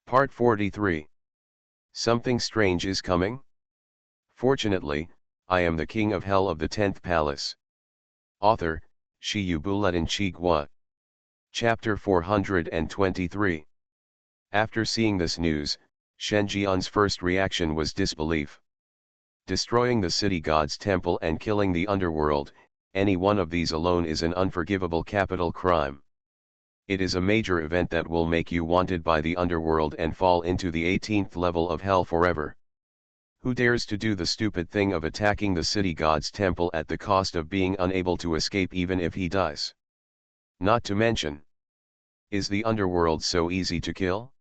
Part 43. Something strange is coming? Fortunately, I am the king of hell of the 10th palace. Author, Shiyubuletin Chigwa. Chapter 423. After seeing this news, Shen Jian's first reaction was disbelief. Destroying the city god's temple and killing the underworld, any one of these alone is an unforgivable capital crime. It is a major event that will make you wanted by the underworld and fall into the 18th level of hell forever. Who dares to do the stupid thing of attacking the city god's temple at the cost of being unable to escape even if he dies? Not to mention, is the underworld so easy to kill?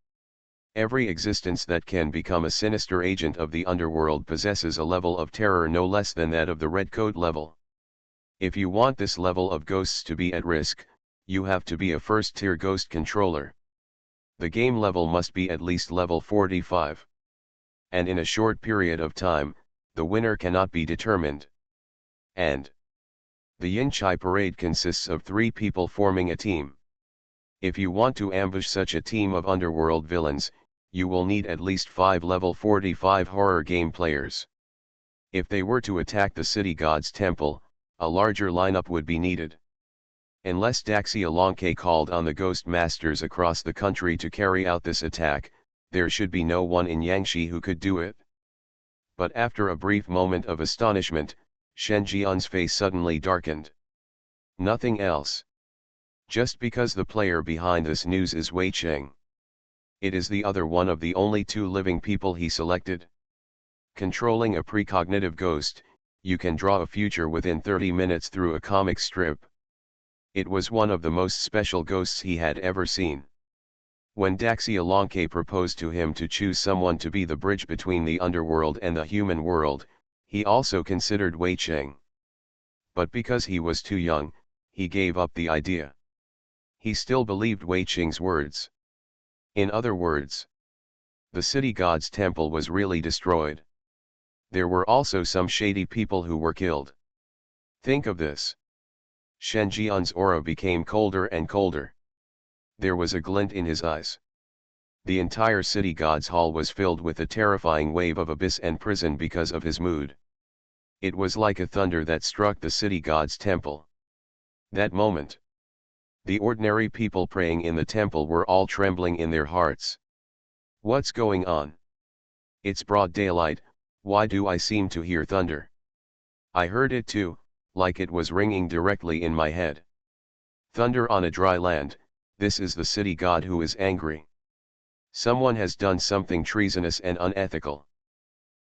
Every existence that can become a sinister agent of the underworld possesses a level of terror no less than that of the red code level. If you want this level of ghosts to be at risk, you have to be a first-tier ghost controller. The game level must be at least level 45. And in a short period of time, the winner cannot be determined. And the Yin Chai parade consists of 3 people forming a team. If you want to ambush such a team of underworld villains, you will need at least 5 level 45 horror game players. If they were to attack the city god's temple, a larger lineup would be needed. Unless Daxi called on the ghost masters across the country to carry out this attack, there should be no one in Yangshi who could do it. But after a brief moment of astonishment, Shen Jian's face suddenly darkened. Nothing else. Just because the player behind this news is Wei Cheng. It is the other one of the only 2 living people he selected. Controlling a precognitive ghost, you can draw a future within 30 minutes through a comic strip. It was one of the most special ghosts he had ever seen. When Daxi proposed to him to choose someone to be the bridge between the underworld and the human world, he also considered Wei Cheng. But because he was too young, he gave up the idea. He still believed Wei Cheng's words. In other words, the city god's temple was really destroyed. There were also some shady people who were killed. Think of this. Shen Jian's aura became colder and colder. There was a glint in his eyes. The entire city god's hall was filled with a terrifying wave of abyss and prison because of his mood. It was like a thunder that struck the city god's temple. That moment, the ordinary people praying in the temple were all trembling in their hearts. What's going on? It's broad daylight, why do I seem to hear thunder? I heard it too, like it was ringing directly in my head. Thunder on a dry land, this is the city god who is angry. Someone has done something treasonous and unethical.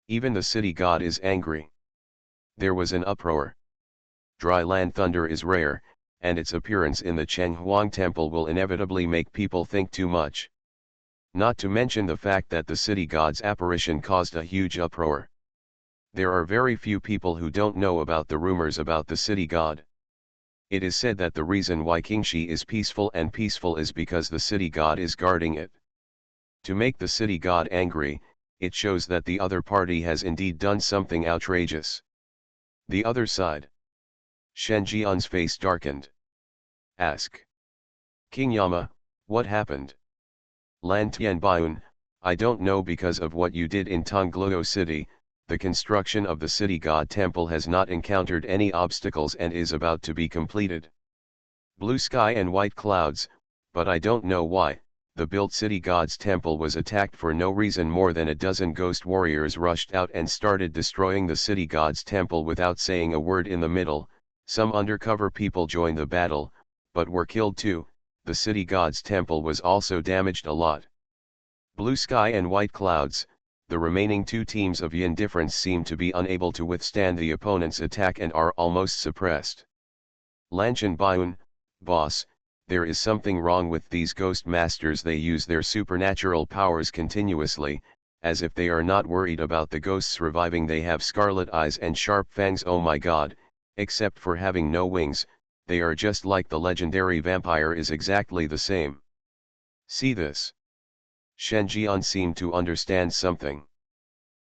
Even the city god is angry. There was an uproar. Dry land thunder is rare, and its appearance in the Chenghuang temple will inevitably make people think too much. Not to mention the fact that the city god's apparition caused a huge uproar. There are very few people who don't know about the rumors about the city god. It is said that the reason why Qingxi is peaceful is because the city god is guarding it. To make the city god angry, it shows that the other party has indeed done something outrageous. The other side. Shen Jian's face darkened. Ask. King Yama, what happened? Lan Tianbaiun, I don't know, because of what you did in Tongluo City. The construction of the city god temple has not encountered any obstacles and is about to be completed. Blue sky and white clouds, but I don't know why. The built city god's temple was attacked for no reason. More than a dozen ghost warriors rushed out and started destroying the city god's temple without saying a word in the middle. Some undercover people joined the battle, but were killed too. The city god's temple was also damaged a lot. Blue sky and white clouds. The remaining 2 teams of Yin difference seem to be unable to withstand the opponent's attack and are almost suppressed. Lanshan Baiun, boss, there is something wrong with these ghost masters. They use their supernatural powers continuously, as if they are not worried about the ghosts reviving. They have scarlet eyes and sharp fangs. Oh my god, except for having no wings, they are just like the legendary vampire is exactly the same. See this. Shen Jian seemed to understand something.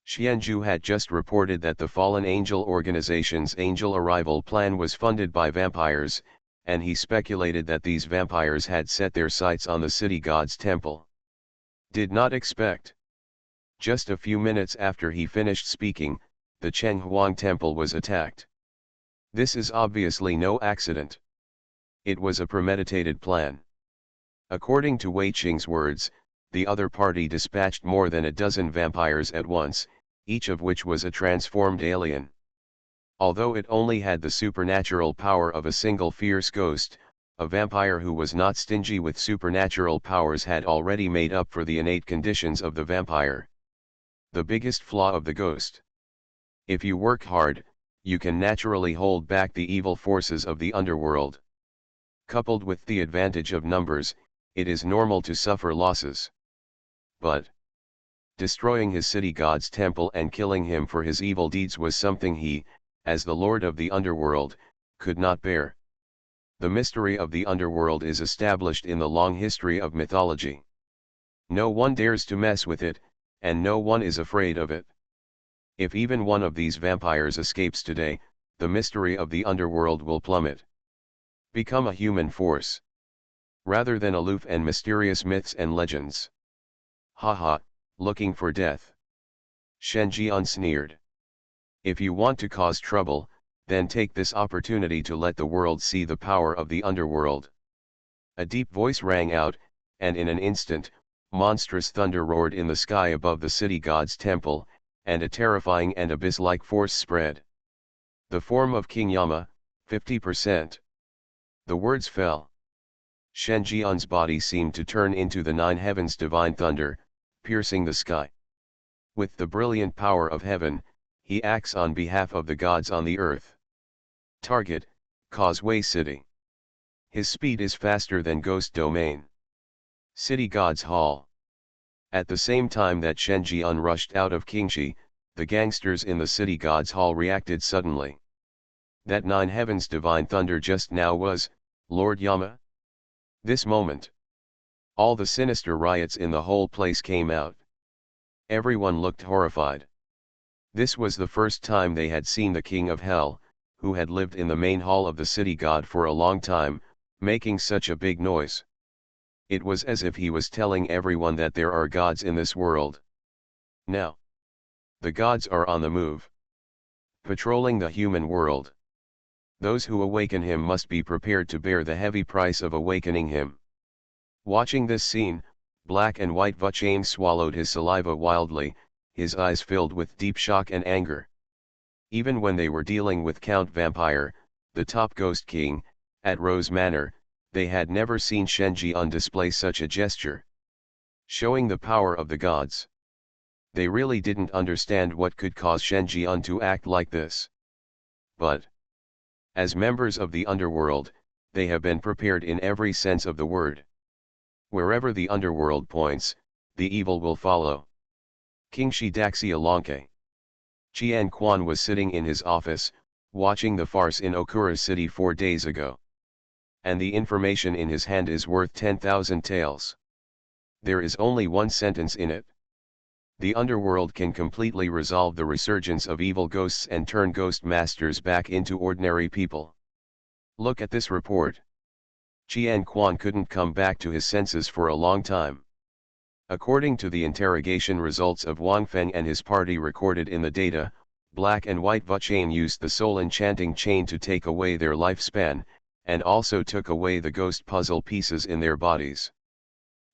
Xianzhu had just reported that the Fallen Angel organization's angel arrival plan was funded by vampires, and he speculated that these vampires had set their sights on the city god's temple. Did not expect. Just a few minutes after he finished speaking, the Chenghuang temple was attacked. This is obviously no accident. It was a premeditated plan. According to Wei Qing's words, the other party dispatched more than a dozen vampires at once, each of which was a transformed alien. Although it only had the supernatural power of a single fierce ghost, a vampire who was not stingy with supernatural powers had already made up for the innate conditions of the vampire. The biggest flaw of the ghost. If you work hard, you can naturally hold back the evil forces of the underworld. Coupled with the advantage of numbers, it is normal to suffer losses. But destroying his city god's temple and killing him for his evil deeds was something he, as the lord of the underworld, could not bear. The mystery of the underworld is established in the long history of mythology. No one dares to mess with it, and no one is afraid of it. If even one of these vampires escapes today, the mystery of the underworld will plummet. Become a human force. Rather than aloof and mysterious myths and legends. Haha, looking for death. Shen Jian sneered. If you want to cause trouble, then take this opportunity to let the world see the power of the underworld. A deep voice rang out, and in an instant, monstrous thunder roared in the sky above the city god's temple, and a terrifying and abyss-like force spread. The form of King Yama, 50%. The words fell. Shen Jian's body seemed to turn into the nine heavens' divine thunder, piercing the sky. With the brilliant power of heaven, he acts on behalf of the gods on the earth. Target, Causeway City. His speed is faster than Ghost Domain. City Gods Hall. At the same time that Shen Jian rushed out of Qingxi, the gangsters in the City Gods Hall reacted suddenly. That nine heavens' divine thunder just now was, Lord Yama? This moment. All the sinister riots in the whole place came out. Everyone looked horrified. This was the first time they had seen the King of Hell, who had lived in the main hall of the city god for a long time, making such a big noise. It was as if he was telling everyone that there are gods in this world. Now, the gods are on the move, patrolling the human world. Those who awaken him must be prepared to bear the heavy price of awakening him. Watching this scene, Black and White Vuchain swallowed his saliva wildly, his eyes filled with deep shock and anger. Even when they were dealing with Count Vampire, the top Ghost King, at Rose Manor, they had never seen Shen Jian display such a gesture. Showing the power of the gods. They really didn't understand what could cause Shen Jian to act like this. But as members of the underworld, they have been prepared in every sense of the word. Wherever the underworld points, the evil will follow. Qingxi Daxialanke. Qian Quan was sitting in his office, watching the farce in Okura City 4 days ago. And the information in his hand is worth 10,000 taels. There is only one sentence in it. The underworld can completely resolve the resurgence of evil ghosts and turn ghost masters back into ordinary people. Look at this report. Qian Quan couldn't come back to his senses for a long time. According to the interrogation results of Wang Feng and his party recorded in the data, Black and White Vuchain used the soul enchanting chain to take away their lifespan, and also took away the ghost puzzle pieces in their bodies.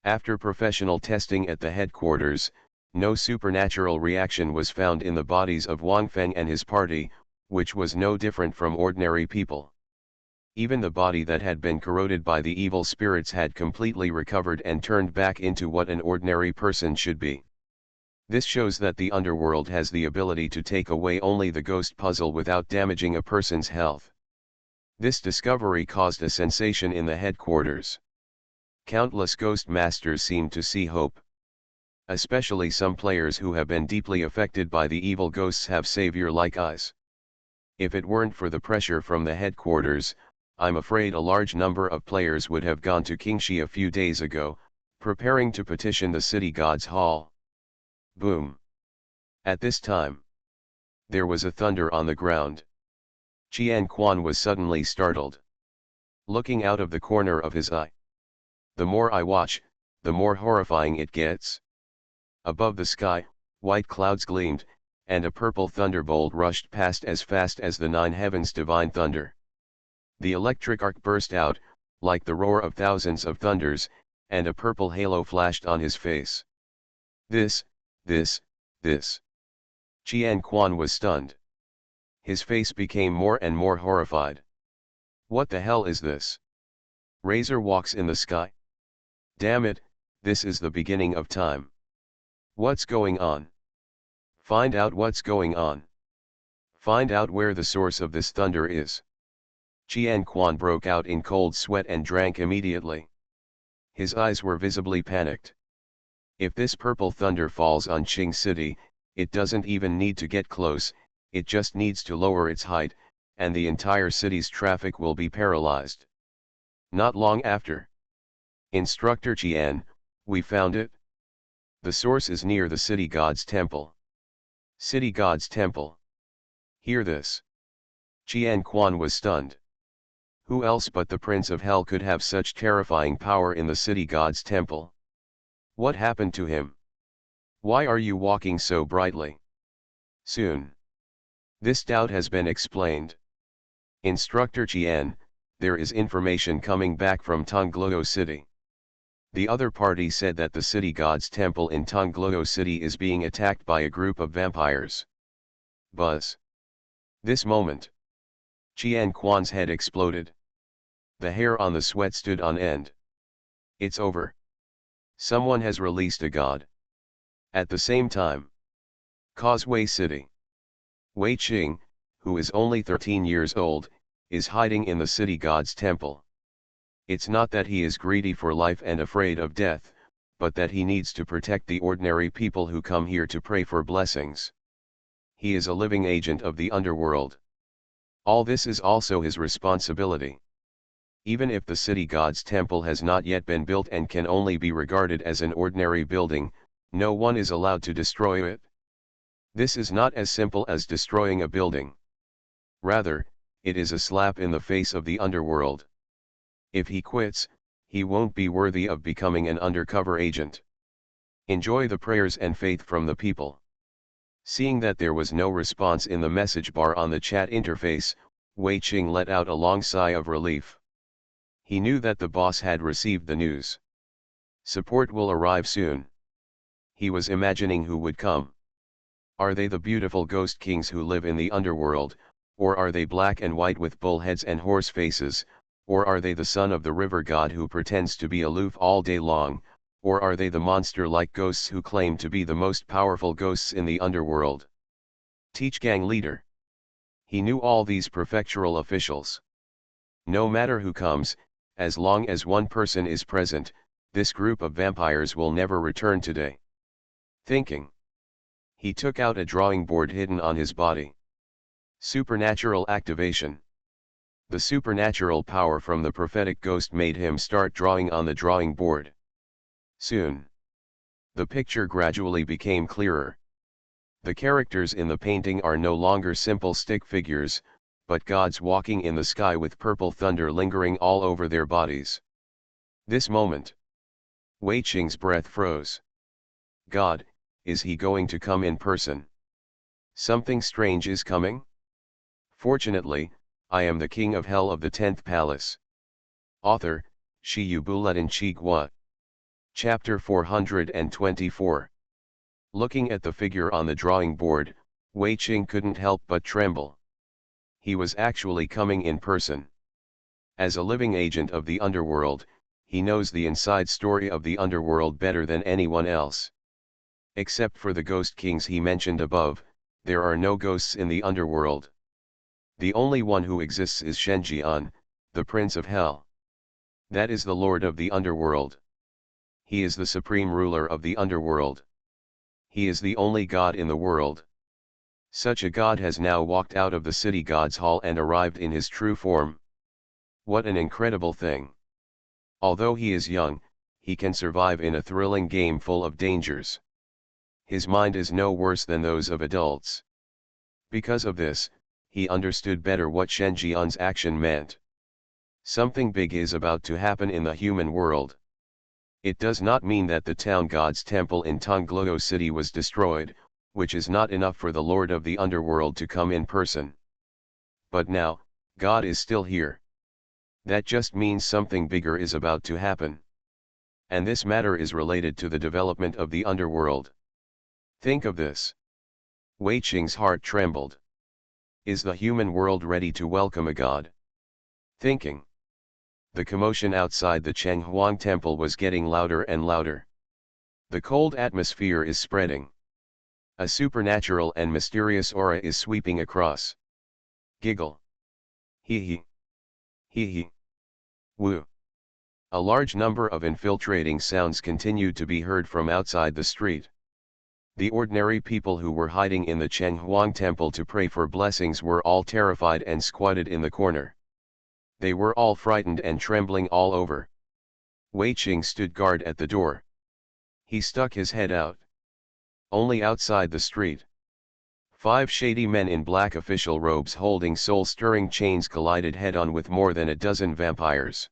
After professional testing at the headquarters, no supernatural reaction was found in the bodies of Wang Feng and his party, which was no different from ordinary people. Even the body that had been corroded by the evil spirits had completely recovered and turned back into what an ordinary person should be. This shows that the underworld has the ability to take away only the ghost puzzle without damaging a person's health. This discovery caused a sensation in the headquarters. Countless ghost masters seemed to see hope. Especially some players who have been deeply affected by the evil ghosts have savior-like eyes. If it weren't for the pressure from the headquarters, I'm afraid a large number of players would have gone to Qingxi a few days ago, preparing to petition the city god's hall. Boom. At this time, there was a thunder on the ground. Qian Quan was suddenly startled. Looking out of the corner of his eye. The more I watch, the more horrifying it gets. Above the sky, white clouds gleamed, and a purple thunderbolt rushed past as fast as the nine heavens' divine thunder. The electric arc burst out, like the roar of thousands of thunders, and a purple halo flashed on his face. This. Qian Quan was stunned. His face became more and more horrified. What the hell is this? Razor walks in the sky? Damn it, this is the beginning of time. What's going on? Find out what's going on. Find out where the source of this thunder is. Qian Quan broke out in cold sweat and drank immediately. His eyes were visibly panicked. If this purple thunder falls on Qing City, it doesn't even need to get close, it just needs to lower its height, and the entire city's traffic will be paralyzed. Not long after. Instructor Qian, we found it. The source is near the city god's temple. City god's temple. Hear this. Qian Quan was stunned. Who else but the Prince of Hell could have such terrifying power in the city god's temple? What happened to him? Why are you walking so brightly? Soon. This doubt has been explained. Instructor Qian, there is information coming back from Tongluo City. The other party said that the city god's temple in Tongluo City is being attacked by a group of vampires. Buzz. This moment. Qian Quan's head exploded. The hair on the sweat stood on end. It's over. Someone has released a god. At the same time. Causeway City. Wei Qing, who is only 13 years old, is hiding in the city god's temple. It's not that he is greedy for life and afraid of death, but that he needs to protect the ordinary people who come here to pray for blessings. He is a living agent of the underworld. All this is also his responsibility. Even if the city god's temple has not yet been built and can only be regarded as an ordinary building, no one is allowed to destroy it. This is not as simple as destroying a building. Rather, it is a slap in the face of the underworld. If he quits, he won't be worthy of becoming an undercover agent. Enjoy the prayers and faith from the people. Seeing that there was no response in the message bar on the chat interface, Wei Qing let out a long sigh of relief. He knew that the boss had received the news. Support will arrive soon. He was imagining who would come. Are they the beautiful ghost kings who live in the underworld, or are they black and white with bull heads and horse faces, or are they the son of the river god who pretends to be aloof all day long, or are they the monster-like ghosts who claim to be the most powerful ghosts in the underworld? Teach gang leader. He knew all these prefectural officials. No matter who comes, as long as one person is present, this group of vampires will never return today. Thinking. He took out a drawing board hidden on his body. Supernatural activation. The supernatural power from the prophetic ghost made him start drawing on the drawing board. Soon. The picture gradually became clearer. The characters in the painting are no longer simple stick figures, but gods walking in the sky with purple thunder lingering all over their bodies. This moment. Wei Qing's breath froze. God, is he going to come in person? Something strange is coming? Fortunately, I am the king of hell of the 10th palace. Author, Shi Yu Buletin Chi Gua. Chapter 424. Looking at the figure on the drawing board, Wei Qing couldn't help but tremble. He was actually coming in person. As a living agent of the underworld, he knows the inside story of the underworld better than anyone else. Except for the ghost kings he mentioned above, there are no ghosts in the underworld. The only one who exists is Shenjian, the Prince of Hell. That is the Lord of the underworld. He is the supreme ruler of the underworld. He is the only god in the world. Such a god has now walked out of the city god's hall and arrived in his true form. What an incredible thing. Although he is young, he can survive in a thrilling game full of dangers. His mind is no worse than those of adults. Because of this, he understood better what Shenjian's action meant. Something big is about to happen in the human world. It does not mean that the town god's temple in Tongluo City was destroyed, which is not enough for the Lord of the Underworld to come in person. But now, God is still here. That just means something bigger is about to happen. And this matter is related to the development of the underworld. Think of this. Wei Qing's heart trembled. Is the human world ready to welcome a god? Thinking. The commotion outside the Chenghuang temple was getting louder and louder. The cold atmosphere is spreading. A supernatural and mysterious aura is sweeping across. Giggle. Hee hee. Hee hee. Woo. A large number of infiltrating sounds continued to be heard from outside the street. The ordinary people who were hiding in the Chenghuang temple to pray for blessings were all terrified and squatted in the corner. They were all frightened and trembling all over. Wei Qing stood guard at the door. He stuck his head out. Only outside the street. 5 shady men in black official robes holding soul-stirring chains collided head-on with more than a dozen vampires.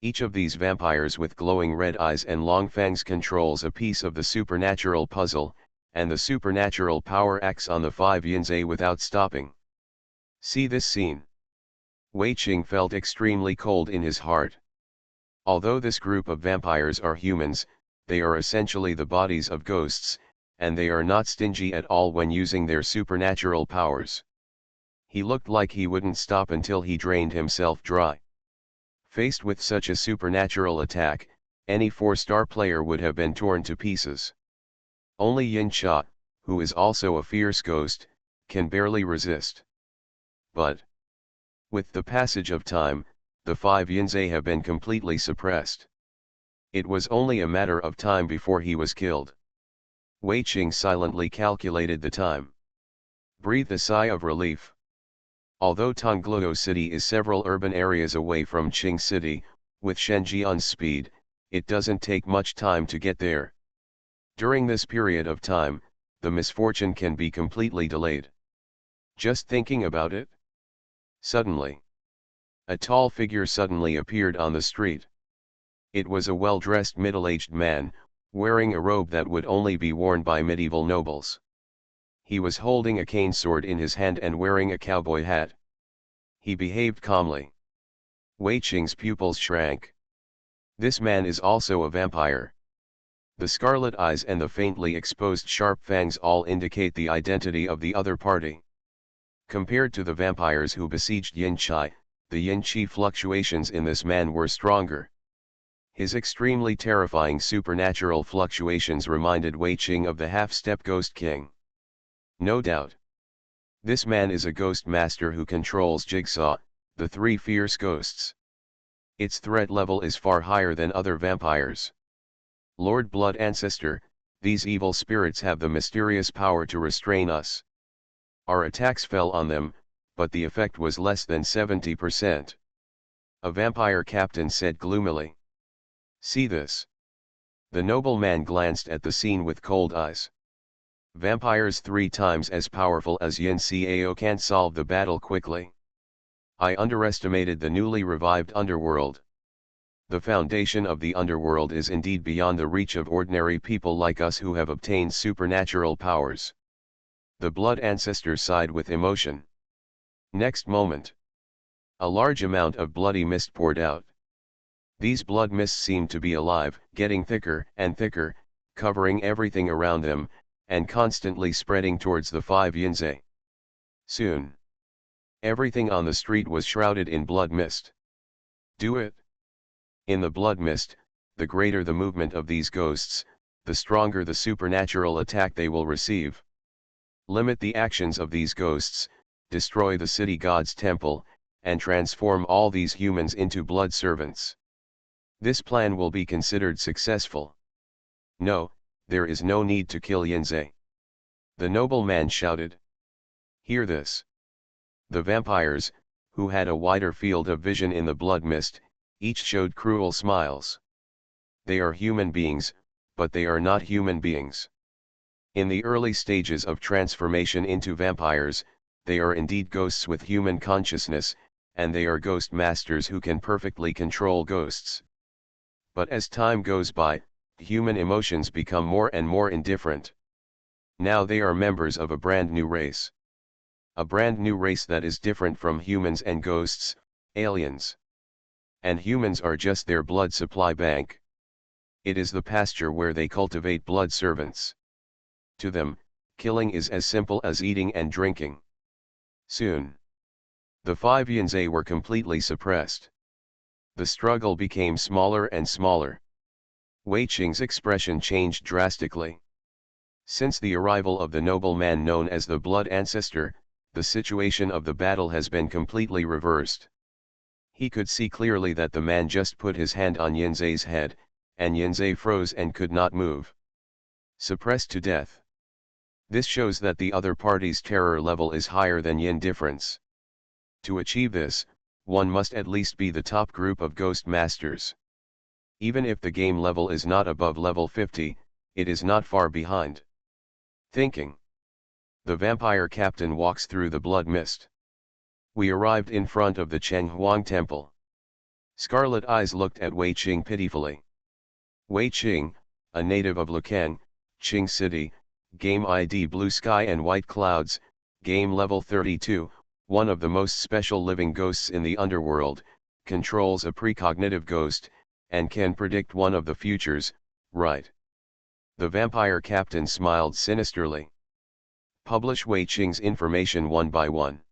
Each of these vampires with glowing red eyes and long fangs controls a piece of the supernatural puzzle, and the supernatural power acts on the 5 yinzai without stopping. See this scene. Wei Qing felt extremely cold in his heart. Although this group of vampires are humans, they are essentially the bodies of ghosts, and they are not stingy at all when using their supernatural powers. He looked like he wouldn't stop until he drained himself dry. Faced with such a supernatural attack, any 4-star player would have been torn to pieces. Only Yin Cha, who is also a fierce ghost, can barely resist. But with the passage of time, the 5 yinzai have been completely suppressed. It was only a matter of time before he was killed. Wei Qing silently calculated the time. Breathed a sigh of relief. Although Tongluo City is several urban areas away from Qing City, with Shenjian's speed, it doesn't take much time to get there. During this period of time, the misfortune can be completely delayed. Just thinking about it? Suddenly, a tall figure suddenly appeared on the street. It was a well-dressed middle-aged man, wearing a robe that would only be worn by medieval nobles. He was holding a cane sword in his hand and wearing a cowboy hat. He behaved calmly. Wei Qing's pupils shrank. This man is also a vampire. The scarlet eyes and the faintly exposed sharp fangs all indicate the identity of the other party. Compared to the vampires who besieged Yin Chi, the Yin Chi fluctuations in this man were stronger. His extremely terrifying supernatural fluctuations reminded Wei Qing of the half-step Ghost King. No doubt. This man is a ghost master who controls Jigsaw, the 3 fierce ghosts. Its threat level is far higher than other vampires. Lord Blood Ancestor, these evil spirits have the mysterious power to restrain us. Our attacks fell on them, but the effect was less than 70%. A vampire captain said gloomily. See this. The nobleman glanced at the scene with cold eyes. Vampires 3 times as powerful as Yin Cao can't solve the battle quickly. I underestimated the newly revived underworld. The foundation of the underworld is indeed beyond the reach of ordinary people like us who have obtained supernatural powers. The blood ancestor sighed with emotion. Next moment, a large amount of bloody mist poured out. These blood mists seemed to be alive, getting thicker and thicker, covering everything around them, and constantly spreading towards the 5 yinzai. Soon, everything on the street was shrouded in blood mist. Do it. In the blood mist, the greater the movement of these ghosts, the stronger the supernatural attack they will receive. Limit the actions of these ghosts, destroy the city god's temple, and transform all these humans into blood servants. This plan will be considered successful. No, there is no need to kill Yinzai. The nobleman shouted. Hear this. The vampires, who had a wider field of vision in the blood mist, each showed cruel smiles. They are human beings, but they are not human beings. In the early stages of transformation into vampires, they are indeed ghosts with human consciousness, and they are ghost masters who can perfectly control ghosts. But as time goes by, human emotions become more and more indifferent. Now they are members of a brand new race. A brand new race that is different from humans and ghosts, aliens. And humans are just their blood supply bank. It is the pasture where they cultivate blood servants. To them, killing is as simple as eating and drinking. Soon, the 5 Yinzei were completely suppressed. The struggle became smaller and smaller. Wei Qing's expression changed drastically. Since the arrival of the nobleman known as the Blood Ancestor, the situation of the battle has been completely reversed. He could see clearly that the man just put his hand on Yinzei's head, and Yinzei froze and could not move. Suppressed to death. This shows that the other party's terror level is higher than Yin difference. To achieve this, one must at least be the top group of Ghost Masters. Even if the game level is not above level 50, it is not far behind. Thinking. The vampire captain walks through the blood mist. We arrived in front of the Chenghuang temple. Scarlet eyes looked at Wei Qing pitifully. Wei Qing, a native of Lucan, Qing City, game ID Blue Sky and White Clouds, game level 32, one of the most special living ghosts in the underworld, controls a precognitive ghost, and can predict one of the futures, right? The vampire captain smiled sinisterly. Publish Wei Qing's information one by one.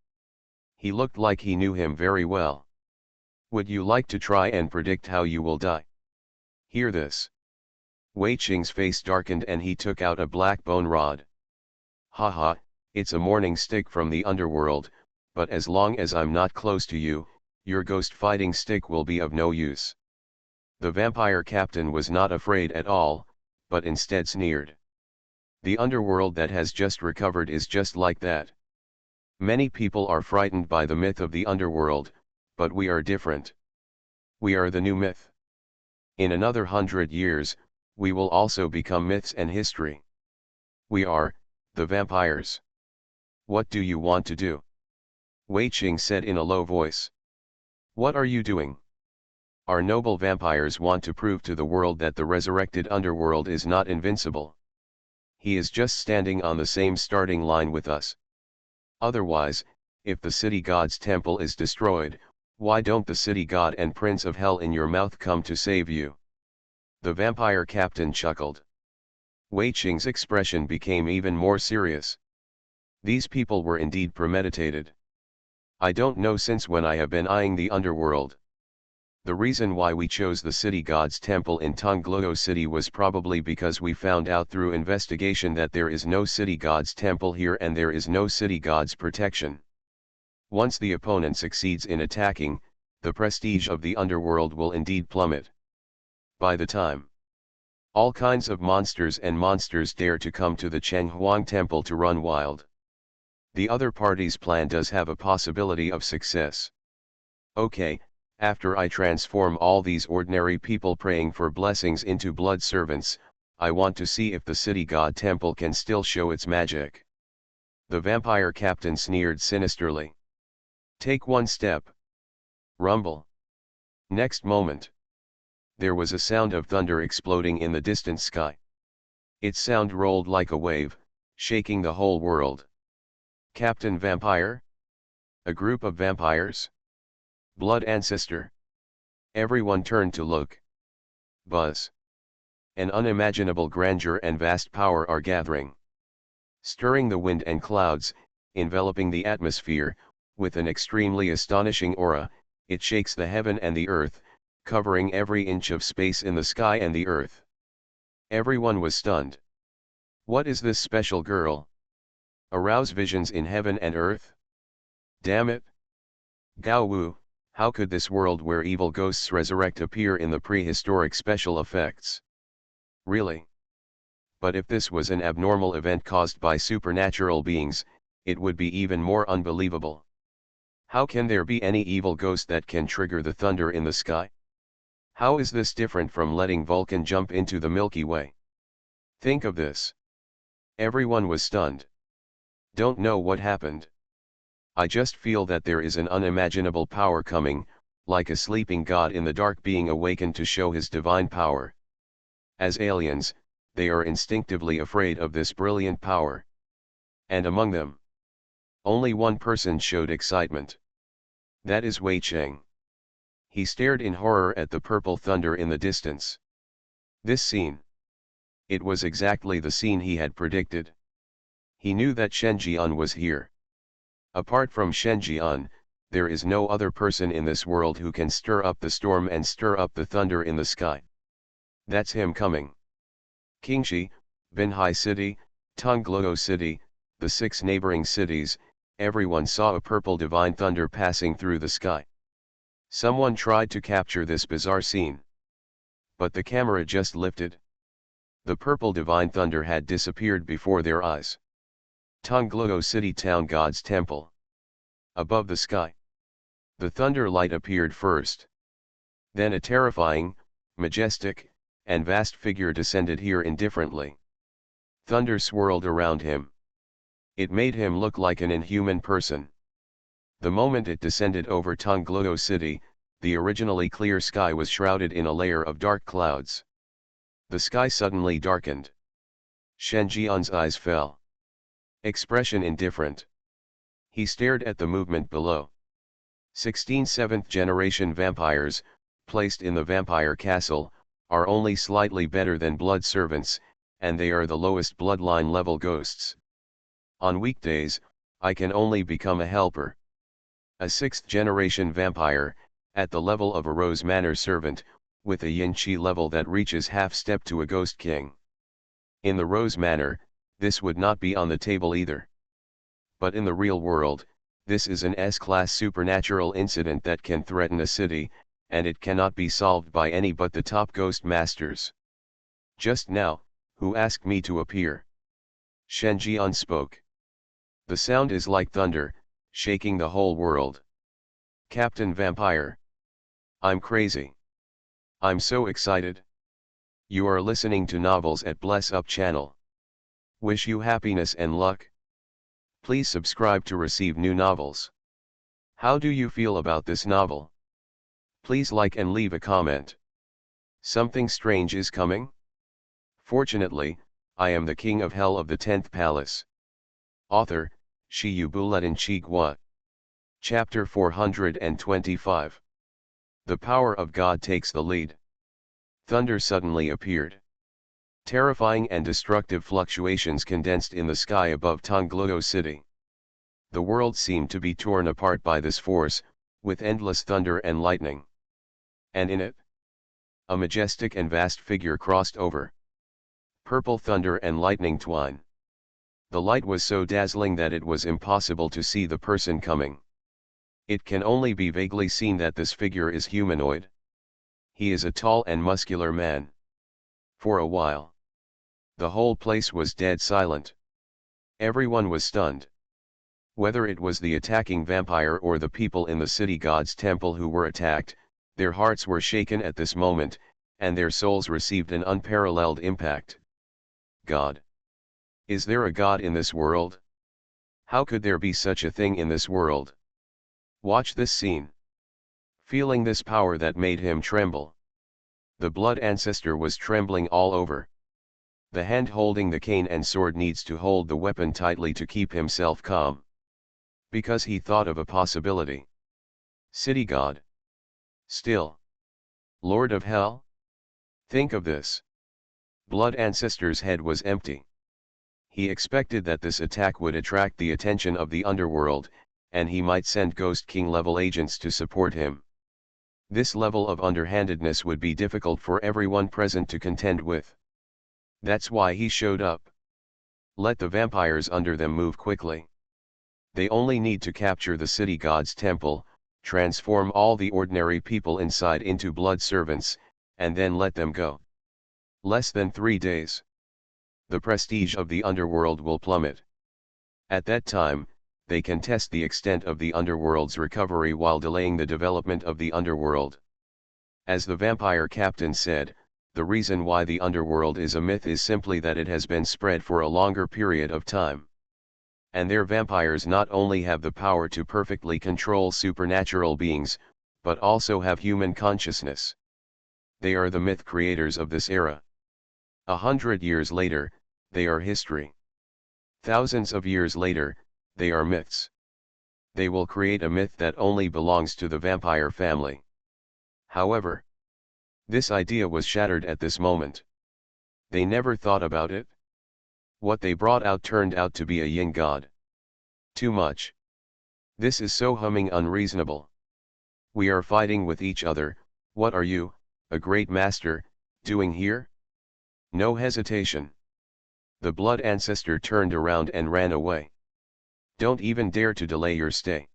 He looked like he knew him very well. Would you like to try and predict how you will die? Hear this. Wei Qing's face darkened and he took out a black bone rod. Haha, it's a morning stick from the underworld, but as long as I'm not close to you, your ghost fighting stick will be of no use. The vampire captain was not afraid at all, but instead sneered. The underworld that has just recovered is just like that. Many people are frightened by the myth of the underworld, but we are different. We are the new myth. In another 100 years, we will also become myths and history. We are, the vampires. What do you want to do? Wei Qing said in a low voice. What are you doing? Our noble vampires want to prove to the world that the resurrected underworld is not invincible. He is just standing on the same starting line with us. Otherwise, if the city god's temple is destroyed, why don't the city god and prince of hell in your mouth come to save you? The vampire captain chuckled. Wei Qing's expression became even more serious. These people were indeed premeditated. I don't know since when I have been eyeing the underworld. The reason why we chose the city god's temple in Tongluo City was probably because we found out through investigation that there is no city god's temple here and there is no city god's protection. Once the opponent succeeds in attacking, the prestige of the underworld will indeed plummet. By the time all kinds of monsters dare to come to the Chenghuang temple to run wild, the other party's plan does have a possibility of success. Okay, after I transform all these ordinary people praying for blessings into blood servants, I want to see if the city god temple can still show its magic. The vampire captain sneered sinisterly. Take one step. Rumble. Next moment, there was a sound of thunder exploding in the distant sky. Its sound rolled like a wave, shaking the whole world. Captain Vampire? A group of vampires? Blood Ancestor? Everyone turned to look. Buzz. An unimaginable grandeur and vast power are gathering. Stirring the wind and clouds, enveloping the atmosphere, with an extremely astonishing aura, it shakes the heaven and the earth, covering every inch of space in the sky and the earth. Everyone was stunned. What is this special girl? Arouse visions in heaven and earth? Damn it! Gao Wu, how could this world where evil ghosts resurrect appear in the prehistoric special effects? Really? But if this was an abnormal event caused by supernatural beings, it would be even more unbelievable. How can there be any evil ghost that can trigger the thunder in the sky? How is this different from letting Vulcan jump into the Milky Way? Think of this. Everyone was stunned. Don't know what happened. I just feel that there is an unimaginable power coming, like a sleeping god in the dark being awakened to show his divine power. As aliens, they are instinctively afraid of this brilliant power. And among them, only one person showed excitement. That is Wei Cheng. He stared in horror at the purple thunder in the distance. This scene. It was exactly the scene he had predicted. He knew that Shen Jian was here. Apart from Shen Jian, there is no other person in this world who can stir up the storm and stir up the thunder in the sky. That's him coming. Qingxi, Binhai City, Tongluo City, the 6 neighboring cities, everyone saw a purple divine thunder passing through the sky. Someone tried to capture this bizarre scene. But the camera just lifted. The purple divine thunder had disappeared before their eyes. Tongluo City Town God's Temple. Above the sky. The thunder light appeared first. Then a terrifying, majestic, and vast figure descended here indifferently. Thunder swirled around him. It made him look like an inhuman person. The moment it descended over Tongluo City, the originally clear sky was shrouded in a layer of dark clouds. The sky suddenly darkened. Shen Jian's eyes fell. Expression indifferent. He stared at the movement below. 16 7th-generation vampires, placed in the vampire castle, are only slightly better than blood servants, and they are the lowest bloodline level ghosts. On weekdays, I can only become a helper. A 6th-generation vampire, at the level of a Rose Manor servant, with a yin qi level that reaches half-step to a ghost king. In the Rose Manor, this would not be on the table either. But in the real world, this is an S-class supernatural incident that can threaten a city, and it cannot be solved by any but the top ghost masters. Just now, who asked me to appear? Shen Jian spoke. The sound is like thunder, shaking the whole world. Captain Vampire. I'm crazy. I'm so excited. You are listening to Novels at Bless Up channel. Wish you happiness and luck. Please subscribe to receive new novels. How do you feel about this novel? Please like and leave a comment. Something strange is coming? Fortunately, I am the king of hell of the 10th palace. Author, Shi Yubuletin Chigua. Chapter 425. The power of God takes the lead. Thunder suddenly appeared. Terrifying and destructive fluctuations condensed in the sky above Tongluo City. The world seemed to be torn apart by this force, with endless thunder and lightning. And in it, a majestic and vast figure crossed over. Purple thunder and lightning twine. The light was so dazzling that it was impossible to see the person coming. It can only be vaguely seen that this figure is humanoid. He is a tall and muscular man. For a while, the whole place was dead silent. Everyone was stunned. Whether it was the attacking vampire or the people in the city god's temple who were attacked, their hearts were shaken at this moment, and their souls received an unparalleled impact. God. Is there a God in this world? How could there be such a thing in this world? Watch this scene. Feeling this power that made him tremble. The blood ancestor was trembling all over. The hand holding the cane and sword needs to hold the weapon tightly to keep himself calm. Because he thought of a possibility. City God. Still. Lord of Hell? Think of this. Blood ancestor's head was empty. He expected that this attack would attract the attention of the underworld, and he might send Ghost King level agents to support him. This level of underhandedness would be difficult for everyone present to contend with. That's why he showed up. Let the vampires under them move quickly. They only need to capture the city god's temple, transform all the ordinary people inside into blood servants, and then let them go. Less than 3 days. The prestige of the underworld will plummet. At that time, they can test the extent of the underworld's recovery while delaying the development of the underworld. As the vampire captain said, the reason why the underworld is a myth is simply that it has been spread for a longer period of time. And their vampires not only have the power to perfectly control supernatural beings, but also have human consciousness. They are the myth creators of this era. 100 years later, they are history. Thousands of years later, they are myths. They will create a myth that only belongs to the vampire family. However, this idea was shattered at this moment. They never thought about it. What they brought out turned out to be a yin god. Too much. This is so humming unreasonable. We are fighting with each other. What are you, a great master, doing here? No hesitation. The blood ancestor turned around and ran away. Don't even dare to delay your stay.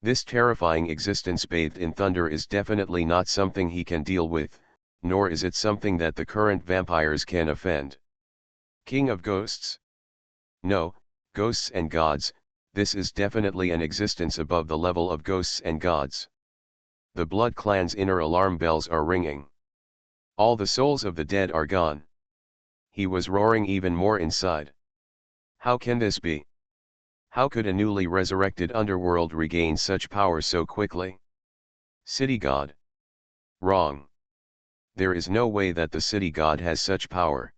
This terrifying existence bathed in thunder is definitely not something he can deal with, nor is it something that the current vampires can offend. King of ghosts? No, ghosts and gods, this is definitely an existence above the level of ghosts and gods. The blood clan's inner alarm bells are ringing. All the souls of the dead are gone. He was roaring even more inside. How can this be? How could a newly resurrected underworld regain such power so quickly? City god. Wrong. There is no way that the city god has such power.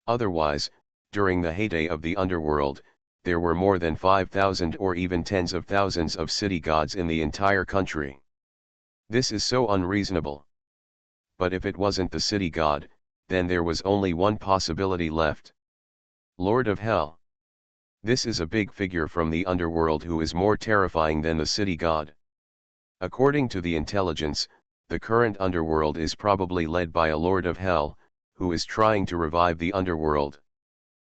Otherwise, during the heyday of the underworld, there were more than 5,000 or even tens of thousands of city gods in the entire country. This is so unreasonable. But if it wasn't the city god, then there was only one possibility left. Lord of Hell. This is a big figure from the underworld who is more terrifying than the city god. According to the intelligence, the current underworld is probably led by a Lord of Hell, who is trying to revive the underworld.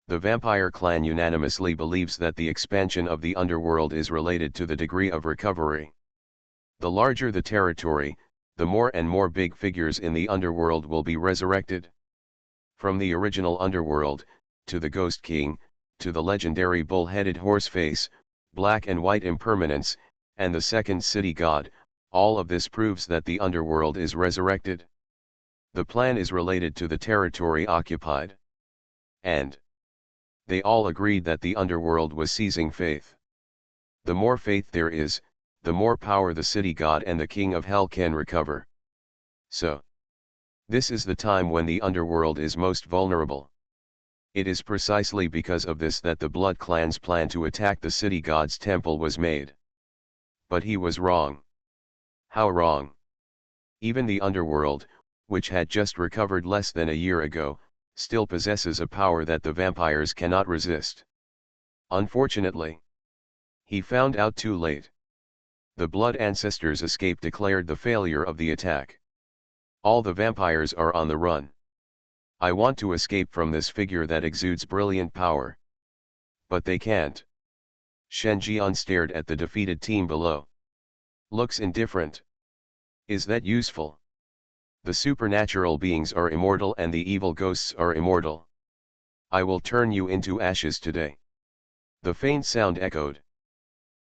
The vampire clan unanimously believes that the expansion of the underworld is related to the degree of recovery. The larger the territory, the more and more big figures in the underworld will be resurrected. From the original underworld, to the Ghost King, to the legendary bull-headed horseface, black and white impermanence, and the second city god, all of this proves that the underworld is resurrected. The plan is related to the territory occupied. And they all agreed that the underworld was seizing faith. The more faith there is, the more power the city god and the king of hell can recover. So, this is the time when the underworld is most vulnerable. It is precisely because of this that the Blood Clan's plan to attack the city god's temple was made. But he was wrong. How wrong? Even the underworld, which had just recovered less than a year ago, still possesses a power that the vampires cannot resist. Unfortunately, he found out too late. The Blood Ancestors' escape declared the failure of the attack. All the vampires are on the run. I want to escape from this figure that exudes brilliant power. But they can't. Shen Jian stared at the defeated team below. Looks indifferent. Is that useful? The supernatural beings are immortal and the evil ghosts are immortal. I will turn you into ashes today. The faint sound echoed.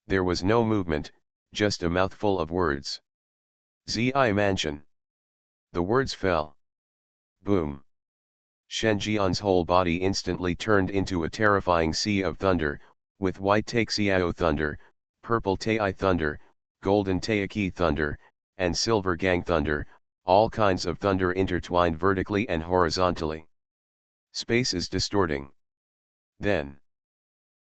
There was no movement, just a mouthful of words. Zi Mansion. The words fell. Boom. Shen Jian's whole body instantly turned into a terrifying sea of thunder, with white Taixiao thunder, purple Tai thunder, golden Taiki thunder, and silver Gang thunder, all kinds of thunder intertwined vertically and horizontally. Space is distorting. Then,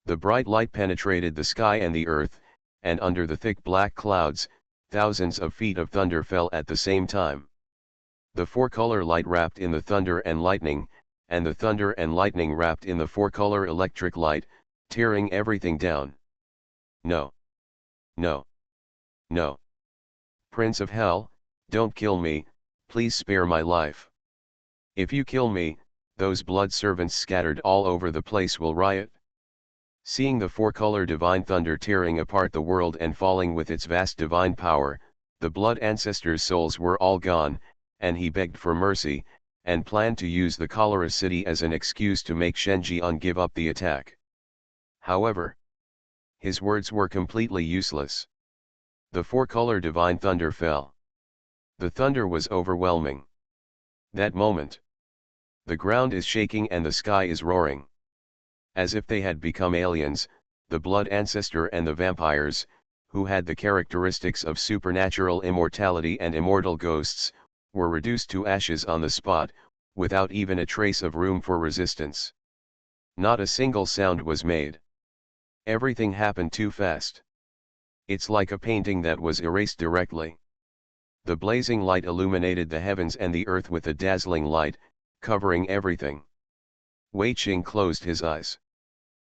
the bright light penetrated the sky and the earth, and under the thick black clouds, thousands of feet of thunder fell at the same time. The four-color light wrapped in the thunder and lightning, and the thunder and lightning wrapped in the four-color electric light, tearing everything down. No. No. No. Prince of Hell, don't kill me, please spare my life. If you kill me, those blood servants scattered all over the place will riot. Seeing the four-color divine thunder tearing apart the world and falling with its vast divine power, the blood ancestors' souls were all gone, and he begged for mercy, and planned to use the cholera city as an excuse to make Shen Jian give up the attack. However, his words were completely useless. The four-color divine thunder fell. The thunder was overwhelming. That moment, the ground is shaking and the sky is roaring. As if they had become aliens, the blood ancestor and the vampires, who had the characteristics of supernatural immortality and immortal ghosts, were reduced to ashes on the spot, without even a trace of room for resistance. Not a single sound was made. Everything happened too fast. It's like a painting that was erased directly. The blazing light illuminated the heavens and the earth with a dazzling light, covering everything. Wei Qing closed his eyes.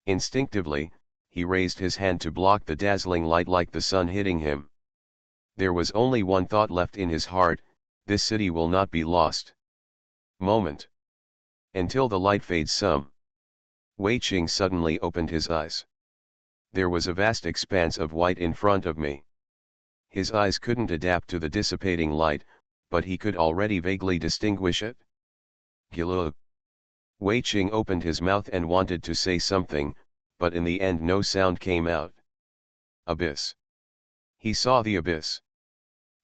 Instinctively, he raised his hand to block the dazzling light like the sun hitting him. There was only one thought left in his heart: this city will not be lost. Moment. Until the light fades some. Wei Qing suddenly opened his eyes. There was a vast expanse of white in front of me. His eyes couldn't adapt to the dissipating light, but he could already vaguely distinguish it. Gilug. Wei Qing opened his mouth and wanted to say something, but in the end no sound came out. Abyss. He saw the abyss.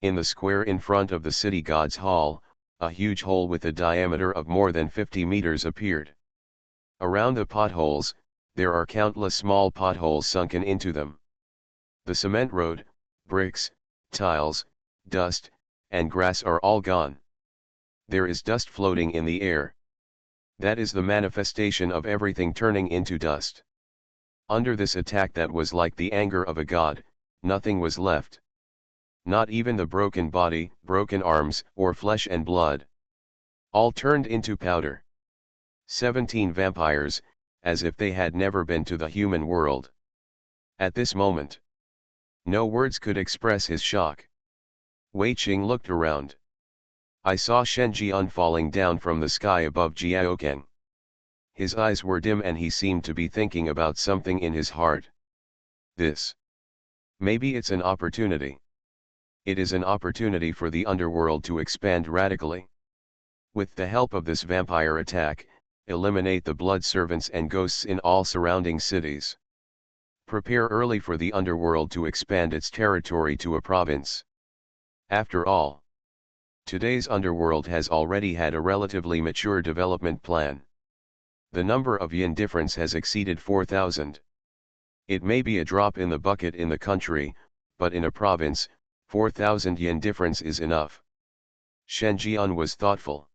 In the square in front of the city god's hall, a huge hole with a diameter of more than 50 meters appeared. Around the potholes, there are countless small potholes sunken into them. The cement road, bricks, tiles, dust, and grass are all gone. There is dust floating in the air. That is the manifestation of everything turning into dust. Under this attack that was like the anger of a god, nothing was left. Not even the broken body, broken arms, or flesh and blood. All turned into powder. 17 vampires, as if they had never been to the human world. At this moment, no words could express his shock. Wei Qing looked around. I saw Shen Jian falling down from the sky above Jiaokeng. His eyes were dim and he seemed to be thinking about something in his heart. This. Maybe it's an opportunity. It is an opportunity for the underworld to expand radically. With the help of this vampire attack, eliminate the blood servants and ghosts in all surrounding cities. Prepare early for the underworld to expand its territory to a province. After all, today's underworld has already had a relatively mature development plan. The number of yin difference has exceeded 4,000. It may be a drop in the bucket in the country, but in a province, 4,000 yin difference is enough. Shen Jian was thoughtful.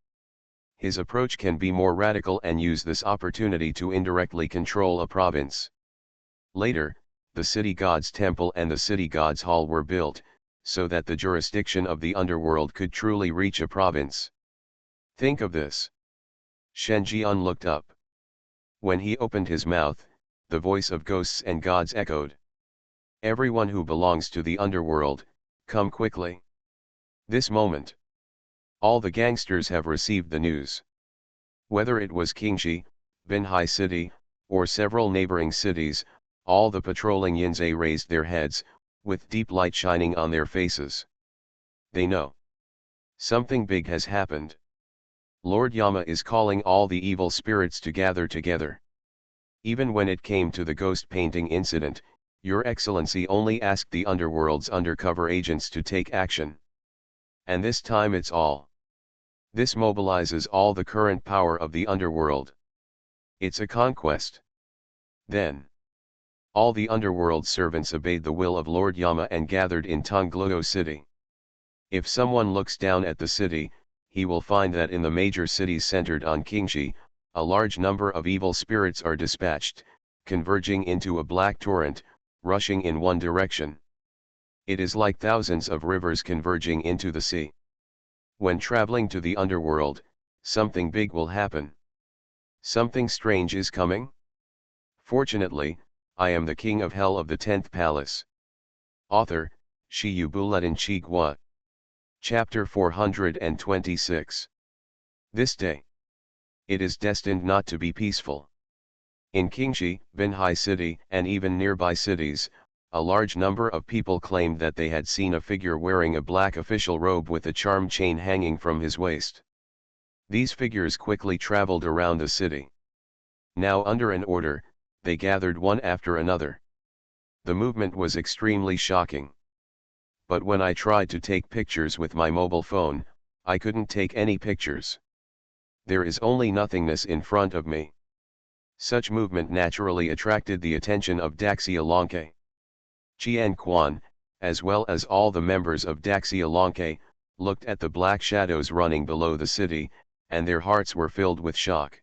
His approach can be more radical and use this opportunity to indirectly control a province. Later, the city god's temple and the city god's hall were built, so that the jurisdiction of the underworld could truly reach a province. Think of this. Shen Jian looked up. When he opened his mouth, the voice of ghosts and gods echoed. Everyone who belongs to the underworld, come quickly. This moment. All the gangsters have received the news. Whether it was Qingxi, Binhai City, or several neighboring cities, all the patrolling Yinzai raised their heads, with deep light shining on their faces. They know. Something big has happened. Lord Yama is calling all the evil spirits to gather together. Even when it came to the ghost painting incident, Your Excellency only asked the underworld's undercover agents to take action. And this time it's all. This mobilizes all the current power of the underworld. It's a conquest. Then, all the underworld servants obeyed the will of Lord Yama and gathered in Tongluo City. If someone looks down at the city, he will find that in the major cities centered on Qingxi, a large number of evil spirits are dispatched, converging into a black torrent, rushing in one direction. It is like thousands of rivers converging into the sea. When traveling to the underworld, something big will happen. Something strange is coming? Fortunately, I am the king of hell of the 10th palace. Author, Shi Yu Buletin Chi Gua. Chapter 426. This day. It is destined not to be peaceful. In Qingxi, Binhai City, and even nearby cities, a large number of people claimed that they had seen a figure wearing a black official robe with a charm chain hanging from his waist. These figures quickly traveled around the city. Now under an order, they gathered one after another. The movement was extremely shocking. But when I tried to take pictures with my mobile phone, I couldn't take any pictures. There is only nothingness in front of me. Such movement naturally attracted the attention of Daxia Lonke. Qian Quan, as well as all the members of Daxialanke, looked at the black shadows running below the city, and their hearts were filled with shock.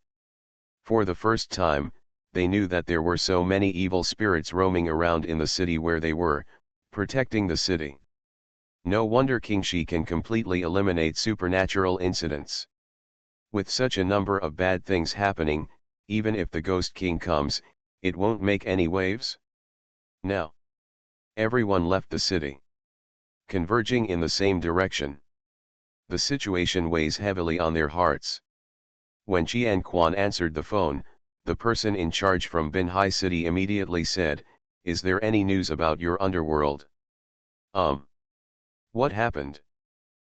For the first time, they knew that there were so many evil spirits roaming around in the city where they were, protecting the city. No wonder King Shi can completely eliminate supernatural incidents. With such a number of bad things happening, even if the Ghost King comes, it won't make any waves? Now, everyone left the city, converging in the same direction. The situation weighs heavily on their hearts. When Qian Quan answered the phone, the person in charge from Binhai City immediately said, "Is there any news about your underworld?" What happened?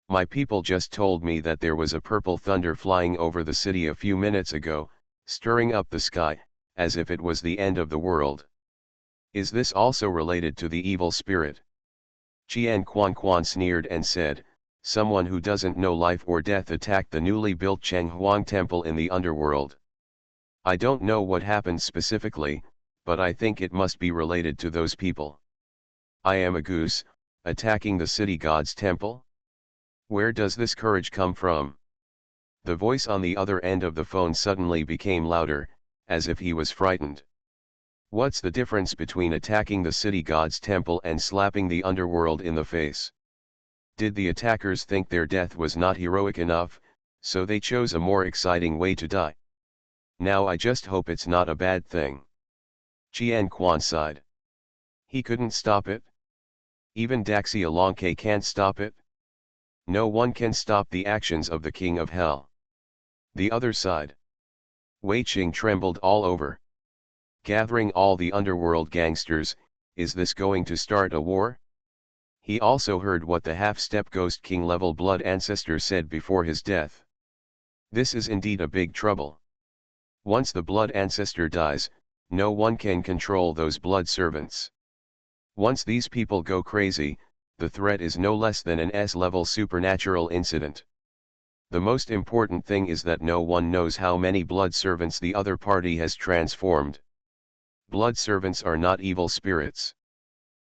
My people just told me that there was a purple thunder flying over the city a few minutes ago, stirring up the sky, as if it was the end of the world. Is this also related to the evil spirit? Qian Quan sneered and said, "Someone who doesn't know life or death attacked the newly built Chenghuang temple in the underworld. I don't know what happened specifically, but I think it must be related to those people. I am a goose, attacking the city god's temple? Where does this courage come from?" The voice on the other end of the phone suddenly became louder, as if he was frightened. What's the difference between attacking the city god's temple and slapping the underworld in the face? Did the attackers think their death was not heroic enough, so they chose a more exciting way to die? Now I just hope it's not a bad thing. Qian Quan sighed. He couldn't stop it? Even Daxialanke can't stop it? No one can stop the actions of the King of Hell. The other side. Wei Qing trembled all over. Gathering all the underworld gangsters, is this going to start a war? He also heard what the half-step Ghost King level blood ancestor said before his death. This is indeed a big trouble. Once the blood ancestor dies, no one can control those blood servants. Once these people go crazy, the threat is no less than an S-level supernatural incident. The most important thing is that no one knows how many blood servants the other party has transformed. Blood servants are not evil spirits.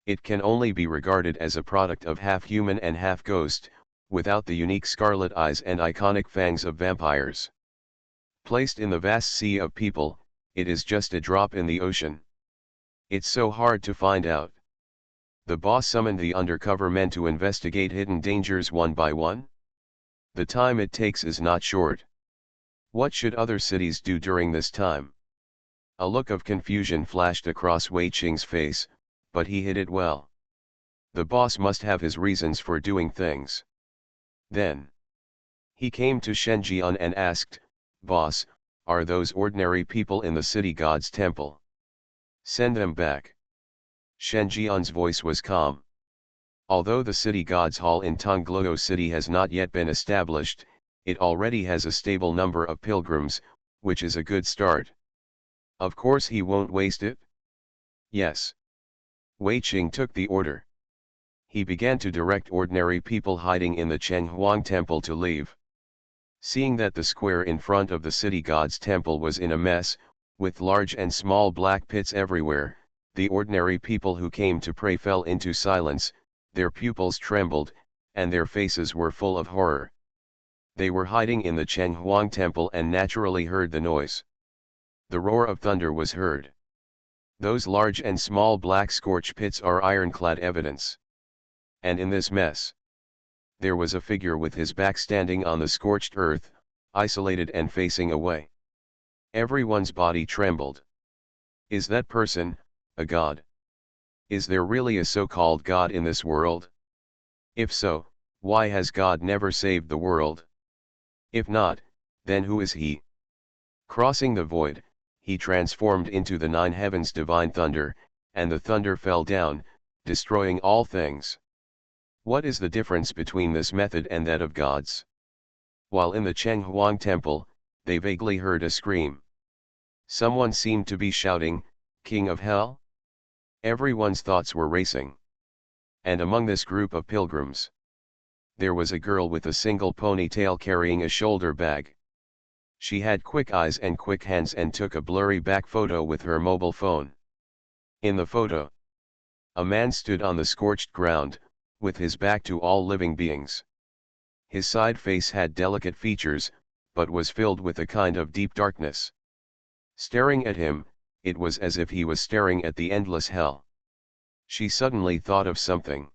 It can only be regarded as a product of half human and half ghost, without the unique scarlet eyes and iconic fangs of vampires. Placed in the vast sea of people, it is just a drop in the ocean. It's so hard to find out. The boss summoned the undercover men to investigate hidden dangers one by one. The time it takes is not short. What should other cities do during this time? A look of confusion flashed across Wei Qing's face, but he hid it well. The boss must have his reasons for doing things. Then he came to Shen Jian and asked, "Boss, are those ordinary people in the city god's temple? Send them back." Shen Jian's voice was calm. Although the city god's hall in Tongluo City has not yet been established, it already has a stable number of pilgrims, which is a good start. Of course he won't waste it? Yes. Wei Qing took the order. He began to direct ordinary people hiding in the Chenghuang temple to leave. Seeing that the square in front of the city god's temple was in a mess, with large and small black pits everywhere, the ordinary people who came to pray fell into silence, their pupils trembled, and their faces were full of horror. They were hiding in the Chenghuang temple and naturally heard the noise. The roar of thunder was heard. Those large and small black scorch pits are ironclad evidence. And in this mess, there was a figure with his back standing on the scorched earth, isolated and facing away. Everyone's body trembled. Is that person a god? Is there really a so-called god in this world? If so, why has God never saved the world? If not, then who is he? Crossing the void, he transformed into the nine heavens divine thunder, and the thunder fell down, destroying all things. What is the difference between this method and that of gods? While in the Chenghuang temple, they vaguely heard a scream. Someone seemed to be shouting, "King of Hell?" Everyone's thoughts were racing. And among this group of pilgrims, there was a girl with a single ponytail carrying a shoulder bag. She had quick eyes and quick hands and took a blurry back photo with her mobile phone. In the photo, A man stood on the scorched ground, with his back to all living beings. His side face had delicate features, but was filled with a kind of deep darkness. Staring at him, it was as if he was staring at the endless hell. She suddenly thought of something.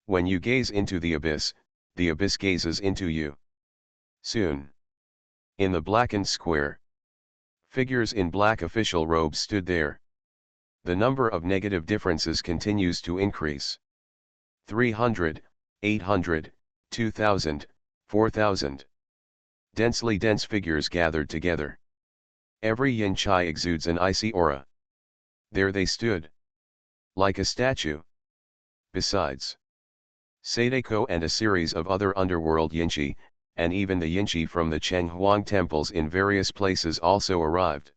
When you gaze into the abyss gazes into you. Soon. In the blackened square, figures in black official robes stood there. The number of negative differences continues to increase. 300, 800, 2000, 4000. Densely dense figures gathered together. Every yin chai exudes an icy aura. There they stood. Like a statue. Besides, Sadako and a series of other underworld yinchi, and even the yinchi from the Chenghuang temples in various places also arrived.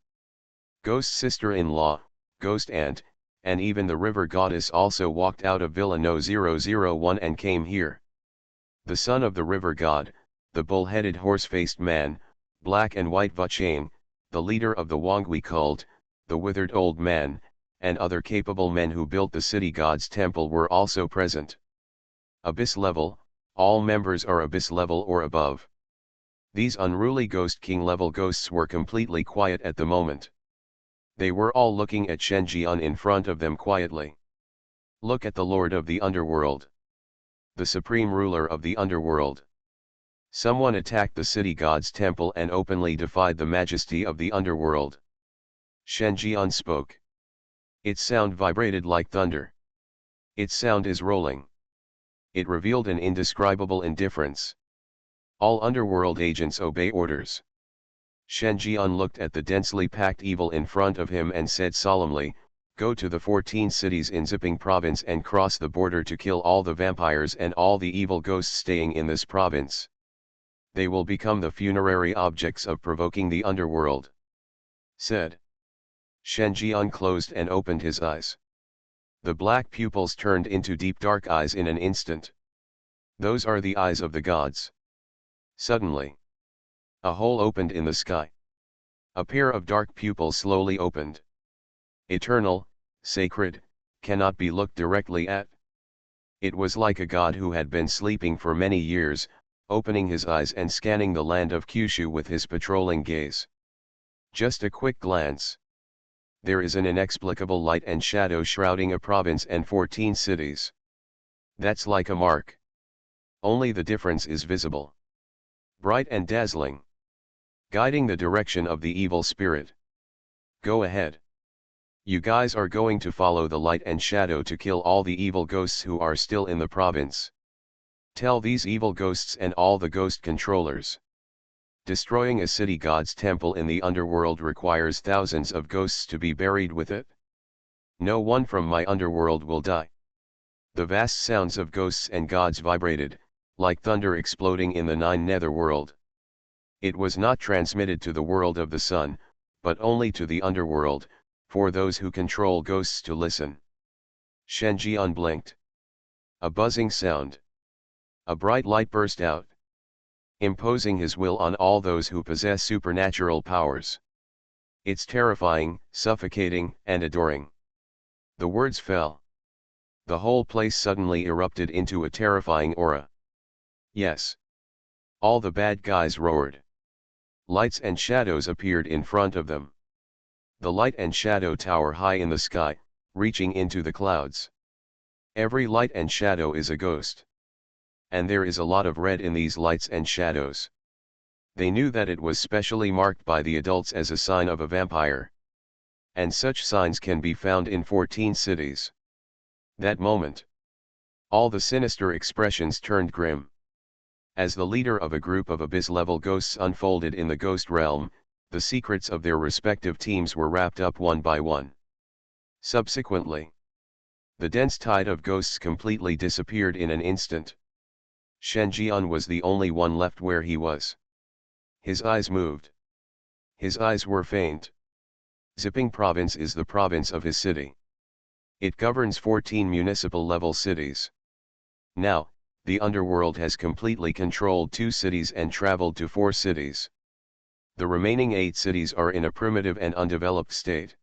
Ghost sister-in-law, ghost aunt, and even the river goddess also walked out of Villa No 001 and came here. The son of the river god, the bull-headed horse-faced man, black and white Vuchang, the leader of the Wangui cult, the withered old man, and other capable men who built the city god's temple were also present. Abyss level, all members are abyss level or above. These unruly Ghost King level ghosts were completely quiet at the moment. They were all looking at Shen Jian in front of them quietly. Look at the Lord of the Underworld. The supreme ruler of the underworld. Someone attacked the city god's temple and openly defied the majesty of the underworld. Shen Jian spoke. Its sound vibrated like thunder. Its sound is rolling. It revealed an indescribable indifference. All underworld agents obey orders. Shen Jian looked at the densely packed evil in front of him and said solemnly, "Go to the 14 cities in Ziping province and cross the border to kill all the vampires and all the evil ghosts staying in this province. They will become the funerary objects of provoking the underworld." Said. Shen Jian closed and opened his eyes. The black pupils turned into deep dark eyes in an instant. Those are the eyes of the gods. Suddenly, a hole opened in the sky. A pair of dark pupils slowly opened. Eternal, sacred, cannot be looked directly at. It was like a god who had been sleeping for many years, opening his eyes and scanning the land of Kyushu with his patrolling gaze. Just a quick glance. There is an inexplicable light and shadow shrouding a province and 14 cities. That's like a mark. Only the difference is visible. Bright and dazzling. Guiding the direction of the evil spirit. Go ahead. You guys are going to follow the light and shadow to kill all the evil ghosts who are still in the province. Tell these evil ghosts and all the ghost controllers. Destroying a city god's temple in the underworld requires thousands of ghosts to be buried with it. No one from my underworld will die. The vast sounds of ghosts and gods vibrated, like thunder exploding in the 9 netherworld. It was not transmitted to the world of the sun, but only to the underworld, for those who control ghosts to listen. Shen Jian blinked. A buzzing sound. A bright light burst out, imposing his will on all those who possess supernatural powers. It's terrifying, suffocating, and adoring. The words fell. The whole place suddenly erupted into a terrifying aura. Yes. All the bad guys roared. Lights and shadows appeared in front of them. The light and shadow tower high in the sky, reaching into the clouds. Every light and shadow is a ghost. And there is a lot of red in these lights and shadows. They knew that it was specially marked by the adults as a sign of a vampire. And such signs can be found in 14 cities. That moment, all the sinister expressions turned grim. As the leader of a group of abyss-level ghosts unfolded in the ghost realm, the secrets of their respective teams were wrapped up one by one. Subsequently, the dense tide of ghosts completely disappeared in an instant. Shen Jian was the only one left where he was. His eyes moved. His eyes were faint. Ziping province is the province of his city. It governs 14 municipal-level cities. Now, the underworld has completely controlled 2 cities and traveled to 4 cities. The remaining 8 cities are in a primitive and undeveloped state.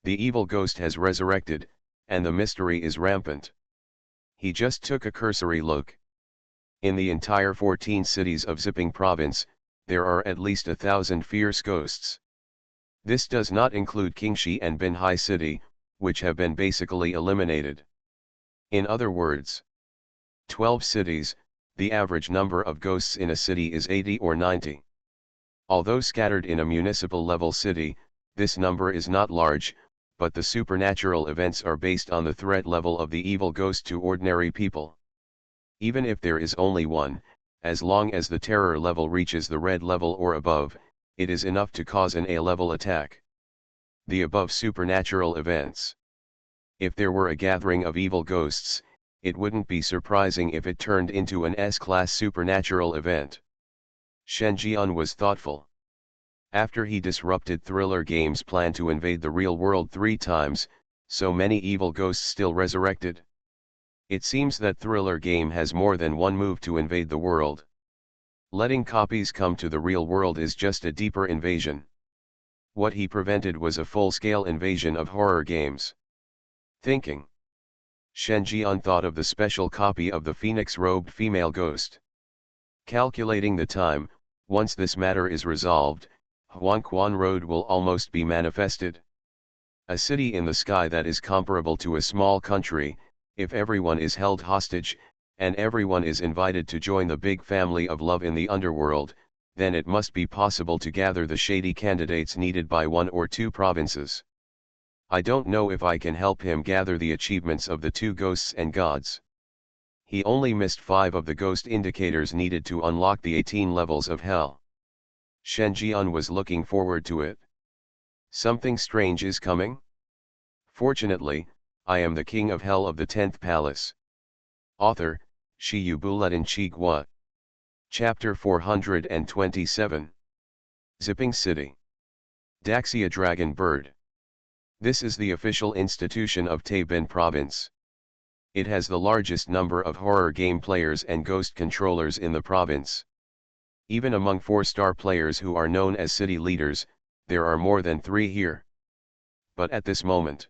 The evil ghost has resurrected, and the mystery is rampant. He just took a cursory look. In the entire 14 cities of Zipping province, there are at least 1,000 fierce ghosts. This does not include Qingxi and Binhai City, which have been basically eliminated. In other words, 12 cities, the average number of ghosts in a city is 80 or 90. Although scattered in a municipal level city, this number is not large, but the supernatural events are based on the threat level of the evil ghost to ordinary people. Even if there is only one, as long as the terror level reaches the red level or above, it is enough to cause an A-level attack. The above supernatural events. If there were a gathering of evil ghosts, it wouldn't be surprising if it turned into an S-class supernatural event. Shen Jian was thoughtful. After he disrupted Thriller Game's plan to invade the real world 3 times, so many evil ghosts still resurrected. It seems that Thriller Game has more than one move to invade the world. Letting copies come to the real world is just a deeper invasion. What he prevented was a full-scale invasion of horror games. Thinking. Shen Jian thought of the special copy of the phoenix-robed female ghost. Calculating the time, once this matter is resolved, Huangquan Road will almost be manifested. A city in the sky that is comparable to a small country, if everyone is held hostage, and everyone is invited to join the big family of love in the underworld, then it must be possible to gather the shady candidates needed by 1 or 2 provinces. I don't know if I can help him gather the achievements of the 2 ghosts and gods. He only missed 5 of the ghost indicators needed to unlock the 18 levels of hell. Shen Jian was looking forward to it. Something strange is coming? Fortunately, I am the king of hell of the 10th palace. Author, Shi Yu Buletin Chi Gua. Chapter 427. Zipping City. Daxia Dragon Bird. This is the official institution of Taibin province. It has the largest number of horror game players and ghost controllers in the province. Even among 4-star players who are known as city leaders, there are more than 3 here. But at this moment,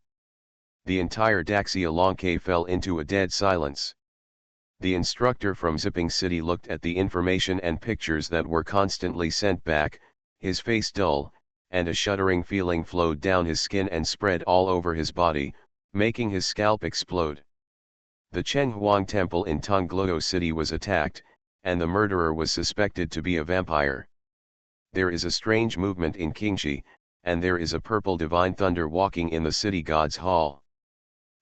the entire Daxia Longke fell into a dead silence. The instructor from Zipping City looked at the information and pictures that were constantly sent back, his face dull, and a shuddering feeling flowed down his skin and spread all over his body, making his scalp explode. The Chenghuang Temple in Tongluo City was attacked, and the murderer was suspected to be a vampire. There is a strange movement in Qingxi, and there is a purple divine thunder walking in the city god's hall.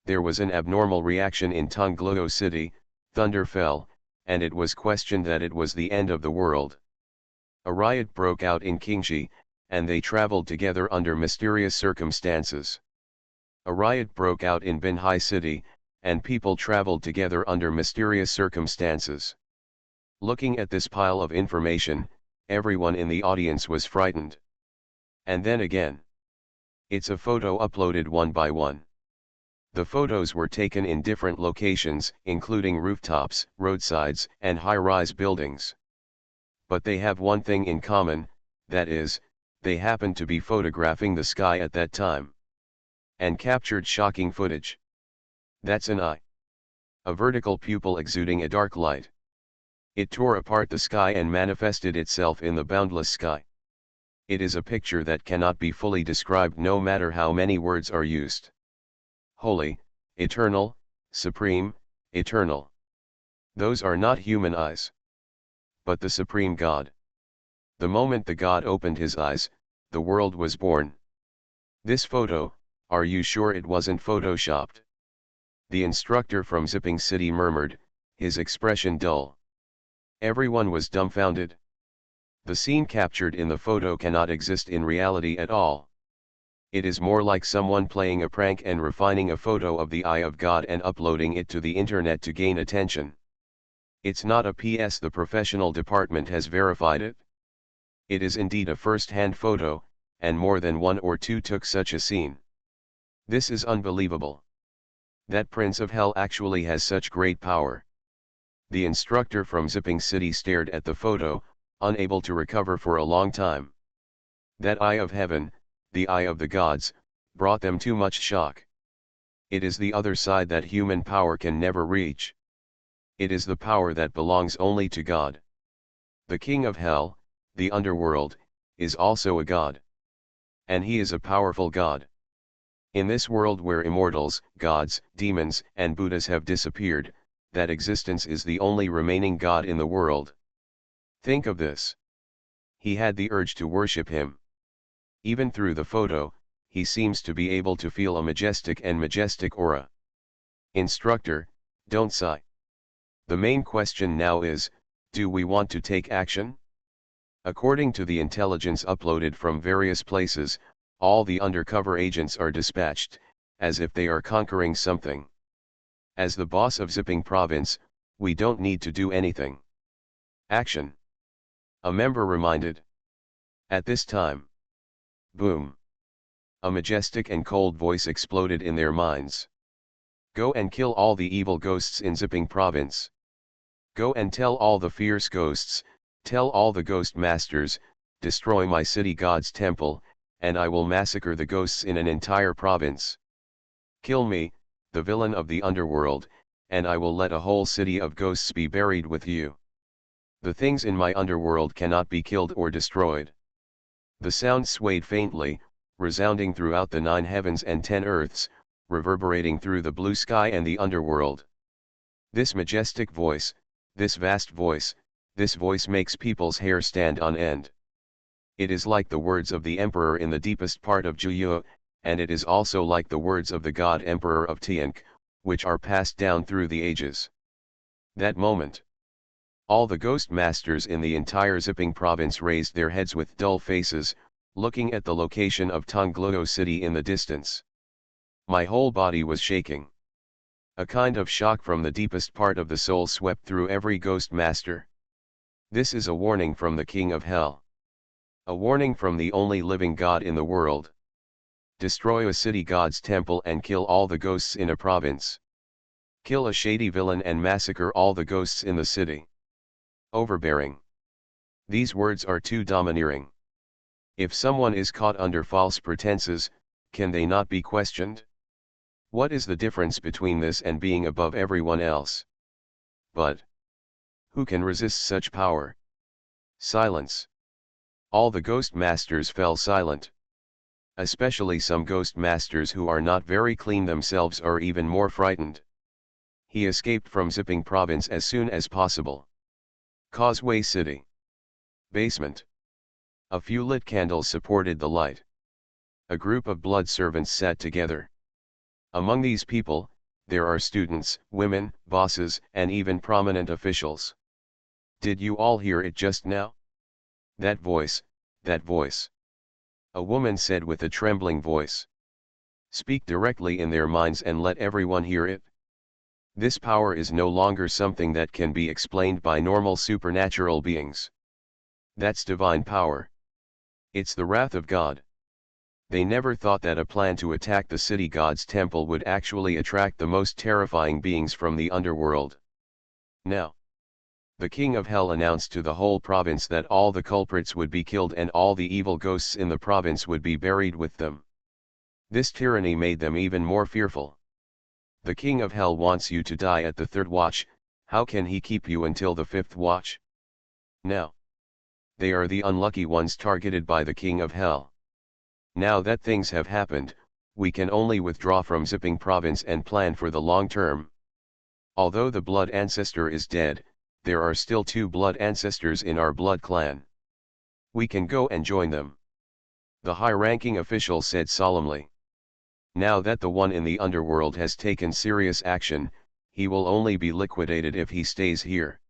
There was an abnormal reaction in Tongluo City, thunder fell, and it was questioned that it was the end of the world. A riot broke out in Qingxi, and they traveled together under mysterious circumstances. A riot broke out in Binhai City, and people traveled together under mysterious circumstances. Looking at this pile of information, everyone in the audience was frightened. And then again. It's a photo uploaded one by one. The photos were taken in different locations, including rooftops, roadsides, and high-rise buildings. But they have one thing in common, that is, they happened to be photographing the sky at that time. And captured shocking footage. That's an eye. A vertical pupil exuding a dark light. It tore apart the sky and manifested itself in the boundless sky. It is a picture that cannot be fully described no matter how many words are used. Holy, eternal, supreme, eternal. Those are not human eyes. But the supreme God. The moment the God opened his eyes, the world was born. This photo, are you sure it wasn't photoshopped? The instructor from Zipping City murmured, his expression dull. Everyone was dumbfounded. The scene captured in the photo cannot exist in reality at all. It is more like someone playing a prank and refining a photo of the eye of God and uploading it to the internet to gain attention. It's not a PS, the professional department has verified it. It is indeed a first-hand photo, and more than 1 or 2 took such a scene. This is unbelievable. That Prince of Hell actually has such great power. The instructor from Zipping City stared at the photo, unable to recover for a long time. That eye of heaven, the eye of the gods, brought them too much shock. It is the other side that human power can never reach. It is the power that belongs only to God. The king of hell, the underworld, is also a god. And he is a powerful god. In this world where immortals, gods, demons, and Buddhas have disappeared, that existence is the only remaining god in the world. Think of this. He had the urge to worship him. Even through the photo, he seems to be able to feel a majestic aura. Instructor, don't sigh. The main question now is, do we want to take action? According to the intelligence uploaded from various places, all the undercover agents are dispatched, as if they are conquering something. As the boss of Zipping Province, we don't need to do anything. Action. A member reminded. At this time. Boom. A majestic and cold voice exploded in their minds. Go and kill all the evil ghosts in Zipping Province. Go and tell all the fierce ghosts, tell all the ghost masters, destroy my city god's temple, and I will massacre the ghosts in an entire province. Kill me, the villain of the underworld, and I will let a whole city of ghosts be buried with you. The things in my underworld cannot be killed or destroyed. The sound swayed faintly, resounding throughout the 9 heavens and 10 earths, reverberating through the blue sky and the underworld. This majestic voice, this vast voice, this voice makes people's hair stand on end. It is like the words of the emperor in the deepest part of Juyu, and it is also like the words of the god emperor of Tianq, which are passed down through the ages. That moment. All the ghost masters in the entire Zipping province raised their heads with dull faces, looking at the location of Tongluo city in the distance. My whole body was shaking. A kind of shock from the deepest part of the soul swept through every ghost master. This is a warning from the King of Hell. A warning from the only living God in the world. Destroy a city god's temple and kill all the ghosts in a province. Kill a shady villain and massacre all the ghosts in the city. Overbearing. These words are too domineering. If someone is caught under false pretenses, can they not be questioned? What is the difference between this and being above everyone else? But who can resist such power? Silence. All the ghost masters fell silent. Especially some ghost masters who are not very clean themselves are even more frightened. He escaped from Zipping province as soon as possible. Causeway City. Basement. A few lit candles supported the light. A group of blood servants sat together. Among these people, there are students, women, bosses, and even prominent officials. Did you all hear it just now? That voice, that voice. A woman said with a trembling voice. Speak directly in their minds and let everyone hear it. This power is no longer something that can be explained by normal supernatural beings. That's divine power. It's the wrath of God. They never thought that a plan to attack the city god's temple would actually attract the most terrifying beings from the underworld. Now, the King of Hell announced to the whole province that all the culprits would be killed and all the evil ghosts in the province would be buried with them. This tyranny made them even more fearful. The King of Hell wants you to die at the 3rd watch, how can he keep you until the 5th watch? Now, they are the unlucky ones targeted by the King of Hell. Now that things have happened, we can only withdraw from Zipping province and plan for the long term. Although the blood ancestor is dead, there are still 2 blood ancestors in our blood clan. We can go and join them. The high-ranking official said solemnly. Now that the one in the underworld has taken serious action, he will only be liquidated if he stays here.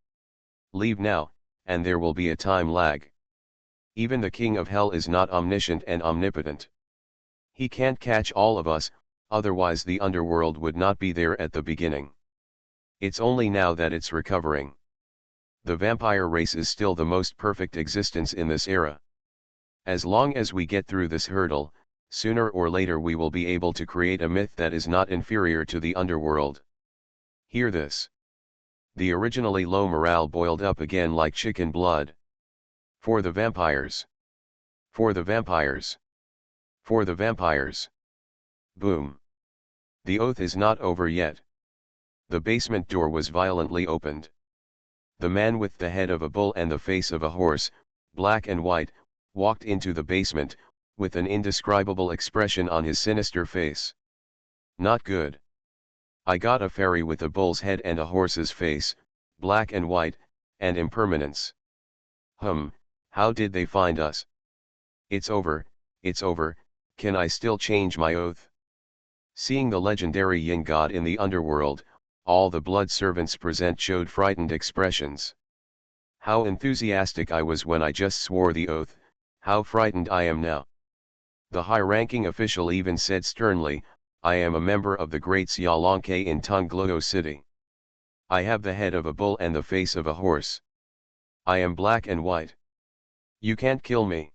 Leave now, and there will be a time lag. Even the King of Hell is not omniscient and omnipotent. He can't catch all of us, otherwise the underworld would not be there at the beginning. It's only now that it's recovering. The vampire race is still the most perfect existence in this era. As long as we get through this hurdle, sooner or later we will be able to create a myth that is not inferior to the underworld. Hear this. The originally low morale boiled up again like chicken blood. For the vampires. For the vampires. For the vampires. Boom. The oath is not over yet. The basement door was violently opened. The man with the head of a bull and the face of a horse, black and white, walked into the basement, with an indescribable expression on his sinister face. Not good. I got a fairy with a bull's head and a horse's face, black and white, and impermanence. How did they find us? It's over, can I still change my oath? Seeing the legendary yin god in the underworld, all the blood servants present showed frightened expressions. How enthusiastic I was when I just swore the oath, how frightened I am now. The high-ranking official even said sternly, I am a member of the Great Xiaolonke in Tongluo City. I have the head of a bull and the face of a horse. I am black and white. You can't kill me.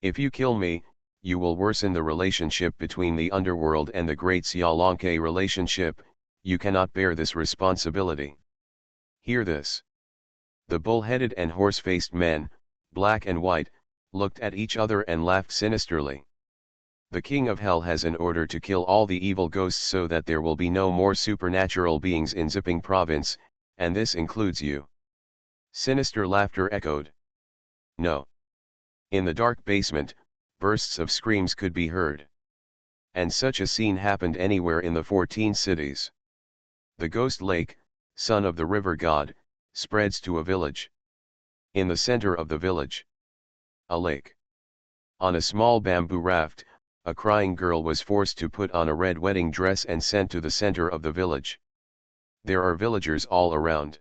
If you kill me, you will worsen the relationship between the underworld and the Great Xiaolonke relationship. You cannot bear this responsibility. Hear this. The bull-headed and horse-faced men, black and white, looked at each other and laughed sinisterly. The King of Hell has an order to kill all the evil ghosts so that there will be no more supernatural beings in Zipping Province, and this includes you. Sinister laughter echoed. No. In the dark basement, bursts of screams could be heard. And such a scene happened anywhere in the 14 cities. The ghost lake, son of the river god, spreads to a village. In the center of the village, a lake. On a small bamboo raft, a crying girl was forced to put on a red wedding dress and sent to the center of the village. There are villagers all around.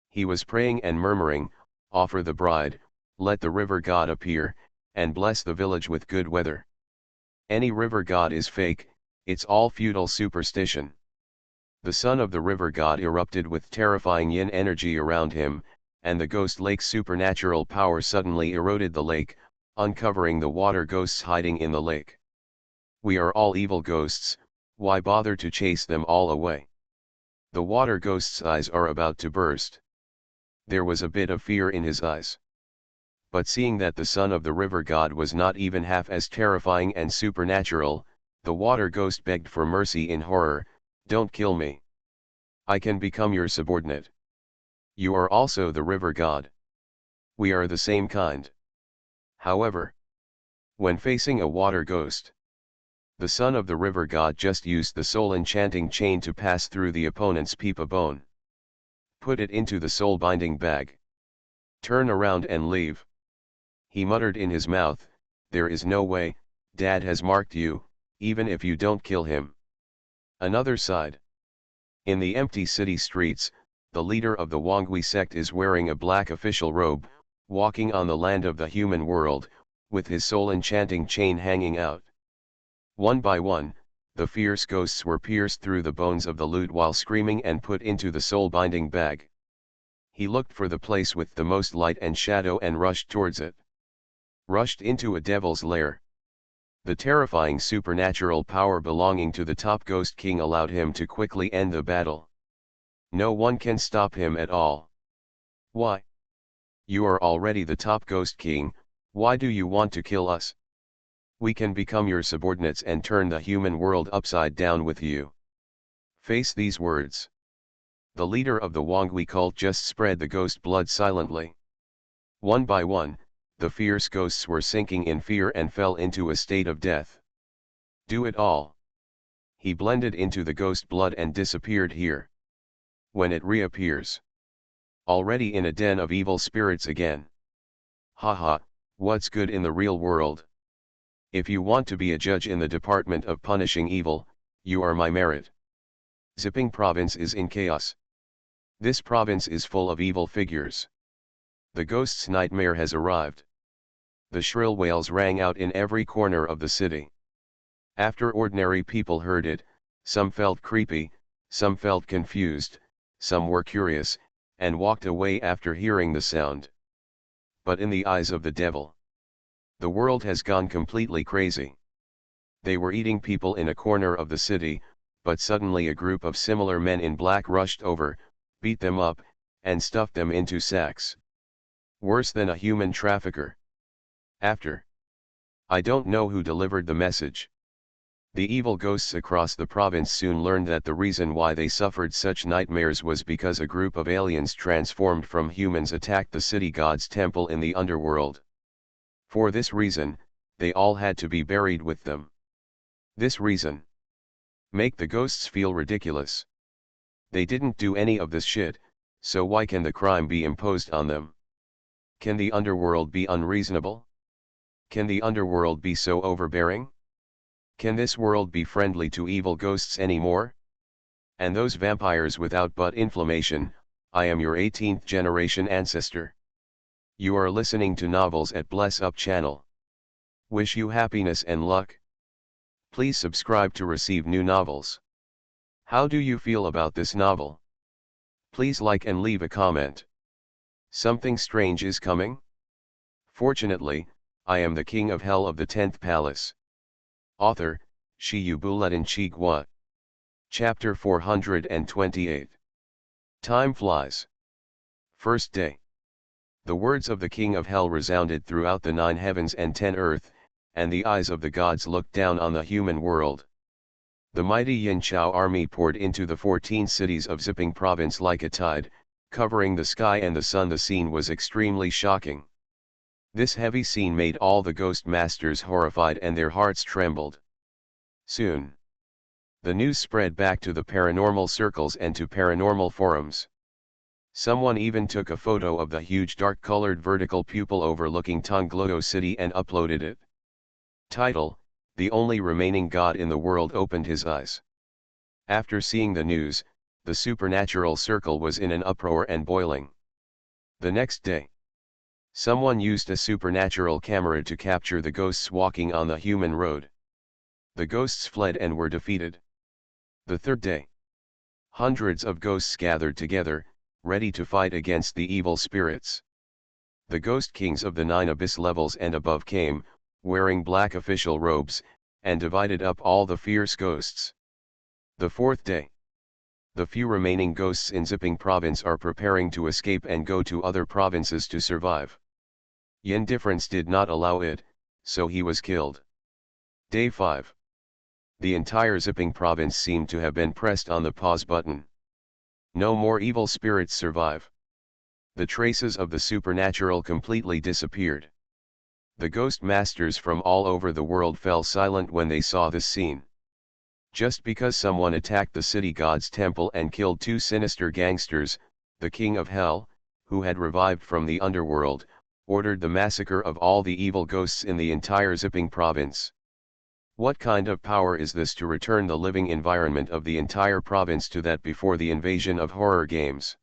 He was praying and murmuring, offer the bride, let the river god appear, and bless the village with good weather. Any river god is fake, it's all feudal superstition. The son of the river god erupted with terrifying yin energy around him, and the ghost lake's supernatural power suddenly eroded the lake, uncovering the water ghosts hiding in the lake. We are all evil ghosts, why bother to chase them all away? The water ghost's eyes are about to burst. There was a bit of fear in his eyes. But seeing that the son of the river god was not even half as terrifying and supernatural, the water ghost begged for mercy in horror, don't kill me. I can become your subordinate. You are also the river god. We are the same kind. However, when facing a water ghost, the son of the river god just used the soul enchanting chain to pass through the opponent's peepa bone. Put it into the soul binding bag. Turn around and leave. He muttered in his mouth, there is no way, Dad has marked you, even if you don't kill him. Another side. In the empty city streets, the leader of the Wangui sect is wearing a black official robe, walking on the land of the human world, with his soul enchanting chain hanging out. One by one, the fierce ghosts were pierced through the bones of the lute while screaming and put into the soul binding bag. He looked for the place with the most light and shadow and rushed towards it. Rushed into a devil's lair. The terrifying supernatural power belonging to the top ghost king allowed him to quickly end the battle. No one can stop him at all. Why? You are already the top ghost king, why do you want to kill us? We can become your subordinates and turn the human world upside down with you. Face these words. The leader of the Wangui cult just spread the ghost blood silently. One by one, the fierce ghosts were sinking in fear and fell into a state of death. Do it all. He blended into the ghost blood and disappeared here. When it reappears. Already in a den of evil spirits again. Haha, what's good in the real world? If you want to be a judge in the department of punishing evil, you are my merit. Zipping province is in chaos. This province is full of evil figures. The ghost's nightmare has arrived. The shrill wails rang out in every corner of the city. After ordinary people heard it, some felt creepy, some felt confused, some were curious, and walked away after hearing the sound. But in the eyes of the devil, the world has gone completely crazy. They were eating people in a corner of the city, but suddenly a group of similar men in black rushed over, beat them up, and stuffed them into sacks. Worse than a human trafficker. After. I don't know who delivered the message. The evil ghosts across the province soon learned that the reason why they suffered such nightmares was because a group of aliens transformed from humans attacked the city god's temple in the underworld. For this reason, they all had to be buried with them. This reason make the ghosts feel ridiculous. They didn't do any of this shit, so why can the crime be imposed on them? Can the underworld be unreasonable? Can the underworld be so overbearing? Can this world be friendly to evil ghosts anymore? And those vampires without butt inflammation, I am your 18th generation ancestor. You are listening to Novels at Bless Up channel. Wish you happiness and luck. Please subscribe to receive new novels. How do you feel about this novel? Please like and leave a comment. Something strange is coming? Fortunately, I am the king of hell of the 10th palace. Author, Shiyubuletin Chigwa. Chapter 428. Time flies. First day. The words of the king of hell resounded throughout the 9 heavens and 10 earth, and the eyes of the gods looked down on the human world. The mighty Yin Chao army poured into the 14 cities of Ziping province like a tide, covering the sky and the sun. The scene was extremely shocking. This heavy scene made all the ghost masters horrified and their hearts trembled. Soon, the news spread back to the paranormal circles and to paranormal forums. Someone even took a photo of the huge dark-colored vertical pupil overlooking Tongluo City and uploaded it. Title: The only remaining god in the world opened his eyes. After seeing the news, the supernatural circle was in an uproar and boiling. The next day, someone used a supernatural camera to capture the ghosts walking on the human road. The ghosts fled and were defeated. The third day, hundreds of ghosts gathered together, ready to fight against the evil spirits. The ghost kings of the 9 abyss levels and above came, wearing black official robes, and divided up all the fierce ghosts. The fourth day, the few remaining ghosts in Ziping province are preparing to escape and go to other provinces to survive. Yin Difference did not allow it, so he was killed. Day 5. The entire Ziping province seemed to have been pressed on the pause button. No more evil spirits survive. The traces of the supernatural completely disappeared. The ghost masters from all over the world fell silent when they saw this scene. Just because someone attacked the city god's temple and killed 2 sinister gangsters, the king of hell, who had revived from the underworld, ordered the massacre of all the evil ghosts in the entire Ziping province. What kind of power is this to return the living environment of the entire province to that before the invasion of horror games?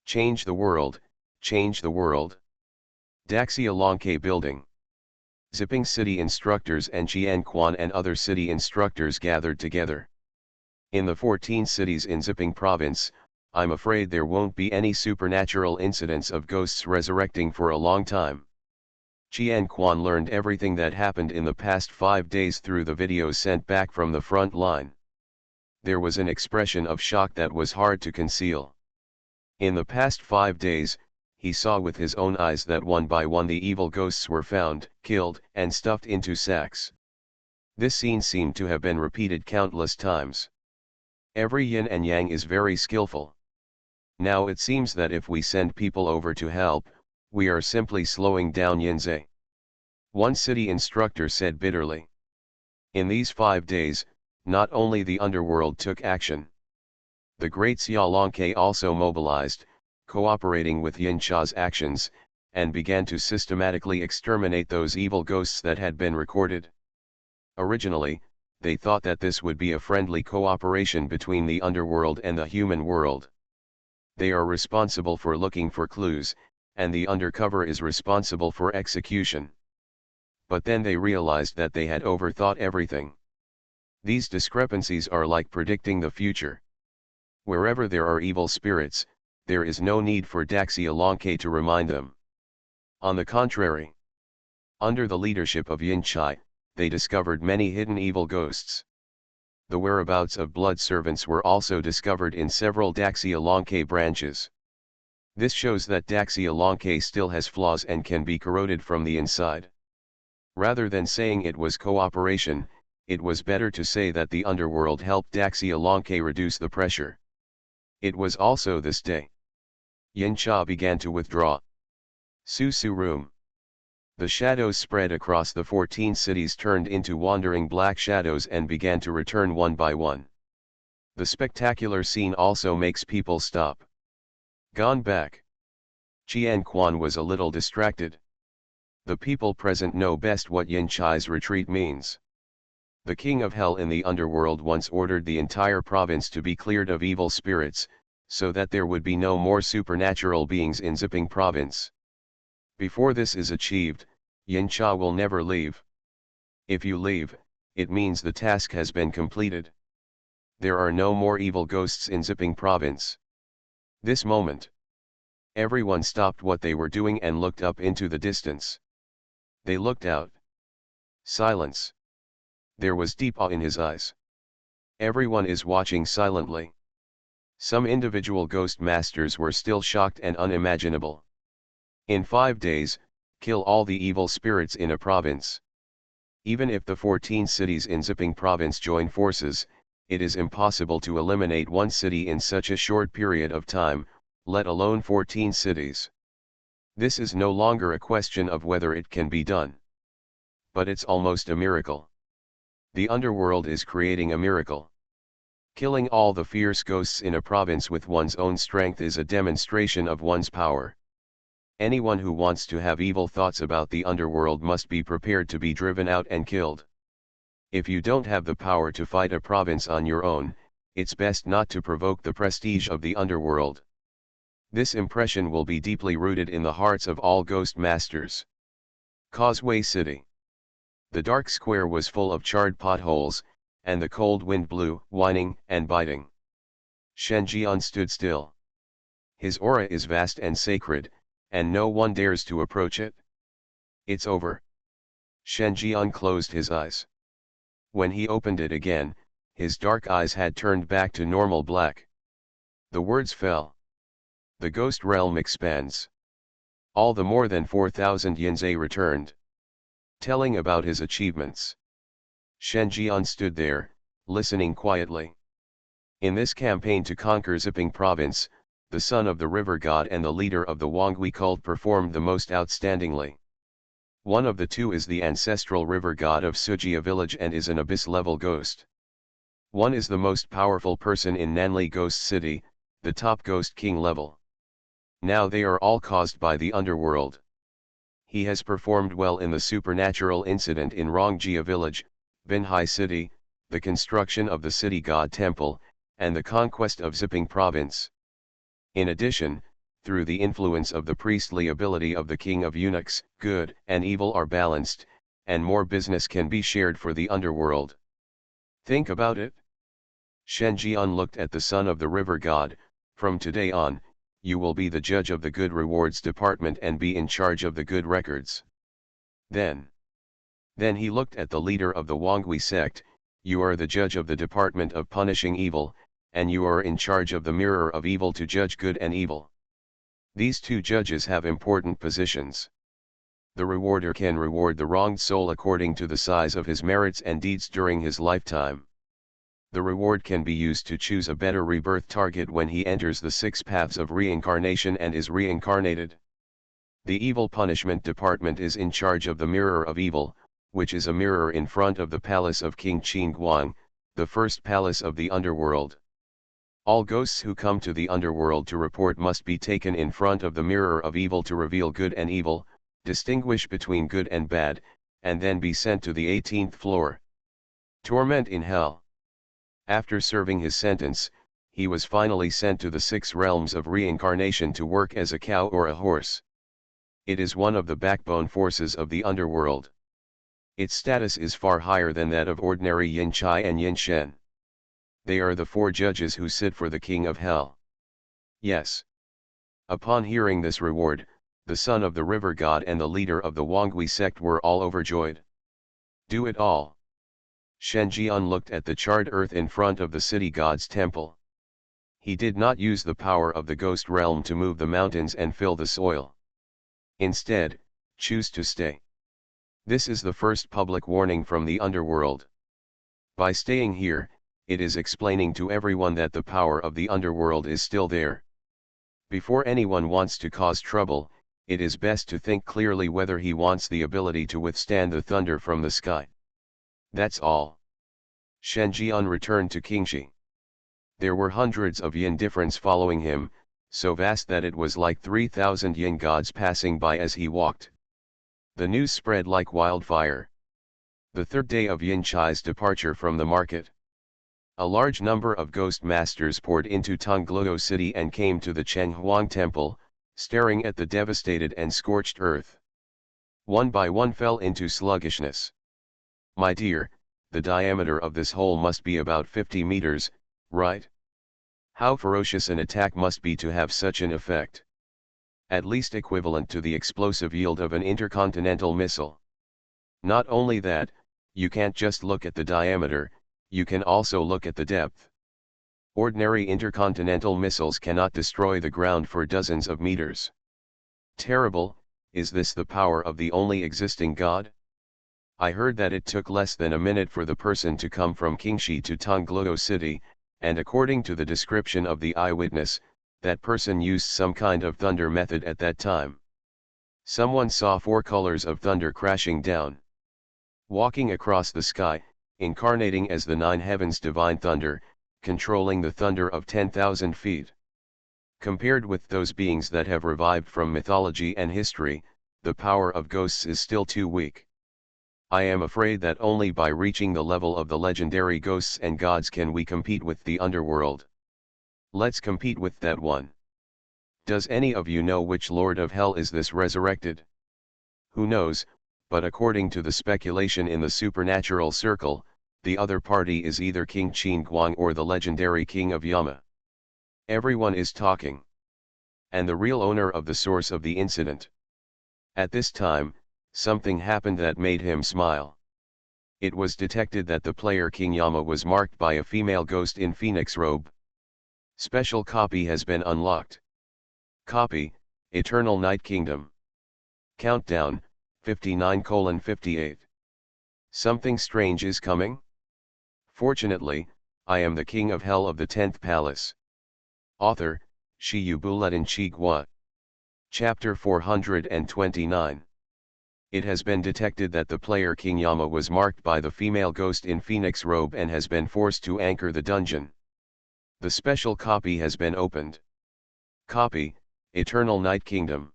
Change the world, change the world. Daxia Longke Building. Ziping city instructors and Qian Quan and other city instructors gathered together. In the 14 cities in Ziping province, I'm afraid there won't be any supernatural incidents of ghosts resurrecting for a long time. Qian Quan learned everything that happened in the past 5 days through the videos sent back from the front line. There was an expression of shock that was hard to conceal. In the past 5 days, he saw with his own eyes that one by one the evil ghosts were found, killed, and stuffed into sacks. This scene seemed to have been repeated countless times. Every yin and yang is very skillful. Now it seems that if we send people over to help, we are simply slowing down Yinze. One city instructor said bitterly. In these 5 days, not only the underworld took action. The great Xiaolongke also mobilized, cooperating with Yin Cha's actions, and began to systematically exterminate those evil ghosts that had been recorded. Originally, they thought that this would be a friendly cooperation between the underworld and the human world. They are responsible for looking for clues, and the undercover is responsible for execution. But then they realized that they had overthought everything. These discrepancies are like predicting the future. Wherever there are evil spirits, there is no need for Daxia Longke to remind them. On the contrary, under the leadership of Yin Chai, they discovered many hidden evil ghosts. The whereabouts of blood servants were also discovered in several Daxia Longke branches. This shows that Daxia Longke still has flaws and can be corroded from the inside. Rather than saying it was cooperation, it was better to say that the underworld helped Daxia reduce the pressure. It was also this day. Yin Cha began to withdraw. Su room. The shadows spread across the 14 cities, turned into wandering black shadows and began to return one by one. The spectacular scene also makes people stop. Gone back. Qian Quan was a little distracted. The people present know best what Yin Chai's retreat means. The king of hell in the underworld once ordered the entire province to be cleared of evil spirits, so that there would be no more supernatural beings in Zipping province. Before this is achieved, Yin Cha will never leave. If you leave, it means the task has been completed. There are no more evil ghosts in Zipping province. This moment, everyone stopped what they were doing and looked up into the distance. They looked out. Silence. There was deep awe in his eyes. Everyone is watching silently. Some individual ghost masters were still shocked and unimaginable. In 5 days, kill all the evil spirits in a province. Even if the 14 cities in Zipping province join forces, it is impossible to eliminate one city in such a short period of time, let alone 14 cities. This is no longer a question of whether it can be done. But it's almost a miracle. The underworld is creating a miracle. Killing all the fierce ghosts in a province with one's own strength is a demonstration of one's power. Anyone who wants to have evil thoughts about the underworld must be prepared to be driven out and killed. If you don't have the power to fight a province on your own, it's best not to provoke the prestige of the underworld. This impression will be deeply rooted in the hearts of all ghost masters. Causeway City. The dark square was full of charred potholes, and the cold wind blew, whining and biting. Shen Jian stood still. His aura is vast and sacred, and no one dares to approach it. It's over. Shen Jian closed his eyes. When he opened it again, his dark eyes had turned back to normal black. The words fell. The ghost realm expands. All the more than 4,000 Yinzhe returned, telling about his achievements. Shen Jian stood there, listening quietly. In this campaign to conquer Zipping province, the son of the river god and the leader of the Wangui cult performed the most outstandingly. One of the two is the ancestral river god of Sujia village and is an abyss-level ghost. One is the most powerful person in Nanli Ghost City, the top ghost king level. Now they are all caused by the underworld. He has performed well in the supernatural incident in Rongjia village, Binhai city, the construction of the city god temple, and the conquest of Zipping province. In addition, through the influence of the priestly ability of the king of eunuchs, good and evil are balanced, and more business can be shared for the underworld. Think about it. Shen Jian looked at the son of the river god. From today on, you will be the judge of the good rewards department and be in charge of the good records. Then he looked at the leader of the Wangui sect. You are the judge of the department of punishing evil, and you are in charge of the mirror of evil to judge good and evil. These two judges have important positions. The rewarder can reward the wronged soul according to the size of his merits and deeds during his lifetime. The reward can be used to choose a better rebirth target when he enters the 6 paths of reincarnation and is reincarnated. The evil punishment department is in charge of the mirror of evil, which is a mirror in front of the palace of King Qin Guang, the first palace of the underworld. All ghosts who come to the underworld to report must be taken in front of the mirror of evil to reveal good and evil, distinguish between good and bad, and then be sent to the 18th floor. Torment in hell. After serving his sentence, he was finally sent to the 6 realms of reincarnation to work as a cow or a horse. It is one of the backbone forces of the underworld. Its status is far higher than that of ordinary Yin Chai and Yin Shen. They are the 4 judges who sit for the king of hell. Yes. Upon hearing this reward, the son of the river god and the leader of the Wangui sect were all overjoyed. Do it all. Shen Jian looked at the charred earth in front of the city god's temple. He did not use the power of the ghost realm to move the mountains and fill the soil. Instead, choose to stay. This is the first public warning from the underworld. By staying here, it is explaining to everyone that the power of the underworld is still there. Before anyone wants to cause trouble, it is best to think clearly whether he wants the ability to withstand the thunder from the sky. That's all. Shen Jian returned to Qingxi. There were hundreds of yin difference following him, so vast that it was like 3,000 yin gods passing by as he walked. The news spread like wildfire. The third day of Yin Chai's departure from the market. A large number of ghost masters poured into Tongluo city and came to the Chenghuang temple, staring at the devastated and scorched earth. One by one fell into sluggishness. My dear, the diameter of this hole must be about 50 meters, right? How ferocious an attack must be to have such an effect. At least equivalent to the explosive yield of an intercontinental missile. Not only that, you can't just look at the diameter, you can also look at the depth. Ordinary intercontinental missiles cannot destroy the ground for dozens of meters. Terrible, is this the power of the only existing God? I heard that it took less than a minute for the person to come from Qingxi to Tongluo city, and according to the description of the eyewitness, that person used some kind of thunder method at that time. Someone saw 4 colors of thunder crashing down. Walking across the sky, incarnating as the 9 heavens divine thunder, controlling the thunder of 10,000 feet. Compared with those beings that have revived from mythology and history, the power of ghosts is still too weak. I am afraid that only by reaching the level of the legendary ghosts and gods can we compete with the underworld. Let's compete with that one. Does any of you know which Lord of Hell is this resurrected? Who knows, but according to the speculation in the supernatural circle, the other party is either King Qingguang or the legendary King of Yama. Everyone is talking. And the real owner of the source of the incident. At this time, something happened that made him smile. It was detected that the player King Yama was marked by a female ghost in phoenix robe. Special copy has been unlocked. Copy, Eternal Night Kingdom. Countdown, 59:58. Something strange is coming? Fortunately, I am the King of Hell of the 10th Palace. Author, Shi Yubuletin Chigua. Chapter 429. It has been detected that the player King Yama was marked by the female ghost in phoenix robe and has been forced to anchor the dungeon. The special copy has been opened. Copy, Eternal Night Kingdom.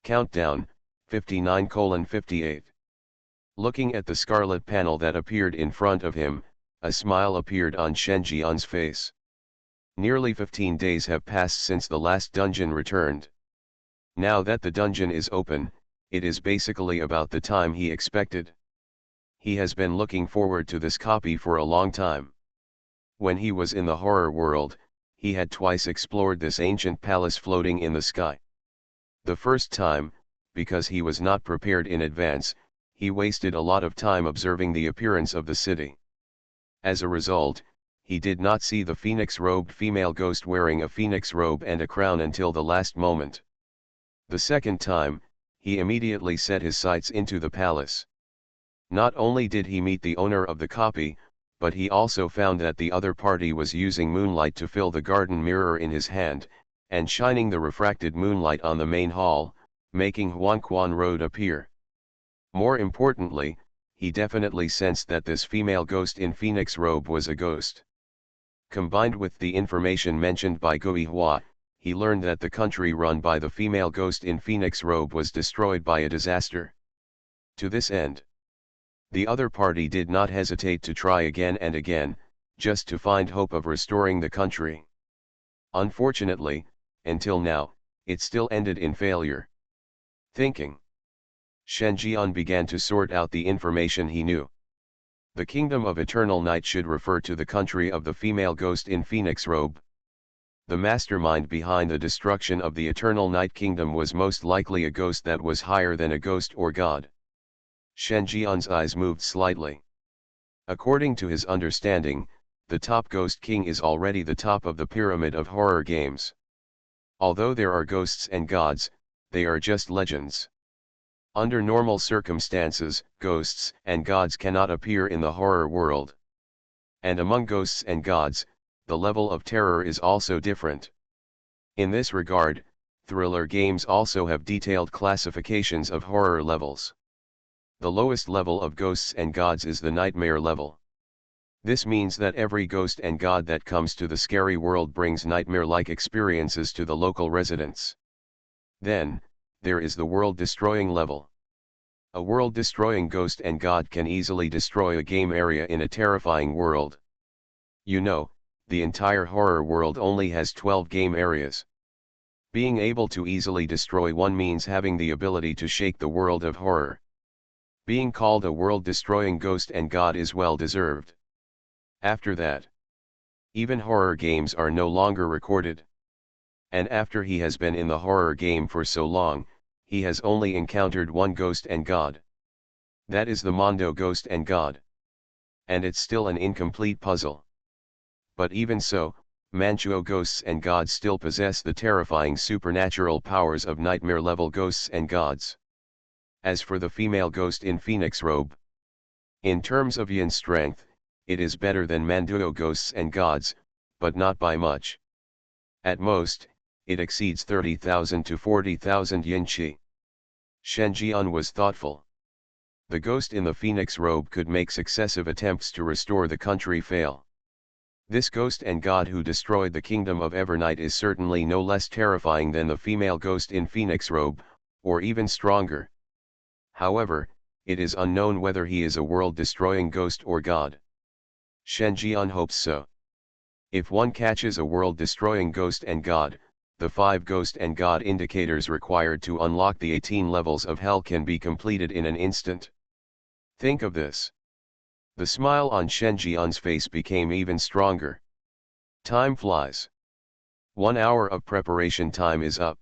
Countdown, 59:58. Looking at the scarlet panel that appeared in front of him, a smile appeared on Shen Jian's face. Nearly 15 days have passed since the last dungeon returned. Now that the dungeon is open, it is basically about the time he expected. He has been looking forward to this copy for a long time. When he was in the horror world, he had twice explored this ancient palace floating in the sky. The first time, because he was not prepared in advance, he wasted a lot of time observing the appearance of the city. As a result, he did not see the phoenix-robed female ghost wearing a phoenix robe and a crown until the last moment. The second time, he immediately set his sights into the palace. Not only did he meet the owner of the copy, but he also found that the other party was using moonlight to fill the garden mirror in his hand, and shining the refracted moonlight on the main hall, making Huanquan Road appear. More importantly, he definitely sensed that this female ghost in phoenix robe was a ghost. Combined with the information mentioned by Gui Hua, he learned that the country run by the female ghost in phoenix robe was destroyed by a disaster. To this end, the other party did not hesitate to try again and again, just to find hope of restoring the country. Unfortunately, until now, it still ended in failure. Thinking, Shen Jian began to sort out the information he knew. The kingdom of eternal night should refer to the country of the female ghost in phoenix robe. The mastermind behind the destruction of the eternal night kingdom was most likely a ghost that was higher than a ghost or god. Shen Jian's eyes moved slightly. According to his understanding, the top ghost king is already the top of the pyramid of horror games. Although there are ghosts and gods, they are just legends. Under normal circumstances, ghosts and gods cannot appear in the horror world. And among ghosts and gods, the level of terror is also different. In this regard, thriller games also have detailed classifications of horror levels. The lowest level of ghosts and gods is the nightmare level. This means that every ghost and god that comes to the scary world brings nightmare-like experiences to the local residents. Then, there is the world-destroying level. A world-destroying ghost and god can easily destroy a game area in a terrifying world. You know, the entire horror world only has 12 game areas. Being able to easily destroy one means having the ability to shake the world of horror. Being called a world-destroying ghost and god is well deserved. After that, even horror games are no longer recorded. And after he has been in the horror game for so long, he has only encountered one ghost and god. That is the Mondo ghost and god. And it's still an incomplete puzzle. But even so, Manchuo ghosts and gods still possess the terrifying supernatural powers of nightmare-level ghosts and gods. As for the female ghost in Phoenix Robe, in terms of yin strength, it is better than Manduo ghosts and gods, but not by much. At most, it exceeds 30,000 to 40,000 yin qi. Shen Jian was thoughtful. The ghost in the Phoenix Robe could make successive attempts to restore the country fail. This ghost and god who destroyed the kingdom of Evernight is certainly no less terrifying than the female ghost in Phoenix Robe, or even stronger. However, it is unknown whether he is a world-destroying ghost or god. Shen Jian hopes so. If one catches a world-destroying ghost and god, the 5 ghost and god indicators required to unlock the 18 levels of hell can be completed in an instant. Think of this. The smile on Shen Jian's face became even stronger. Time flies. 1 hour of preparation time is up.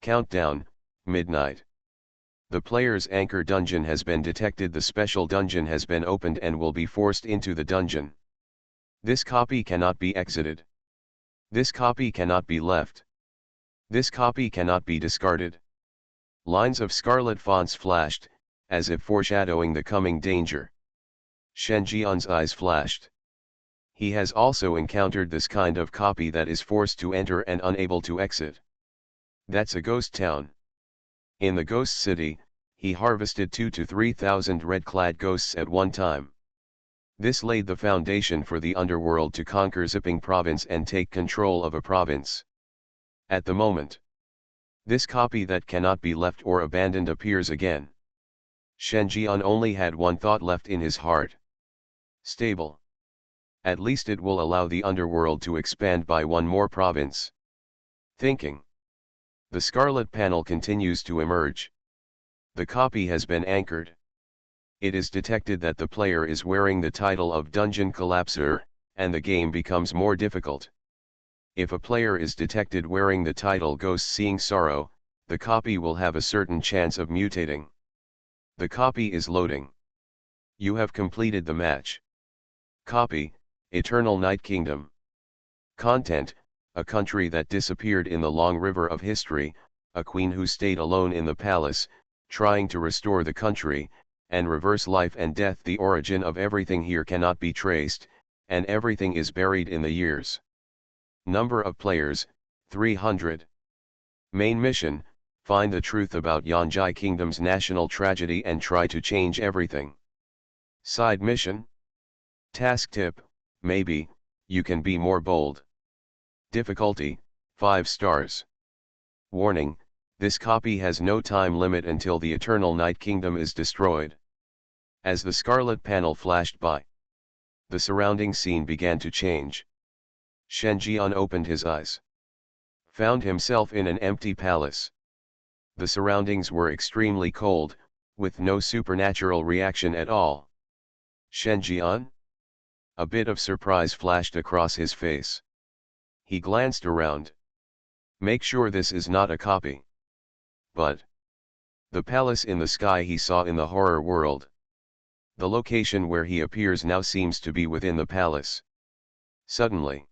Countdown, midnight. The player's anchor dungeon has been detected. The special dungeon has been opened and will be forced into the dungeon. This copy cannot be exited. This copy cannot be left. This copy cannot be discarded. Lines of scarlet fonts flashed, as if foreshadowing the coming danger. Shen Jian's eyes flashed. He has also encountered this kind of copy that is forced to enter and unable to exit. That's a ghost town. In the ghost city, he harvested 2,000 to 3,000 red-clad ghosts at one time. This laid the foundation for the underworld to conquer Zipping province and take control of a province. At the moment, this copy that cannot be left or abandoned appears again. Shen Jian only had one thought left in his heart. Stable. At least it will allow the underworld to expand by one more province. Thinking. The scarlet panel continues to emerge. The copy has been anchored. It is detected that the player is wearing the title of Dungeon Collapser, and the game becomes more difficult. If a player is detected wearing the title Ghost Seeing Sorrow, the copy will have a certain chance of mutating. The copy is loading. You have completed the match. Copy, Eternal Night Kingdom. Content, a country that disappeared in the long river of history, a queen who stayed alone in the palace, trying to restore the country, and reverse life and death. The origin of everything here cannot be traced, and everything is buried in the years. Number of players, 300. Main mission, find the truth about Yanjai Kingdom's national tragedy and try to change everything. Side mission? Task tip, maybe, you can be more bold. Difficulty, 5 stars. Warning, this copy has no time limit until the Eternal Night Kingdom is destroyed. As the scarlet panel flashed by, the surrounding scene began to change. Shen Jian opened his eyes. Found himself in an empty palace. The surroundings were extremely cold, with no supernatural reaction at all. Shen Jian? A bit of surprise flashed across his face. He glanced around. Make sure this is not a copy. But the palace in the sky he saw in the horror world. The location where he appears now seems to be within the palace. Suddenly,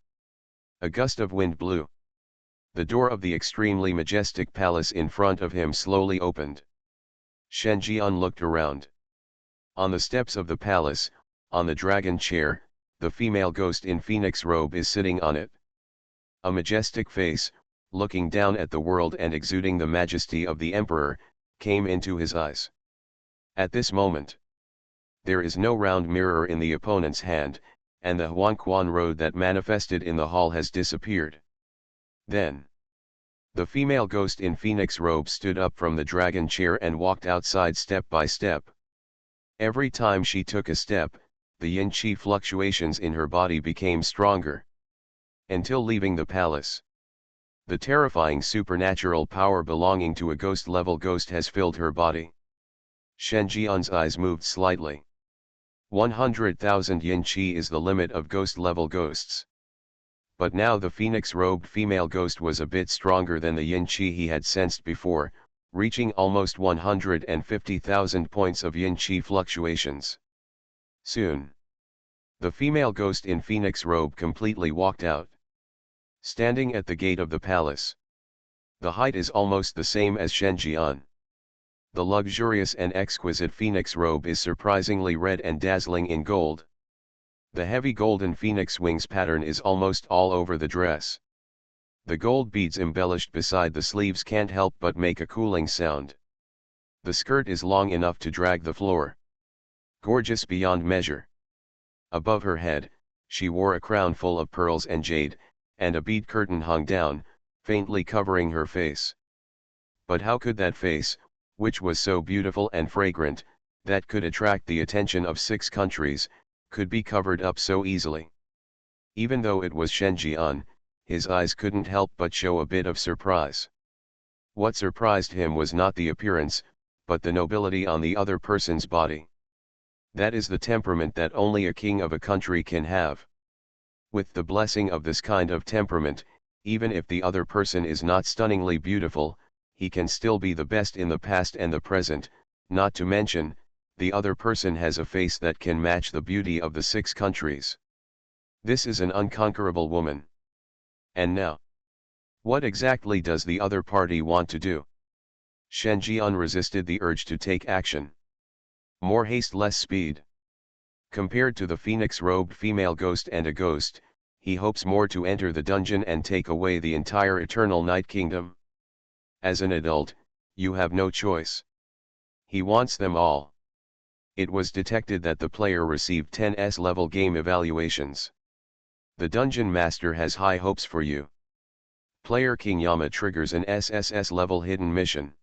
a gust of wind blew. The door of the extremely majestic palace in front of him slowly opened. Shen Jian looked around. On the steps of the palace, on the dragon chair, the female ghost in phoenix robe is sitting on it. A majestic face, looking down at the world and exuding the majesty of the emperor, came into his eyes. At this moment, there is no round mirror in the opponent's hand, and the Huanquan road that manifested in the hall has disappeared. Then, the female ghost in phoenix robe stood up from the dragon chair and walked outside step by step. Every time she took a step, the yin-qi fluctuations in her body became stronger. Until leaving the palace, the terrifying supernatural power belonging to a ghost-level ghost has filled her body. Shen Jian's eyes moved slightly. 100,000 yin-qi is the limit of ghost-level ghosts. But now the phoenix-robed female ghost was a bit stronger than the yin-qi he had sensed before, reaching almost 150,000 points of yin-qi fluctuations. Soon, the female ghost in phoenix robe completely walked out. Standing at the gate of the palace. The height is almost the same as Shen Jian. The luxurious and exquisite phoenix robe is surprisingly red and dazzling in gold. The heavy golden phoenix wings pattern is almost all over the dress. The gold beads embellished beside the sleeves can't help but make a cooling sound. The skirt is long enough to drag the floor. Gorgeous beyond measure. Above her head, she wore a crown full of pearls and jade, and a bead curtain hung down, faintly covering her face. But how could that face, which was so beautiful and fragrant, that could attract the attention of 6 countries, could be covered up so easily? Even though it was Shen Jian, his eyes couldn't help but show a bit of surprise. What surprised him was not the appearance, but the nobility on the other person's body. That is the temperament that only a king of a country can have. With the blessing of this kind of temperament, even if the other person is not stunningly beautiful, he can still be the best in the past and the present, not to mention, the other person has a face that can match the beauty of the 6 countries. This is an unconquerable woman. And now, what exactly does the other party want to do? Shen Jian resisted the urge to take action. More haste, less speed. Compared to the phoenix-robed female ghost and a ghost, he hopes more to enter the dungeon and take away the entire Eternal Night Kingdom. As an adult, you have no choice. He wants them all. It was detected that the player received 10 S-level game evaluations. The Dungeon Master has high hopes for you. Player King Yama triggers an SSS level hidden mission.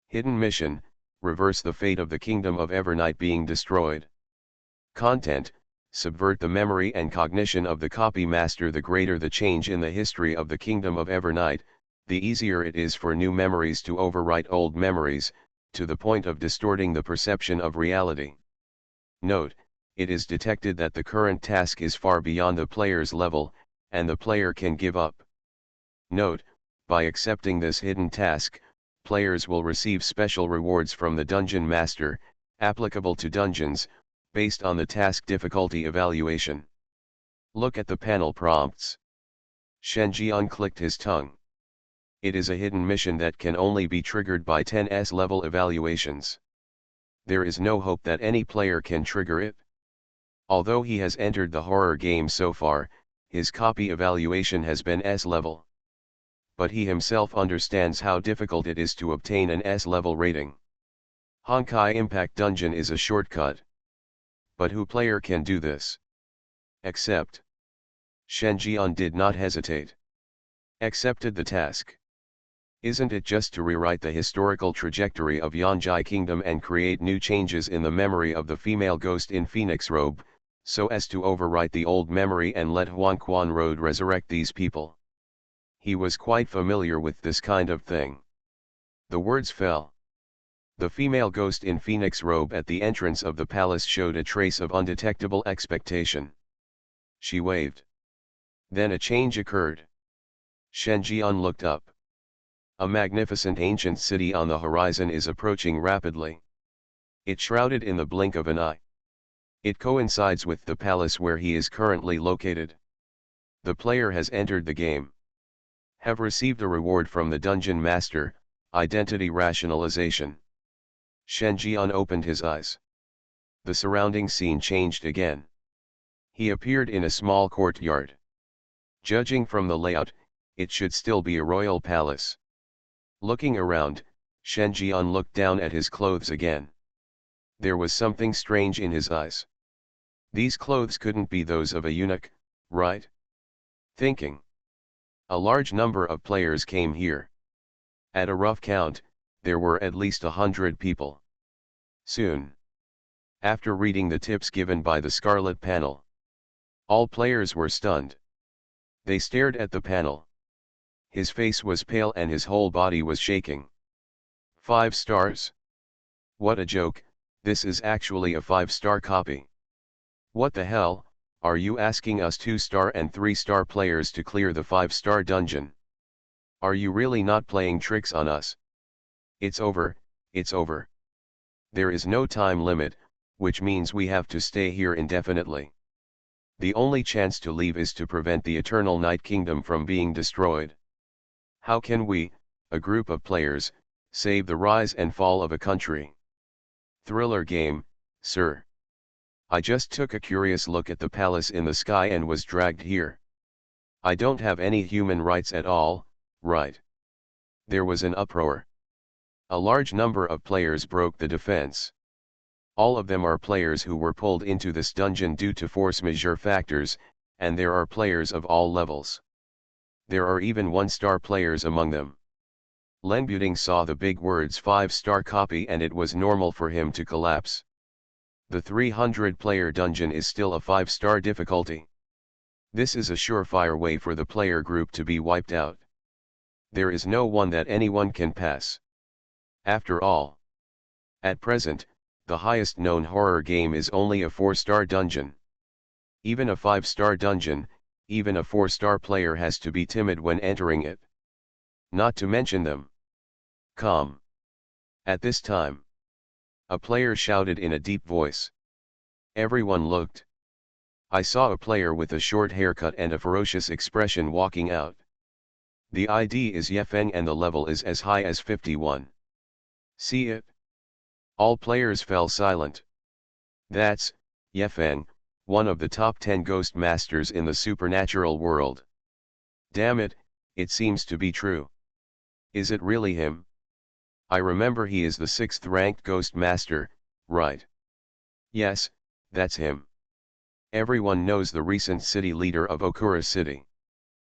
Hidden mission, reverse the fate of the Kingdom of Evernight being destroyed. Content, subvert the memory and cognition of the copy master. The greater the change in the history of the Kingdom of Evernight, the easier it is for new memories to overwrite old memories, to the point of distorting the perception of reality. Note, it is detected that the current task is far beyond the player's level, and the player can give up. Note, by accepting this hidden task, players will receive special rewards from the Dungeon Master, applicable to dungeons, based on the task difficulty evaluation. Look at the panel prompts. Shen Jian clicked his tongue. It is a hidden mission that can only be triggered by 10 S-level evaluations. There is no hope that any player can trigger it. Although he has entered the horror game so far, his copy evaluation has been S-level. But he himself understands how difficult it is to obtain an S-level rating. Honkai Impact Dungeon is a shortcut. But who player can do this? Accept. Shen Jian did not hesitate. Accepted the task. Isn't it just to rewrite the historical trajectory of Yanjai Kingdom and create new changes in the memory of the female ghost in phoenix robe, so as to overwrite the old memory and let Huanquan Road resurrect these people? He was quite familiar with this kind of thing. The words fell. The female ghost in phoenix robe at the entrance of the palace showed a trace of undetectable expectation. She waved. Then a change occurred. Shen Jian looked up. A magnificent ancient city on the horizon is approaching rapidly. It shrouded in the blink of an eye. It coincides with the palace where he is currently located. The player has entered the game. Have received a reward from the Dungeon Master, identity rationalization. Shen Jian opened his eyes. The surrounding scene changed again. He appeared in a small courtyard. Judging from the layout, it should still be a royal palace. Looking around, Shen Jian looked down at his clothes again. There was something strange in his eyes. These clothes couldn't be those of a eunuch, right? Thinking. A large number of players came here. At a rough count, there were at least 100 people. Soon. After reading the tips given by the Scarlet Panel, all players were stunned. They stared at the panel. His face was pale and his whole body was shaking. 5 stars? What a joke, this is actually a 5-star copy. What the hell, are you asking us 2-star and 3-star players to clear the 5-star dungeon? Are you really not playing tricks on us? It's over, it's over. There is no time limit, which means we have to stay here indefinitely. The only chance to leave is to prevent the Eternal Night Kingdom from being destroyed. How can we, a group of players, save the rise and fall of a country? Thriller game, sir. I just took a curious look at the palace in the sky and was dragged here. I don't have any human rights at all, right? There was an uproar. A large number of players broke the defense. All of them are players who were pulled into this dungeon due to force majeure factors, and there are players of all levels. There are even 1-star players among them. Len Buting saw the big words 5-star copy and it was normal for him to collapse. The 300-player dungeon is still a 5-star difficulty. This is a surefire way for the player group to be wiped out. There is no one that anyone can pass. After all, at present, the highest known horror game is only a 4-star dungeon. Even a 5-star dungeon, even a 4-star player has to be timid when entering it. Not to mention them. Calm. At this time, a player shouted in a deep voice. Everyone looked. I saw a player with a short haircut and a ferocious expression walking out. The ID is Yefeng and the level is as high as 51. See it? All players fell silent. That's Yefeng, one of the top 10 ghost masters in the supernatural world. Damn it, it seems to be true. Is it really him? I remember he is the 6th ranked ghost master, right? Yes, that's him. Everyone knows the recent city leader of Okura City.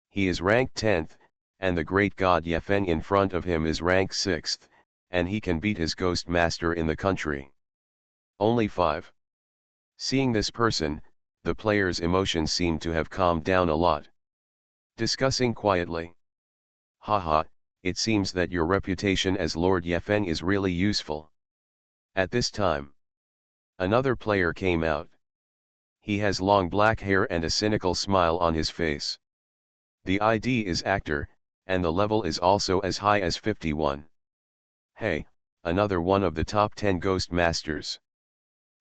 He is ranked 10th, and the great god Yefeng in front of him is ranked 6th, and he can beat his ghost master in the country. Only 5. Seeing this person, the player's emotions seem to have calmed down a lot. Discussing quietly. Haha, it seems that your reputation as Lord Yefeng is really useful. At this time, another player came out. He has long black hair and a cynical smile on his face. The ID is actor, and the level is also as high as 51. Hey, another one of the top 10 ghost masters.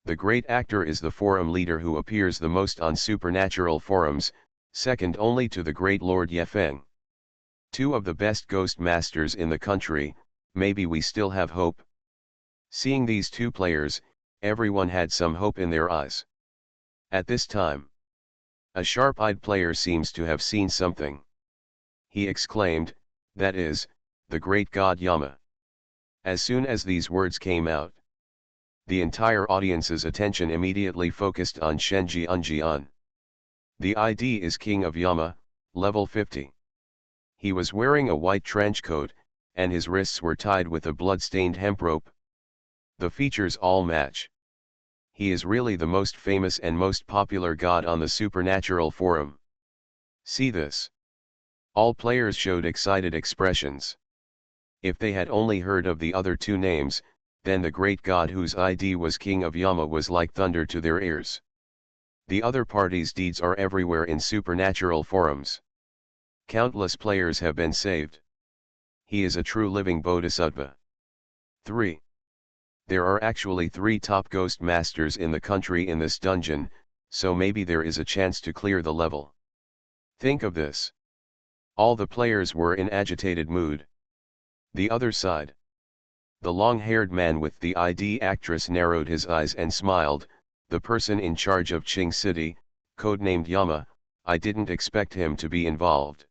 The great actor is the forum leader who appears the most on supernatural forums, second only to the great Lord Yefeng. 2 of the best ghost masters in the country, maybe we still have hope. Seeing these 2 players, everyone had some hope in their eyes. At this time, a sharp-eyed player seems to have seen something. He exclaimed, that is, the great god Yama. As soon as these words came out, the entire audience's attention immediately focused on Shen Jian. The ID is King of Yama, level 50. He was wearing a white trench coat, and his wrists were tied with a blood-stained hemp rope. The features all match. He is really the most famous and most popular god on the supernatural forum. See this. All players showed excited expressions. If they had only heard of the other 2 names, then the great god whose ID was King of Yama was like thunder to their ears. The other party's deeds are everywhere in supernatural forums. Countless players have been saved. He is a true living bodhisattva. 3. There are actually 3 top ghost masters in the country in this dungeon, so maybe there is a chance to clear the level. Think of this. All the players were in agitated mood. The other side. The long-haired man with the ID actress narrowed his eyes and smiled, the person in charge of Qing City, codenamed Yama, I didn't expect him to be involved.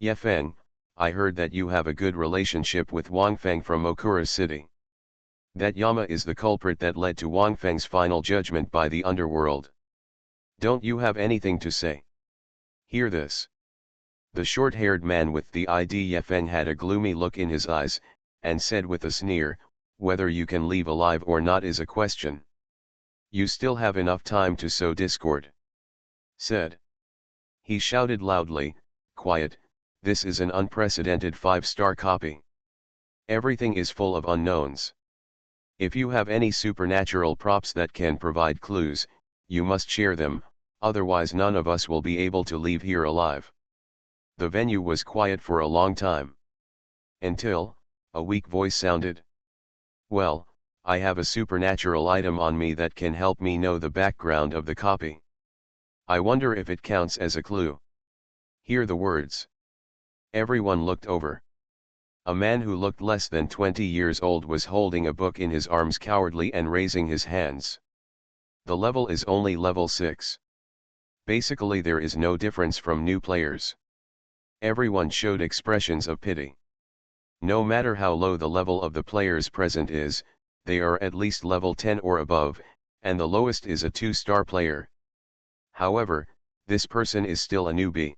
Yefeng, I heard that you have a good relationship with Wangfeng from Okura City. That Yama is the culprit that led to Wangfeng's final judgment by the underworld. Don't you have anything to say? Hear this. The short-haired man with the ID Yefeng had a gloomy look in his eyes, and said with a sneer, whether you can leave alive or not is a question. You still have enough time to sow discord. Said. He shouted loudly, quiet, this is an unprecedented 5-star copy. Everything is full of unknowns. If you have any supernatural props that can provide clues, you must share them, otherwise none of us will be able to leave here alive. The venue was quiet for a long time. Until, a weak voice sounded. Well, I have a supernatural item on me that can help me know the background of the copy. I wonder if it counts as a clue. Hear the words. Everyone looked over. A man who looked less than 20 years old was holding a book in his arms cowardly and raising his hands. The level is only level 6. Basically there is no difference from new players. Everyone showed expressions of pity. No matter how low the level of the players present is, they are at least level 10 or above, and the lowest is a 2-star player. However, this person is still a newbie.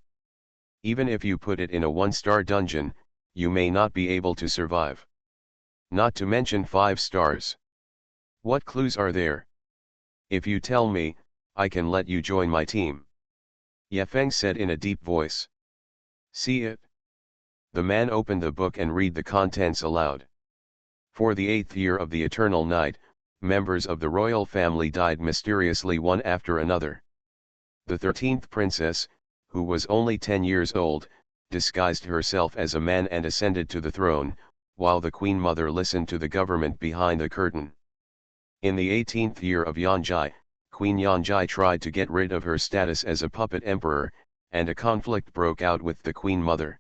Even if you put it in a 1-star dungeon, you may not be able to survive. Not to mention 5 stars. What clues are there? If you tell me, I can let you join my team. Yefeng said in a deep voice. See it? The man opened the book and read the contents aloud. For the 8th year of the eternal night, members of the royal family died mysteriously one after another. The 13th princess, who was only 10 years old, disguised herself as a man and ascended to the throne, while the queen mother listened to the government behind the curtain. In the 18th year of Yanjai, Queen Yanjai tried to get rid of her status as a puppet emperor, and a conflict broke out with the queen mother.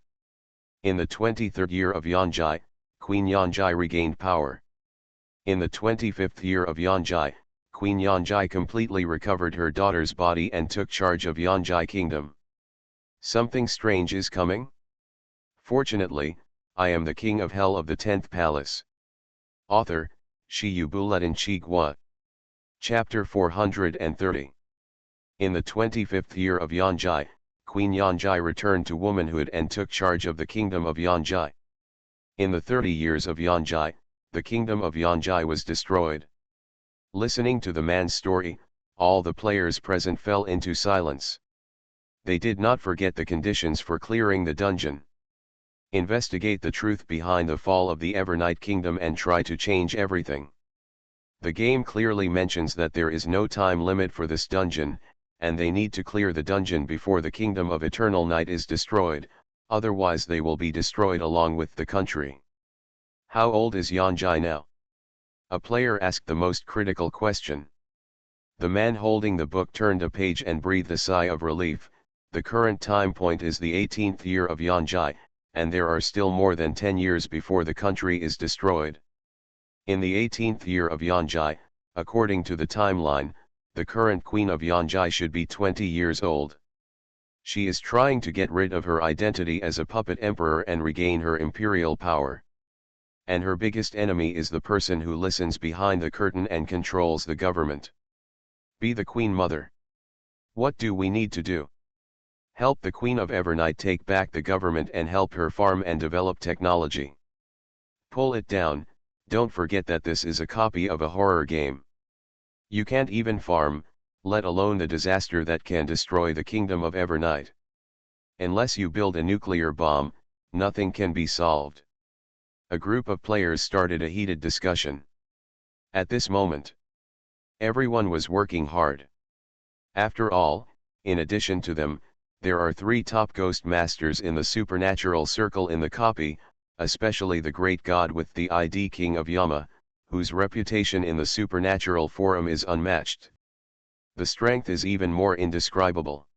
In the 23rd year of Yanjai, Queen Yanjai regained power. In the 25th year of Yanjai, Queen Yanjai completely recovered her daughter's body and took charge of Yanjai Kingdom. Something strange is coming? Fortunately, I am the king of hell of the 10th palace. Author, Shiyu Buletin Chigwa. Chapter 430. In the 25th year of Yanjai, Queen Yanjai returned to womanhood and took charge of the kingdom of Yanjai. In the 30 years of Yanjai, the kingdom of Yanjai was destroyed. Listening to the man's story, all the players present fell into silence. They did not forget the conditions for clearing the dungeon. Investigate the truth behind the fall of the Evernight Kingdom and try to change everything. The game clearly mentions that there is no time limit for this dungeon, and they need to clear the dungeon before the Kingdom of Eternal Night is destroyed, otherwise they will be destroyed along with the country. How old is Yanjai now? A player asked the most critical question. The man holding the book turned a page and breathed a sigh of relief. The current time point is the 18th year of Yanjai, and there are still more than 10 years before the country is destroyed. In the 18th year of Yanjai, according to the timeline, the current queen of Yanjai should be 20 years old. She is trying to get rid of her identity as a puppet emperor and regain her imperial power. And her biggest enemy is the person who listens behind the curtain and controls the government. Be the queen mother. What do we need to do? Help the Queen of Evernight take back the government and help her farm and develop technology. Pull it down, don't forget that this is a copy of a horror game. You can't even farm, let alone the disaster that can destroy the Kingdom of Evernight. Unless you build a nuclear bomb, nothing can be solved. A group of players started a heated discussion. At this moment, everyone was working hard. After all, in addition to them, there are 3 top ghost masters in the supernatural circle in the copy, especially the great god with the ID King of Yama, whose reputation in the supernatural forum is unmatched. The strength is even more indescribable.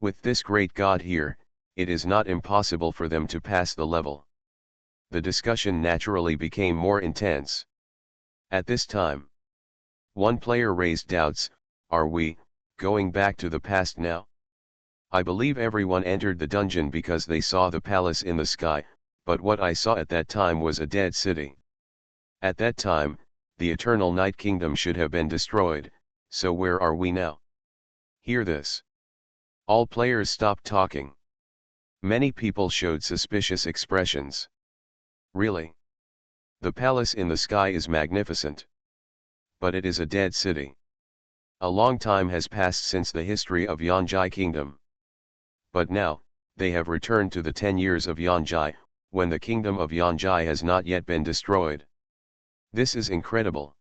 With this great god here, it is not impossible for them to pass the level. The discussion naturally became more intense. At this time, one player raised doubts, are we, Going back to the past now. I believe everyone entered the dungeon because they saw the palace in the sky, but what I saw at that time was a dead city. At that time, the eternal Night Kingdom should have been destroyed, so where are we now? Hear this. All players stopped talking. Many people showed suspicious expressions. Really? The palace in the sky is magnificent. But it is a dead city. A long time has passed since the history of Yonjai Kingdom. But now, they have returned to the 10 years of Yonjai, when the kingdom of Yonjai has not yet been destroyed. This is incredible.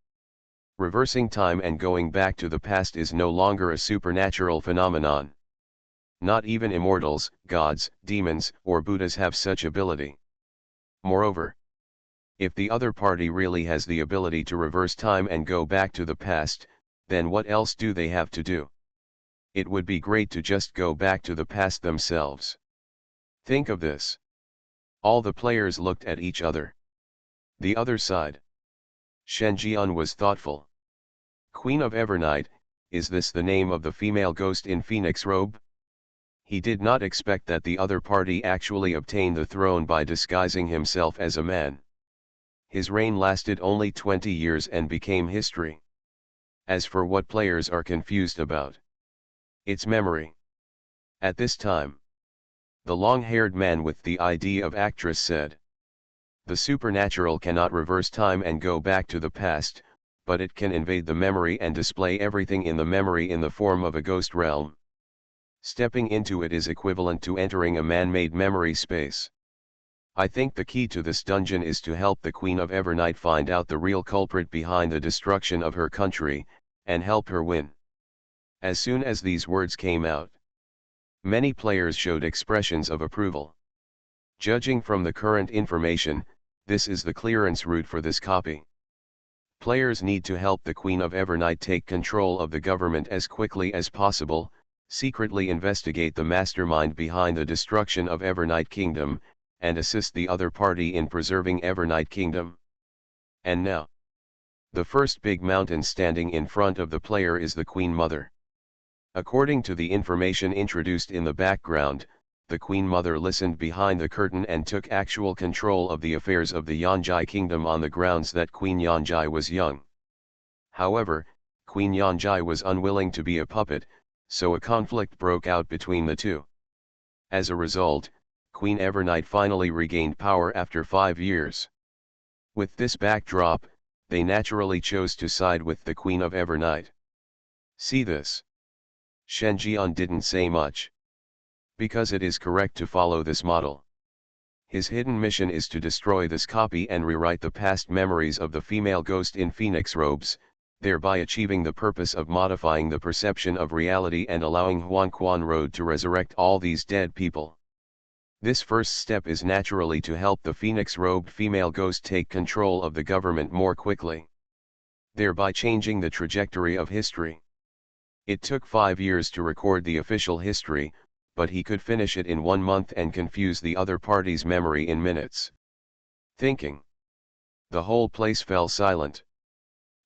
Reversing time and going back to the past is no longer a supernatural phenomenon. Not even immortals, gods, demons, or Buddhas have such ability. Moreover, if the other party really has the ability to reverse time and go back to the past, then what else do they have to do? It would be great to just go back to the past themselves. Think of this. All the players looked at each other. The other side. Shen Jian was thoughtful. Queen of Evernight, is this the name of the female ghost in phoenix robe? He did not expect that the other party actually obtained the throne by disguising himself as a man. His reign lasted only 20 years and became history. As for what players are confused about, it's memory. At this time, the long-haired man with the ID of actress said, the supernatural cannot reverse time and go back to the past, but it can invade the memory and display everything in the memory in the form of a ghost realm. Stepping into it is equivalent to entering a man-made memory space. I think the key to this dungeon is to help the Queen of Evernight find out the real culprit behind the destruction of her country, and help her win. As soon as these words came out, many players showed expressions of approval. Judging from the current information, this is the clearance route for this copy. Players need to help the Queen of Evernight take control of the government as quickly as possible, secretly investigate the mastermind behind the destruction of Evernight Kingdom, and assist the other party in preserving Evernight Kingdom. And now, the first big mountain standing in front of the player is the Queen Mother. According to the information introduced in the background, the Queen Mother listened behind the curtain and took actual control of the affairs of the Yonjai Kingdom on the grounds that Queen Yonjai was young. However, Queen Yonjai was unwilling to be a puppet, so a conflict broke out between the two. As a result, Queen Evernight finally regained power after 5 years. With this backdrop, they naturally chose to side with the Queen of Evernight. See this. Shen Jian didn't say much. Because it is correct to follow this model. His hidden mission is to destroy this copy and rewrite the past memories of the female ghost in phoenix robes, thereby achieving the purpose of modifying the perception of reality and allowing Huanquan Road to resurrect all these dead people. This first step is naturally to help the phoenix-robed female ghost take control of the government more quickly, thereby changing the trajectory of history. It took 5 years to record the official history, but he could finish it in 1 month and confuse the other party's memory in minutes. Thinking. The whole place fell silent.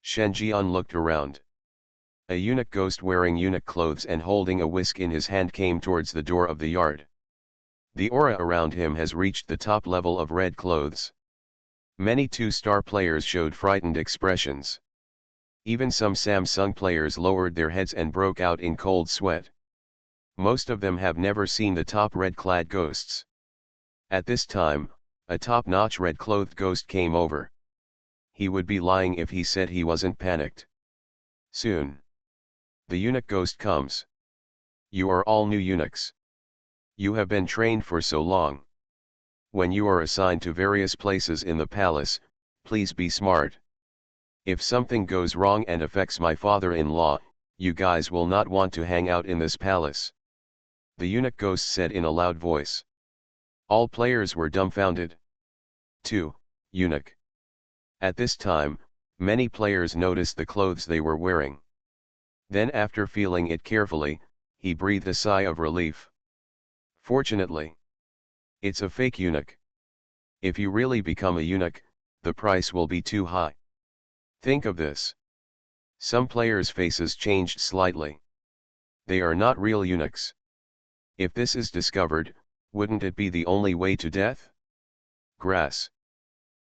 Shen Jian looked around. A eunuch ghost wearing eunuch clothes and holding a whisk in his hand came towards the door of the yard. The aura around him has reached the top level of red clothes. Many 2-star players showed frightened expressions. Even some Samsung players lowered their heads and broke out in cold sweat. Most of them have never seen the top red-clad ghosts. At this time, a top-notch red-clothed ghost came over. He would be lying if he said he wasn't panicked. Soon. The eunuch ghost comes. You are all new eunuchs. You have been trained for so long. When you are assigned to various places in the palace, please be smart. If something goes wrong and affects my father-in-law, you guys will not want to hang out in this palace. The eunuch ghost said in a loud voice. All players were dumbfounded. 2. Eunuch. At this time, many players noticed the clothes they were wearing. Then after feeling it carefully, he breathed a sigh of relief. Fortunately, it's a fake eunuch. If you really become a eunuch, the price will be too high. Think of this. Some players' faces changed slightly. They are not real eunuchs. If this is discovered, wouldn't it be the only way to death? Grass.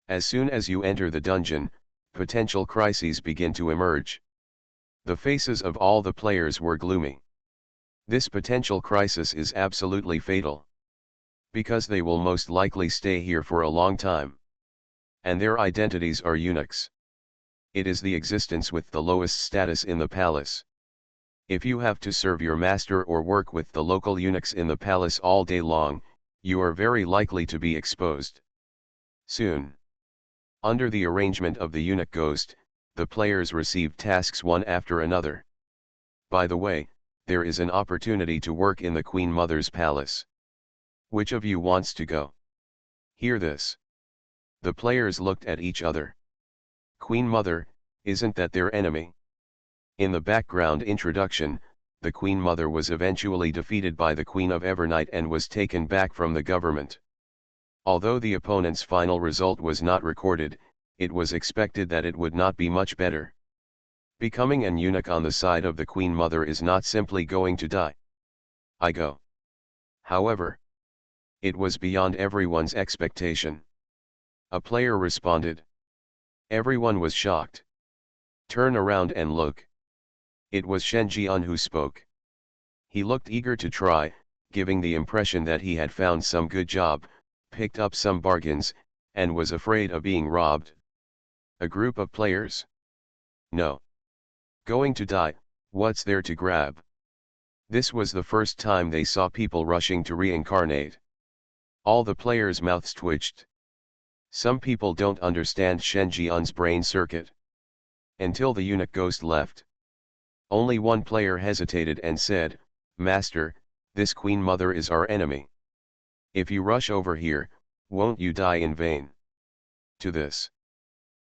As soon as you enter the dungeon, potential crises begin to emerge. The faces of all the players were gloomy. This potential crisis is absolutely fatal. Because they will most likely stay here for a long time. And their identities are eunuchs. It is the existence with the lowest status in the palace. If you have to serve your master or work with the local eunuchs in the palace all day long, you are very likely to be exposed. Soon. Under the arrangement of the eunuch ghost, the players receive tasks one after another. By the way, there is an opportunity to work in the Queen Mother's palace. Which of you wants to go? Hear this. The players looked at each other. Queen Mother, isn't that their enemy? In the background introduction, the Queen Mother was eventually defeated by the Queen of Evernight and was taken back from the government. Although the opponent's final result was not recorded, it was expected that it would not be much better. Becoming an eunuch on the side of the Queen Mother is not simply going to die. I go. However, it was beyond everyone's expectation. A player responded. Everyone was shocked. Turn around and look. It was Shen Jian who spoke. He looked eager to try, giving the impression that he had found some good job, picked up some bargains, and was afraid of being robbed. A group of players? No. Going to die, what's there to grab? This was the first time they saw people rushing to reincarnate. All the players' mouths twitched. Some people don't understand Shen Jian's brain circuit. Until the eunuch ghost left. Only one player hesitated and said, Master, this Queen Mother is our enemy. If you rush over here, won't you die in vain? To this,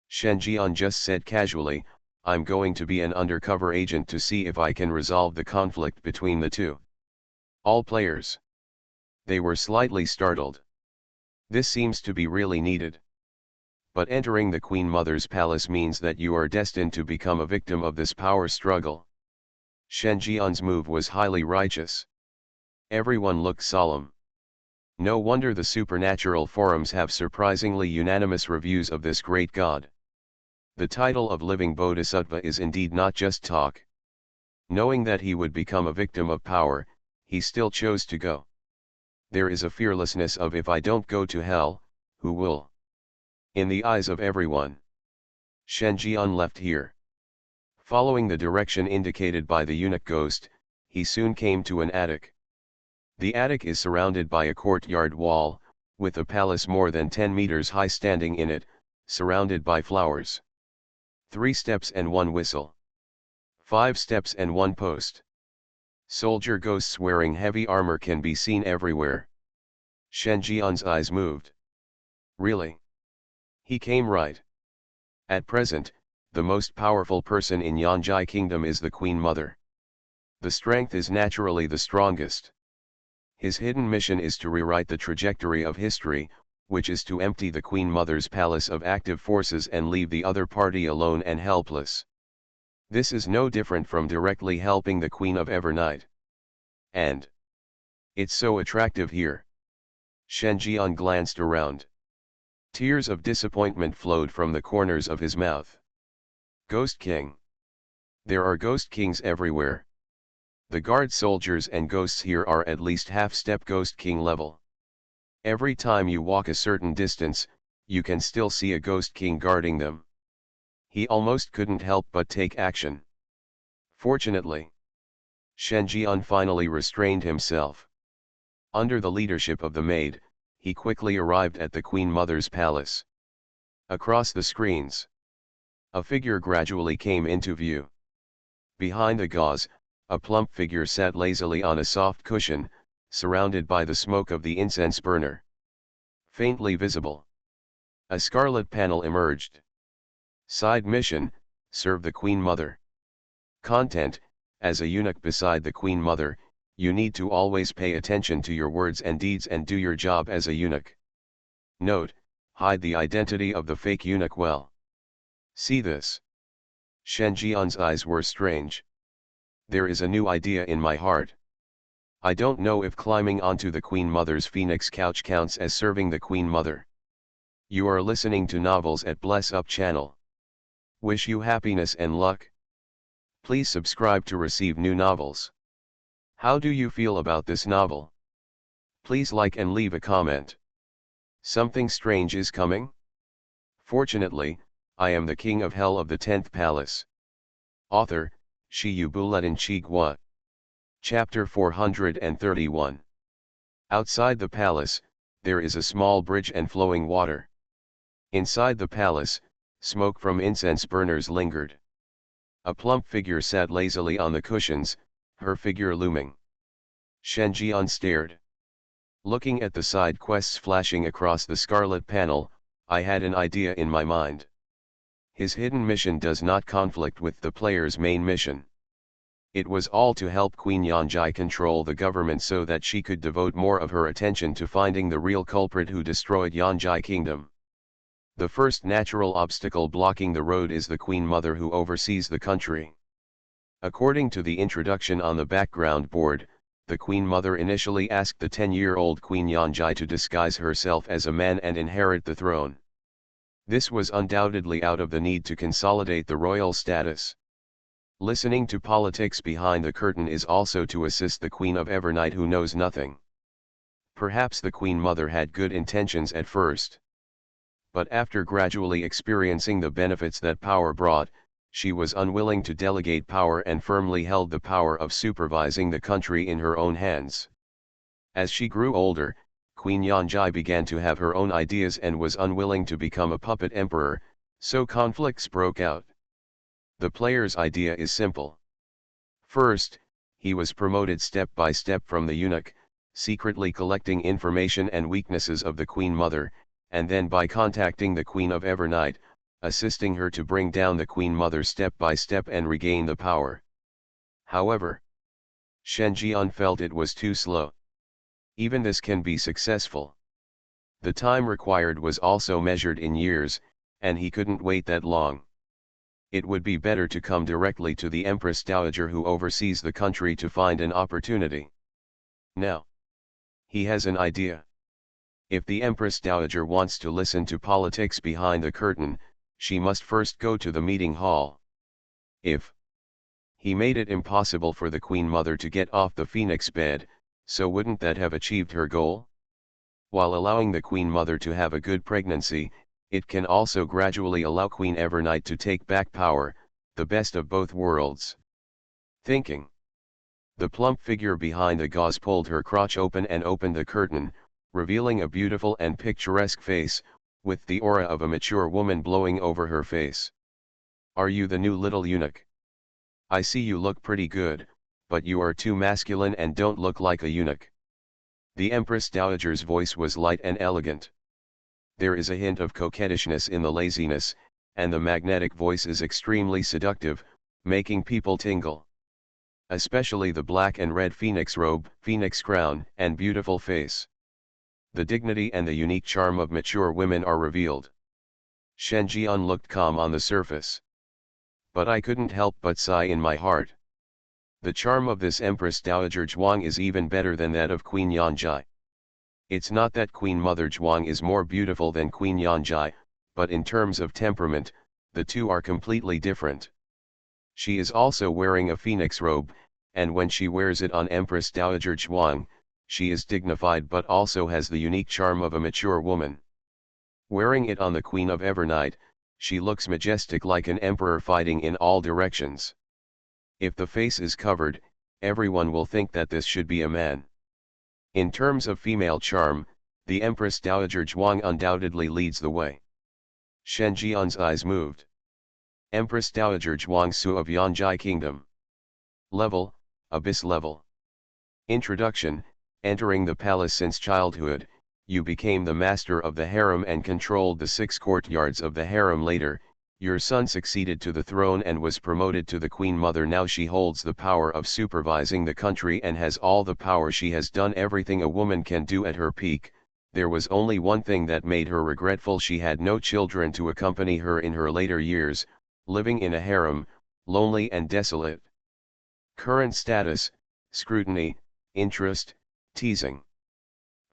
Shen Jian just said casually, I'm going to be an undercover agent to see if I can resolve the conflict between the two. All players. They were slightly startled. This seems to be really needed. But entering the Queen Mother's palace means that you are destined to become a victim of this power struggle. Shen Jian's move was highly righteous. Everyone looked solemn. No wonder the supernatural forums have surprisingly unanimous reviews of this great god. The title of living Bodhisattva is indeed not just talk. Knowing that he would become a victim of power, he still chose to go. There is a fearlessness of if I don't go to hell, who will? In the eyes of everyone. Shen Jian left here. Following the direction indicated by the eunuch ghost, he soon came to an attic. The attic is surrounded by a courtyard wall, with a palace more than 10 meters high standing in it, surrounded by flowers. 3 steps and 1 whistle. 5 steps and 1 post. Soldier ghosts wearing heavy armor can be seen everywhere. Shen Jian's eyes moved. Really? He came right. At present, the most powerful person in Yanjai Kingdom is the Queen Mother. The strength is naturally the strongest. His hidden mission is to rewrite the trajectory of history, which is to empty the Queen Mother's palace of active forces and leave the other party alone and helpless. This is no different from directly helping the Queen of Evernight. And it's so attractive here. Shen Jian glanced around. Tears of disappointment flowed from the corners of his mouth. Ghost King. There are Ghost Kings everywhere. The guard soldiers and ghosts here are at least half-step Ghost King level. Every time you walk a certain distance, you can still see a Ghost King guarding them. He almost couldn't help but take action. Fortunately, Shen Jian finally restrained himself. Under the leadership of the maid, he quickly arrived at the Queen Mother's palace. Across the screens, a figure gradually came into view. Behind the gauze, a plump figure sat lazily on a soft cushion, surrounded by the smoke of the incense burner. Faintly visible, a scarlet panel emerged. Side mission, serve the Queen Mother. Content, as a eunuch beside the Queen Mother, you need to always pay attention to your words and deeds and do your job as a eunuch. Note, hide the identity of the fake eunuch well. See this. Shen Jian's eyes were strange. There is a new idea in my heart. I don't know if climbing onto the Queen Mother's phoenix couch counts as serving the Queen Mother. You are listening to Novels at Bless Up channel. Wish you happiness and luck. Please subscribe to receive new novels. How do you feel about this novel? Please like and leave a comment. Something strange is coming? Fortunately, I am the king of hell of the 10th palace. Author, Shiyubuletin Chigwa. Chapter 431. Outside the palace, there is a small bridge and flowing water. Inside the palace, smoke from incense burners lingered. A plump figure sat lazily on the cushions, her figure looming. Shen Jian stared. Looking at the side quests flashing across the scarlet panel, I had an idea in my mind. His hidden mission does not conflict with the player's main mission. It was all to help Queen Yanjai control the government so that she could devote more of her attention to finding the real culprit who destroyed Yanjai Kingdom. The first natural obstacle blocking the road is the Queen Mother who oversees the country. According to the introduction on the background board, the Queen Mother initially asked the 10-year-old Queen Yanjai to disguise herself as a man and inherit the throne. This was undoubtedly out of the need to consolidate the royal status. Listening to politics behind the curtain is also to assist the Queen of Evernight who knows nothing. Perhaps the Queen Mother had good intentions at first. But after gradually experiencing the benefits that power brought, she was unwilling to delegate power and firmly held the power of supervising the country in her own hands. As she grew older, Queen Yanjai began to have her own ideas and was unwilling to become a puppet emperor, so conflicts broke out. The player's idea is simple. First, he was promoted step by step from the eunuch, secretly collecting information and weaknesses of the Queen Mother, and then by contacting the Queen of Evernight, assisting her to bring down the Queen Mother step by step and regain the power. However, Shen Jian felt it was too slow. Even this can be successful. The time required was also measured in years, and he couldn't wait that long. It would be better to come directly to the Empress Dowager who oversees the country to find an opportunity. Now, he has an idea. If the Empress Dowager wants to listen to politics behind the curtain, she must first go to the meeting hall. If he made it impossible for the Queen Mother to get off the phoenix bed, so wouldn't that have achieved her goal? While allowing the Queen Mother to have a good pregnancy, it can also gradually allow Queen Evernight to take back power, the best of both worlds. Thinking. The plump figure behind the gauze pulled her crotch open and opened the curtain, revealing a beautiful and picturesque face, with the aura of a mature woman blowing over her face. Are you the new little eunuch? I see you look pretty good, but you are too masculine and don't look like a eunuch. The Empress Dowager's voice was light and elegant. There is a hint of coquettishness in the laziness, and the magnetic voice is extremely seductive, making people tingle. Especially the black and red phoenix robe, phoenix crown, and beautiful face. The dignity and the unique charm of mature women are revealed. Shen Jian looked calm on the surface. But I couldn't help but sigh in my heart. The charm of this Empress Dowager Zhuang is even better than that of Queen Yanjai. It's not that Queen Mother Zhuang is more beautiful than Queen Yanjai, but in terms of temperament, the two are completely different. She is also wearing a phoenix robe, and when she wears it on Empress Dowager Zhuang, she is dignified but also has the unique charm of a mature woman. Wearing it on the Queen of Evernight, she looks majestic like an emperor fighting in all directions. If the face is covered, everyone will think that this should be a man. In terms of female charm, the Empress Dowager Zhuang undoubtedly leads the way. Shen Jian's eyes moved. Empress Dowager Zhuang Su of Yanjai Kingdom. Level, Abyss level. Introduction. Entering the palace since childhood, you became the master of the harem and controlled the 6 courtyards of the harem. Later, your son succeeded to the throne and was promoted to the Queen Mother. Now she holds the power of supervising the country and has all the power. She has done everything a woman can do at her peak. There was only one thing that made her regretful: she had no children to accompany her in her later years, living in a harem, lonely and desolate. Current status, scrutiny, interest, teasing.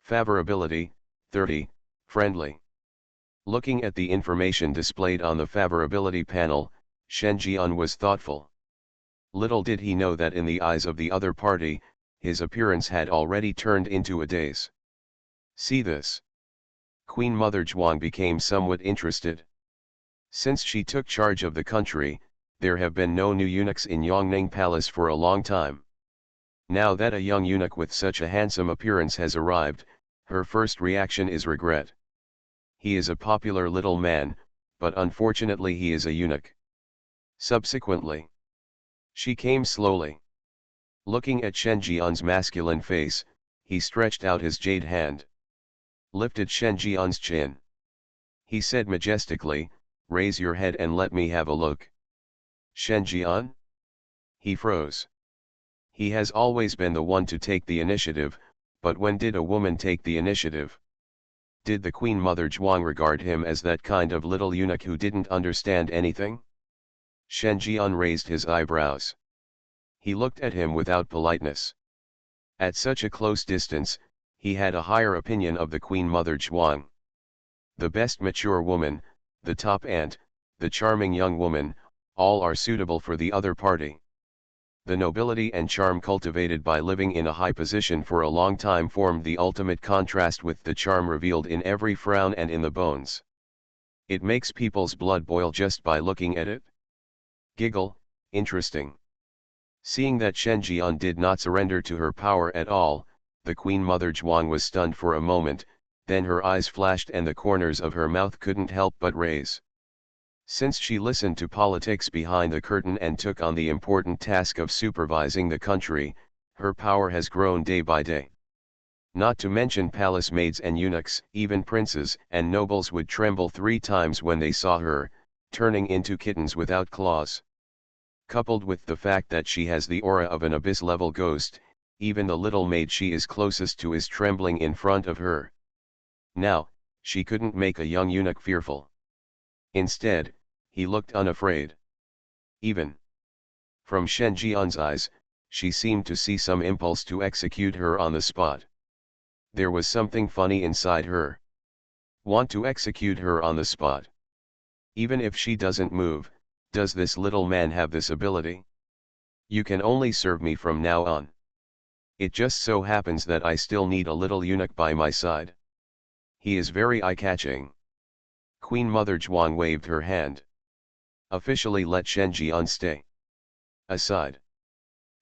Favorability, 30, friendly. Looking at the information displayed on the favorability panel, Shen Jian was thoughtful. Little did he know that in the eyes of the other party, his appearance had already turned into a daze. See this. Queen Mother Zhuang became somewhat interested. Since she took charge of the country, there have been no new eunuchs in Yongning Palace for a long time. Now that a young eunuch with such a handsome appearance has arrived, her first reaction is regret. He is a popular little man, but unfortunately he is a eunuch. Subsequently, she came slowly. Looking at Shen Jian's masculine face, he stretched out his jade hand. Lifted Shen Jian's chin. He said majestically, "Raise your head and let me have a look." Shen Jian? He froze. He has always been the one to take the initiative, but when did a woman take the initiative? Did the Queen Mother Zhuang regard him as that kind of little eunuch who didn't understand anything? Shen Jian raised his eyebrows. He looked at him without politeness. At such a close distance, he had a higher opinion of the Queen Mother Zhuang. The best mature woman, the top aunt, the charming young woman, all are suitable for the other party. The nobility and charm cultivated by living in a high position for a long time formed the ultimate contrast with the charm revealed in every frown and in the bones. It makes people's blood boil just by looking at it. Giggle, interesting. Seeing that Shen Jian did not surrender to her power at all, the Queen Mother Zhuang was stunned for a moment, then her eyes flashed and the corners of her mouth couldn't help but raise. Since she listened to politics behind the curtain and took on the important task of supervising the country, her power has grown day by day. Not to mention palace maids and eunuchs, even princes and nobles would tremble 3 times when they saw her, turning into kittens without claws. Coupled with the fact that she has the aura of an abyss-level ghost, even the little maid she is closest to is trembling in front of her. Now, she couldn't make a young eunuch fearful. Instead, he looked unafraid. Even from Shen Jian's eyes, she seemed to see some impulse to execute her on the spot. There was something funny inside her. Want to execute her on the spot? Even if she doesn't move, does this little man have this ability? You can only serve me from now on. It just so happens that I still need a little eunuch by my side. He is very eye-catching. Queen Mother Zhuang waved her hand. Officially let Shen Jian stay aside.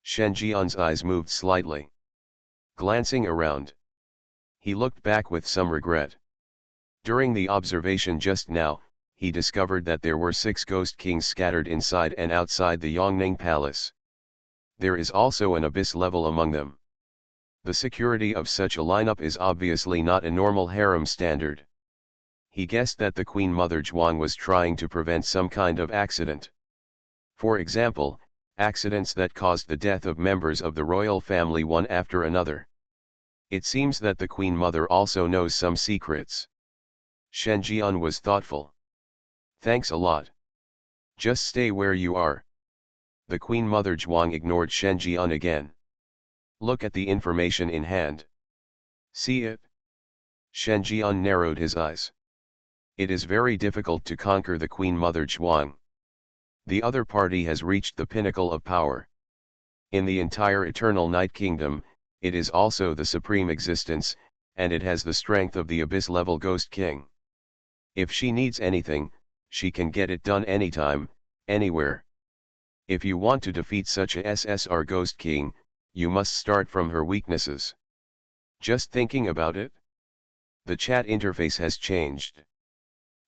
Shen Jian's eyes moved slightly. Glancing around, he looked back with some regret. During the observation just now, he discovered that there were 6 ghost kings scattered inside and outside the Yongning Palace. There is also an abyss level among them. The security of such a lineup is obviously not a normal harem standard. He guessed that the Queen Mother Zhuang was trying to prevent some kind of accident. For example, accidents that caused the death of members of the royal family one after another. It seems that the Queen Mother also knows some secrets. Shen Jian was thoughtful. Thanks a lot. Just stay where you are. The Queen Mother Zhuang ignored Shen Jian again. Look at the information in hand. See it? Shen Jian narrowed his eyes. It is very difficult to conquer the Queen Mother Zhuang. The other party has reached the pinnacle of power. In the entire Eternal Night Kingdom, it is also the supreme existence, and it has the strength of the abyss-level Ghost King. If she needs anything, she can get it done anytime, anywhere. If you want to defeat such a SSR Ghost King, you must start from her weaknesses. Just thinking about it? The chat interface has changed.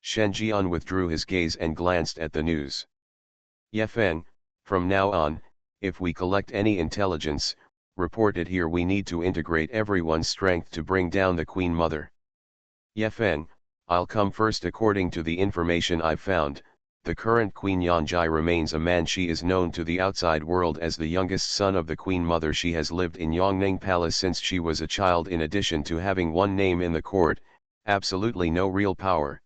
Shen Jian withdrew his gaze and glanced at the news. Yefeng, from now on, if we collect any intelligence, report it here. We need to integrate everyone's strength to bring down the Queen Mother. Yefeng, I'll come first. According to the information I've found, the current Queen Yanjai remains a man. She is known to the outside world as the youngest son of the Queen Mother. She has lived in Yongning Palace since she was a child. In addition to having one name in the court, absolutely no real power.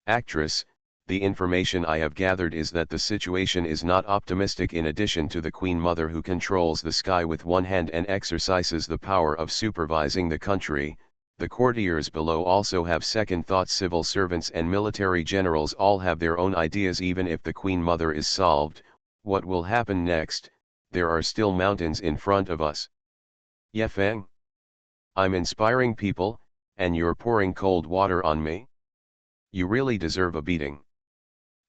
Actress, the information I have gathered is that the situation is not optimistic. In addition to the Queen Mother who controls the sky with one hand and exercises the power of supervising the country, the courtiers below also have second thoughts. Civil servants and military generals all have their own ideas. Even if the Queen Mother is solved, what will happen next? There are still mountains in front of us. Yefeng? I'm inspiring people, and you're pouring cold water on me? You really deserve a beating.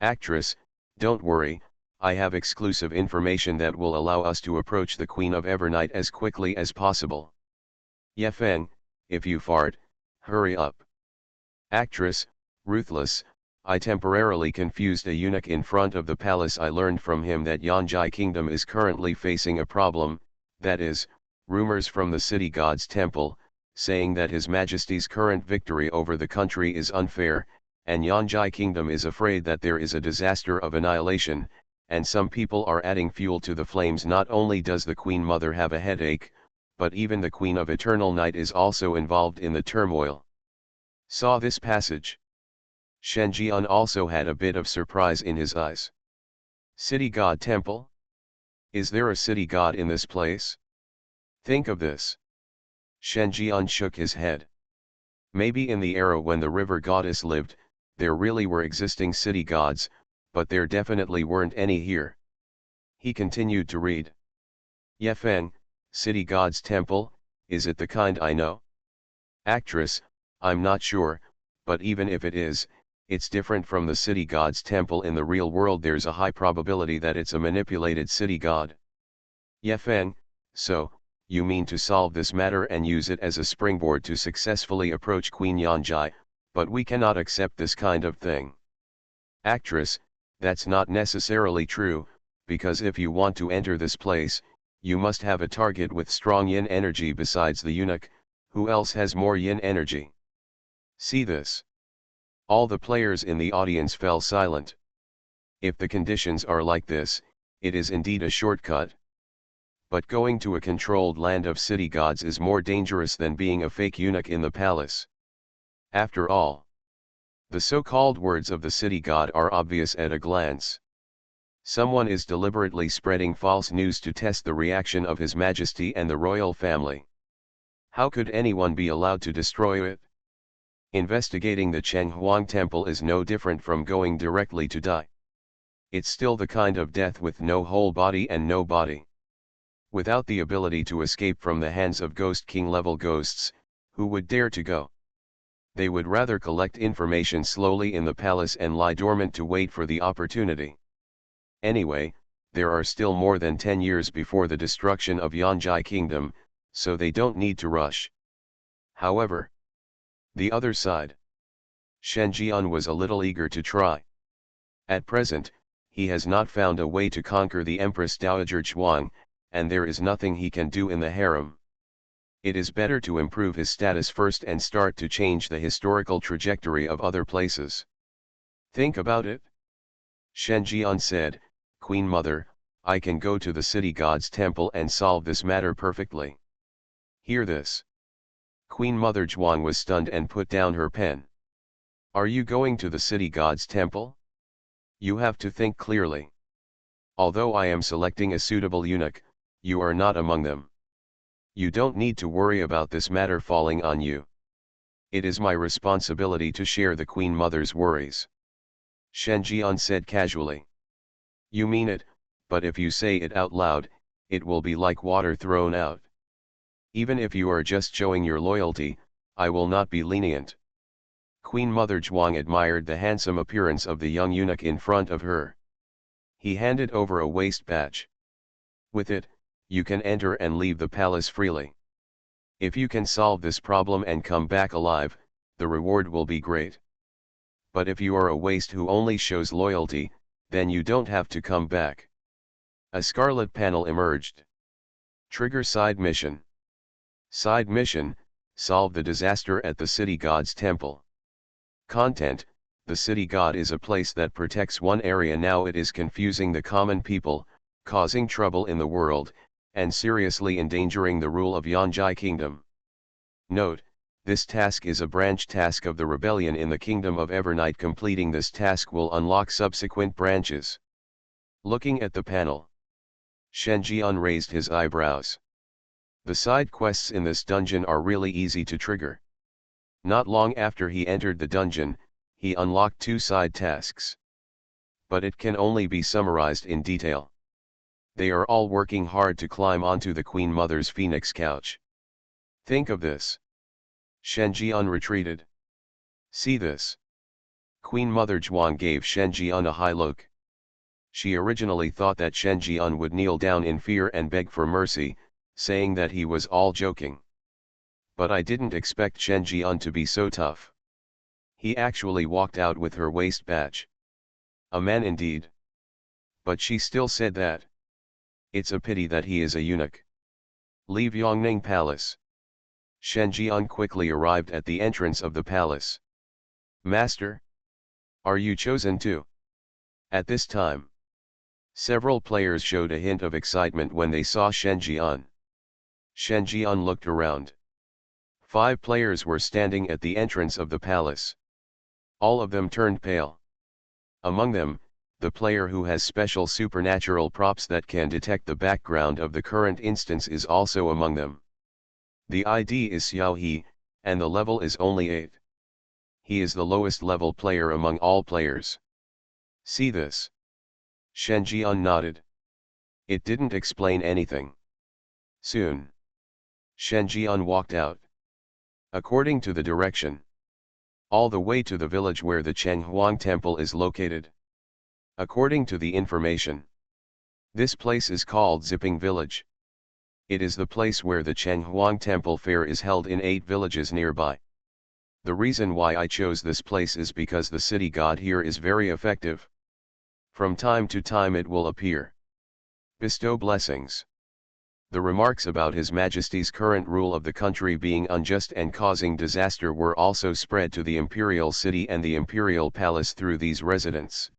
Actress, don't worry, I have exclusive information that will allow us to approach the Queen of Evernight as quickly as possible. Yefeng, if you fart, hurry up. Actress, ruthless, I temporarily confused a eunuch in front of the palace. I learned from him that Yanjai Kingdom is currently facing a problem, that is, rumors from the city god's temple, saying that His Majesty's current victory over the country is unfair, and Yanjai Kingdom is afraid that there is a disaster of annihilation, and some people are adding fuel to the flames. Not only does the Queen Mother have a headache, but even the Queen of Eternal Night is also involved in the turmoil. Saw this passage. Shen Jian also had a bit of surprise in his eyes. City God Temple? Is there a city god in this place? Think of this. Shen Jian shook his head. Maybe in the era when the river goddess lived, there really were existing city gods, but there definitely weren't any here. He continued to read. Yefeng, city god's temple, is it the kind I know? Actress, I'm not sure, but even if it is, it's different from the city god's temple in the real world. There's a high probability that it's a manipulated city god. Yefeng, so, you mean to solve this matter and use it as a springboard to successfully approach Queen Yanjai, but we cannot accept this kind of thing. Actress, that's not necessarily true, because if you want to enter this place, you must have a target with strong yin energy. Besides the eunuch, who else has more yin energy? See this. All the players in the audience fell silent. If the conditions are like this, it is indeed a shortcut. But going to a controlled land of city gods is more dangerous than being a fake eunuch in the palace. After all, the so-called words of the city god are obvious at a glance. Someone is deliberately spreading false news to test the reaction of His Majesty and the royal family. How could anyone be allowed to destroy it? Investigating the Chenghuang Temple is no different from going directly to die. It's still the kind of death with no whole body and no body. Without the ability to escape from the hands of Ghost King level ghosts, who would dare to go? They would rather collect information slowly in the palace and lie dormant to wait for the opportunity. Anyway, there are still more than 10 years before the destruction of Yanjai Kingdom, so they don't need to rush. However, the other side. Shen Jian was a little eager to try. At present, he has not found a way to conquer the Empress Dowager Zhuang, and there is nothing he can do in the harem. It is better to improve his status first and start to change the historical trajectory of other places. Think about it. Shen Jian said, Queen Mother, I can go to the city god's temple and solve this matter perfectly. Hear this. Queen Mother Zhuang was stunned and put down her pen. Are you going to the city god's temple? You have to think clearly. Although I am selecting a suitable eunuch, you are not among them. You don't need to worry about this matter falling on you. It is my responsibility to share the Queen Mother's worries. Shen Jian said casually. You mean it, but if you say it out loud, it will be like water thrown out. Even if you are just showing your loyalty, I will not be lenient. Queen Mother Zhuang admired the handsome appearance of the young eunuch in front of her. He handed over a waist badge. With it, you can enter and leave the palace freely. If you can solve this problem and come back alive, the reward will be great. But if you are a waste who only shows loyalty, then you don't have to come back. A scarlet panel emerged. Trigger side mission. Side mission, solve the disaster at the city god's temple. Content, the city god is a place that protects one area. Now it is confusing the common people, causing trouble in the world, and seriously endangering the rule of Yanjai Kingdom. Note, This task is a branch task of the rebellion in the kingdom of Evernight. Completing this task will unlock subsequent branches. Looking at the panel, Shen Jian raised his eyebrows. The side quests in this dungeon are really easy to trigger. Not long after he entered the dungeon, he unlocked 2 side tasks. But it can only be summarized in detail. They are all working hard to climb onto the Queen Mother's phoenix couch. Think of this. Shen Jian retreated. See this. Queen Mother Zhuang gave Shen Jian a high look. She originally thought that Shen Jian would kneel down in fear and beg for mercy, saying that he was all joking. But I didn't expect Shen Jian to be so tough. He actually walked out with her waist badge. A man indeed. But she still said that. It's a pity that he is a eunuch. Leave Yongning Palace. Shen Jian quickly arrived at the entrance of the palace. Master? Are you chosen too? At this time, several players showed a hint of excitement when they saw Shen Jian. Shen Jian looked around. 5 players were standing at the entrance of the palace. All of them turned pale. Among them, the player who has special supernatural props that can detect the background of the current instance is also among them. The ID is Xiao He, and the level is only 8. He is the lowest level player among all players. See this. Shen Jian nodded. It didn't explain anything. Soon, Shen Jian walked out. According to the direction, all the way to the village where the Chenghuang Temple is located. According to the information, this place is called Zipping Village. It is the place where the Chenghuang Temple fair is held in 8 villages nearby. The reason why I chose this place is because the city god here is very effective. From time to time it will appear. Bestow blessings. The remarks about His Majesty's current rule of the country being unjust and causing disaster were also spread to the imperial city and the imperial palace through these residents.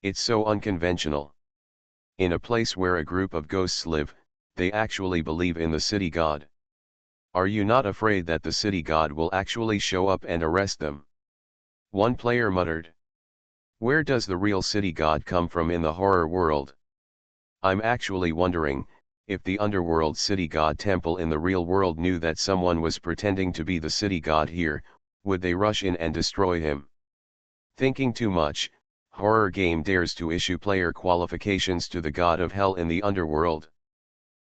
It's so unconventional. In a place where a group of ghosts live, they actually believe in the city god. Are you not afraid that the city god will actually show up and arrest them? One player muttered. Where does the real city god come from in the horror world? I'm actually wondering, if the underworld city god temple in the real world knew that someone was pretending to be the city god here, would they rush in and destroy him? Thinking too much, horror game dares to issue player qualifications to the god of hell in the underworld.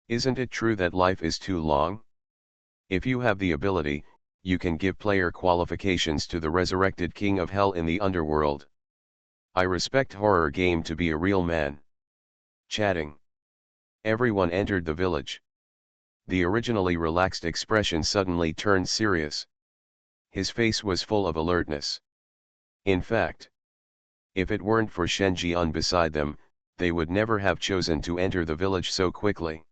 Isn't it true that life is too long? If you have the ability, you can give player qualifications to the resurrected king of hell in the underworld. I respect horror game to be a real man. Chatting. Everyone entered the village. The originally relaxed expression suddenly turned serious. His face was full of alertness. In fact, if it weren't for Shen Jian beside them, they would never have chosen to enter the village so quickly.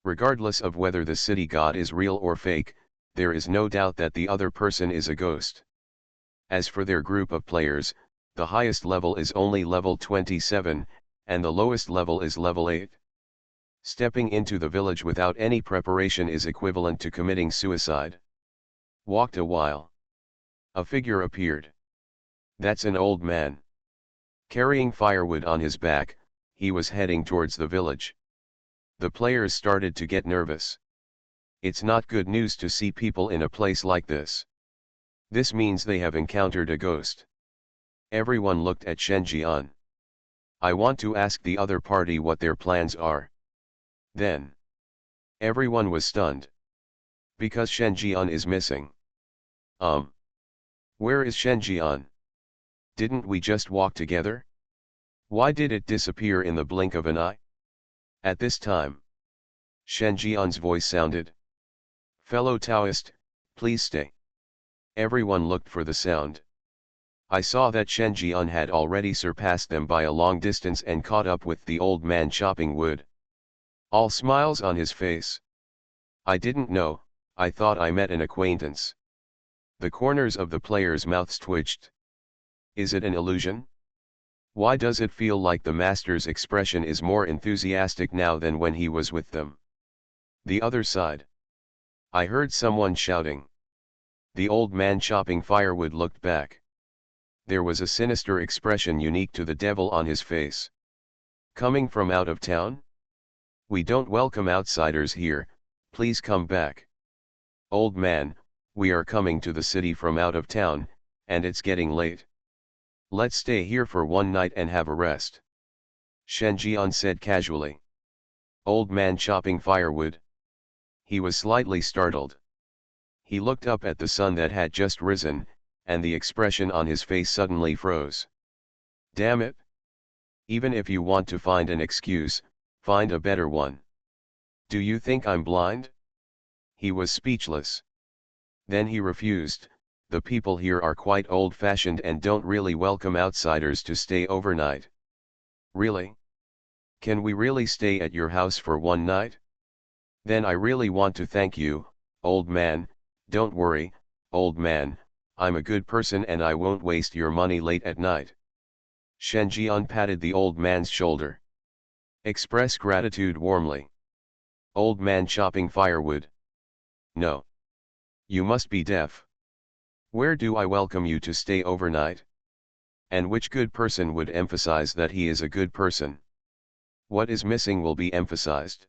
Regardless of whether the city god is real or fake, there is no doubt that the other person is a ghost. As for their group of players, the highest level is only level 27, and the lowest level is level 8. Stepping into the village without any preparation is equivalent to committing suicide. Walked a while. A figure appeared. That's an old man. Carrying firewood on his back, he was heading towards the village. The players started to get nervous. It's not good news to see people in a place like this. This means they have encountered a ghost. Everyone looked at Shen Jian. I want to ask the other party what their plans are. Then, everyone was stunned. Because Shen Jian is missing. Where is Shen Jian? Didn't we just walk together? Why did it disappear in the blink of an eye? At this time, Shen Jian's voice sounded. Fellow Taoist, please stay. Everyone looked for the sound. I saw that Shen Jian had already surpassed them by a long distance and caught up with the old man chopping wood. All smiles on his face. I didn't know, I thought I met an acquaintance. The corners of the players' mouths twitched. Is it an illusion? Why does it feel like the master's expression is more enthusiastic now than when he was with them? The other side. I heard someone shouting. The old man chopping firewood looked back. There was a sinister expression unique to the devil on his face. Coming from out of town? We don't welcome outsiders here, please come back. Old man, we are coming to the city from out of town, and it's getting late. Let's stay here for one night and have a rest. Shen Jian said casually. Old man chopping firewood. He was slightly startled. He looked up at the sun that had just risen, and the expression on his face suddenly froze. Damn it! Even if you want to find an excuse, find a better one. Do you think I'm blind? He was speechless. Then he refused. The people here are quite old-fashioned and don't really welcome outsiders to stay overnight. Really? Can we really stay at your house for one night? Then I really want to thank you, old man. Don't worry, old man, I'm a good person and I won't waste your money late at night. Shen Jian patted the old man's shoulder. Express gratitude warmly. Old man chopping firewood. No. You must be deaf. Where do I welcome you to stay overnight? And which good person would emphasize that he is a good person? What is missing will be emphasized.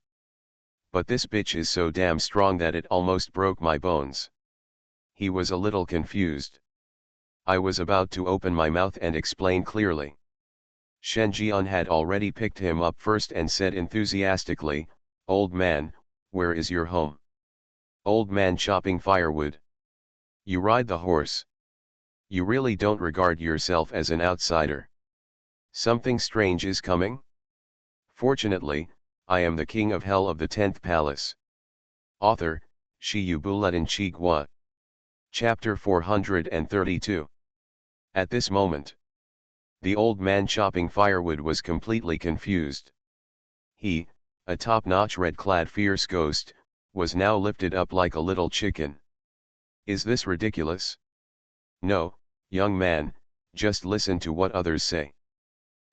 But this bitch is so damn strong that it almost broke my bones. He was a little confused. I was about to open my mouth and explain clearly. Shen Jian had already picked him up first and said enthusiastically, Old man, where is your home? Old man chopping firewood. You ride the horse. You really don't regard yourself as an outsider. Something strange is coming? Fortunately, I am the king of hell of the 10th palace. Author, Shi Yu Buletin Chi Gua. Chapter 432. At this moment, the old man chopping firewood was completely confused. He, a top-notch red-clad fierce ghost, was now lifted up like a little chicken. Is this ridiculous? No, young man, just listen to what others say.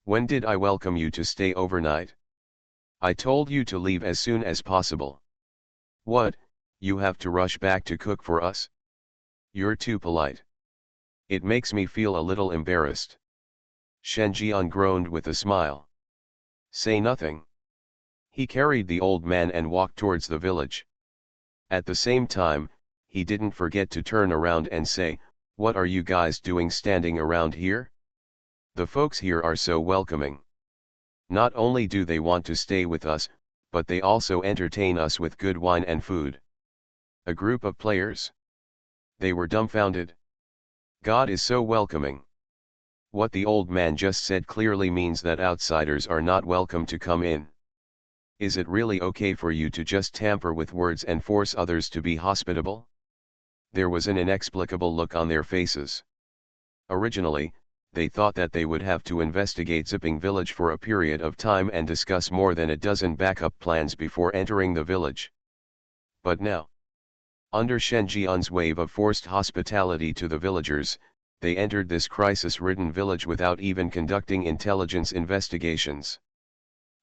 When did I welcome you to stay overnight? I told you to leave as soon as possible. What, you have to rush back to cook for us? You're too polite. It makes me feel a little embarrassed. Shen Jian groaned with a smile. Say nothing. He carried the old man and walked towards the village. At the same time, he didn't forget to turn around and say, What are you guys doing standing around here? The folks here are so welcoming. Not only do they want to stay with us, but they also entertain us with good wine and food. A group of players? They were dumbfounded. God is so welcoming. What the old man just said clearly means that outsiders are not welcome to come in. Is it really okay for you to just tamper with words and force others to be hospitable? There was an inexplicable look on their faces. Originally, they thought that they would have to investigate Zipping Village for a period of time and discuss more than a dozen backup plans before entering the village. But now, under Shen Jian's wave of forced hospitality to the villagers, they entered this crisis-ridden village without even conducting intelligence investigations.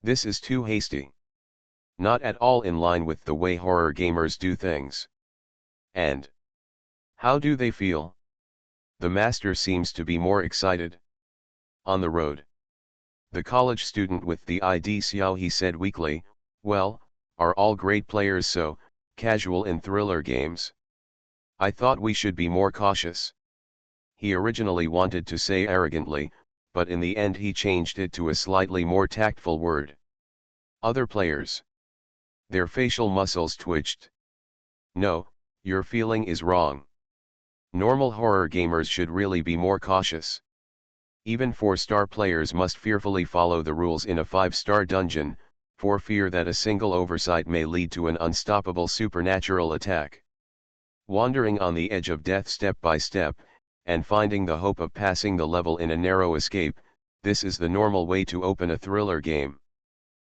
This is too hasty. Not at all in line with the way horror gamers do things. And how do they feel? The master seems to be more excited. On the road. The college student with the ID Xiao he said weakly, well, are all great players so casual in thriller games? I thought we should be more cautious. He originally wanted to say arrogantly, but in the end he changed it to a slightly more tactful word. Other players. Their facial muscles twitched. No, your feeling is wrong. Normal horror gamers should really be more cautious. Even 4-star players must fearfully follow the rules in a 5-star dungeon, for fear that a single oversight may lead to an unstoppable supernatural attack. Wandering on the edge of death step by step, and finding the hope of passing the level in a narrow escape, this is the normal way to open a thriller game.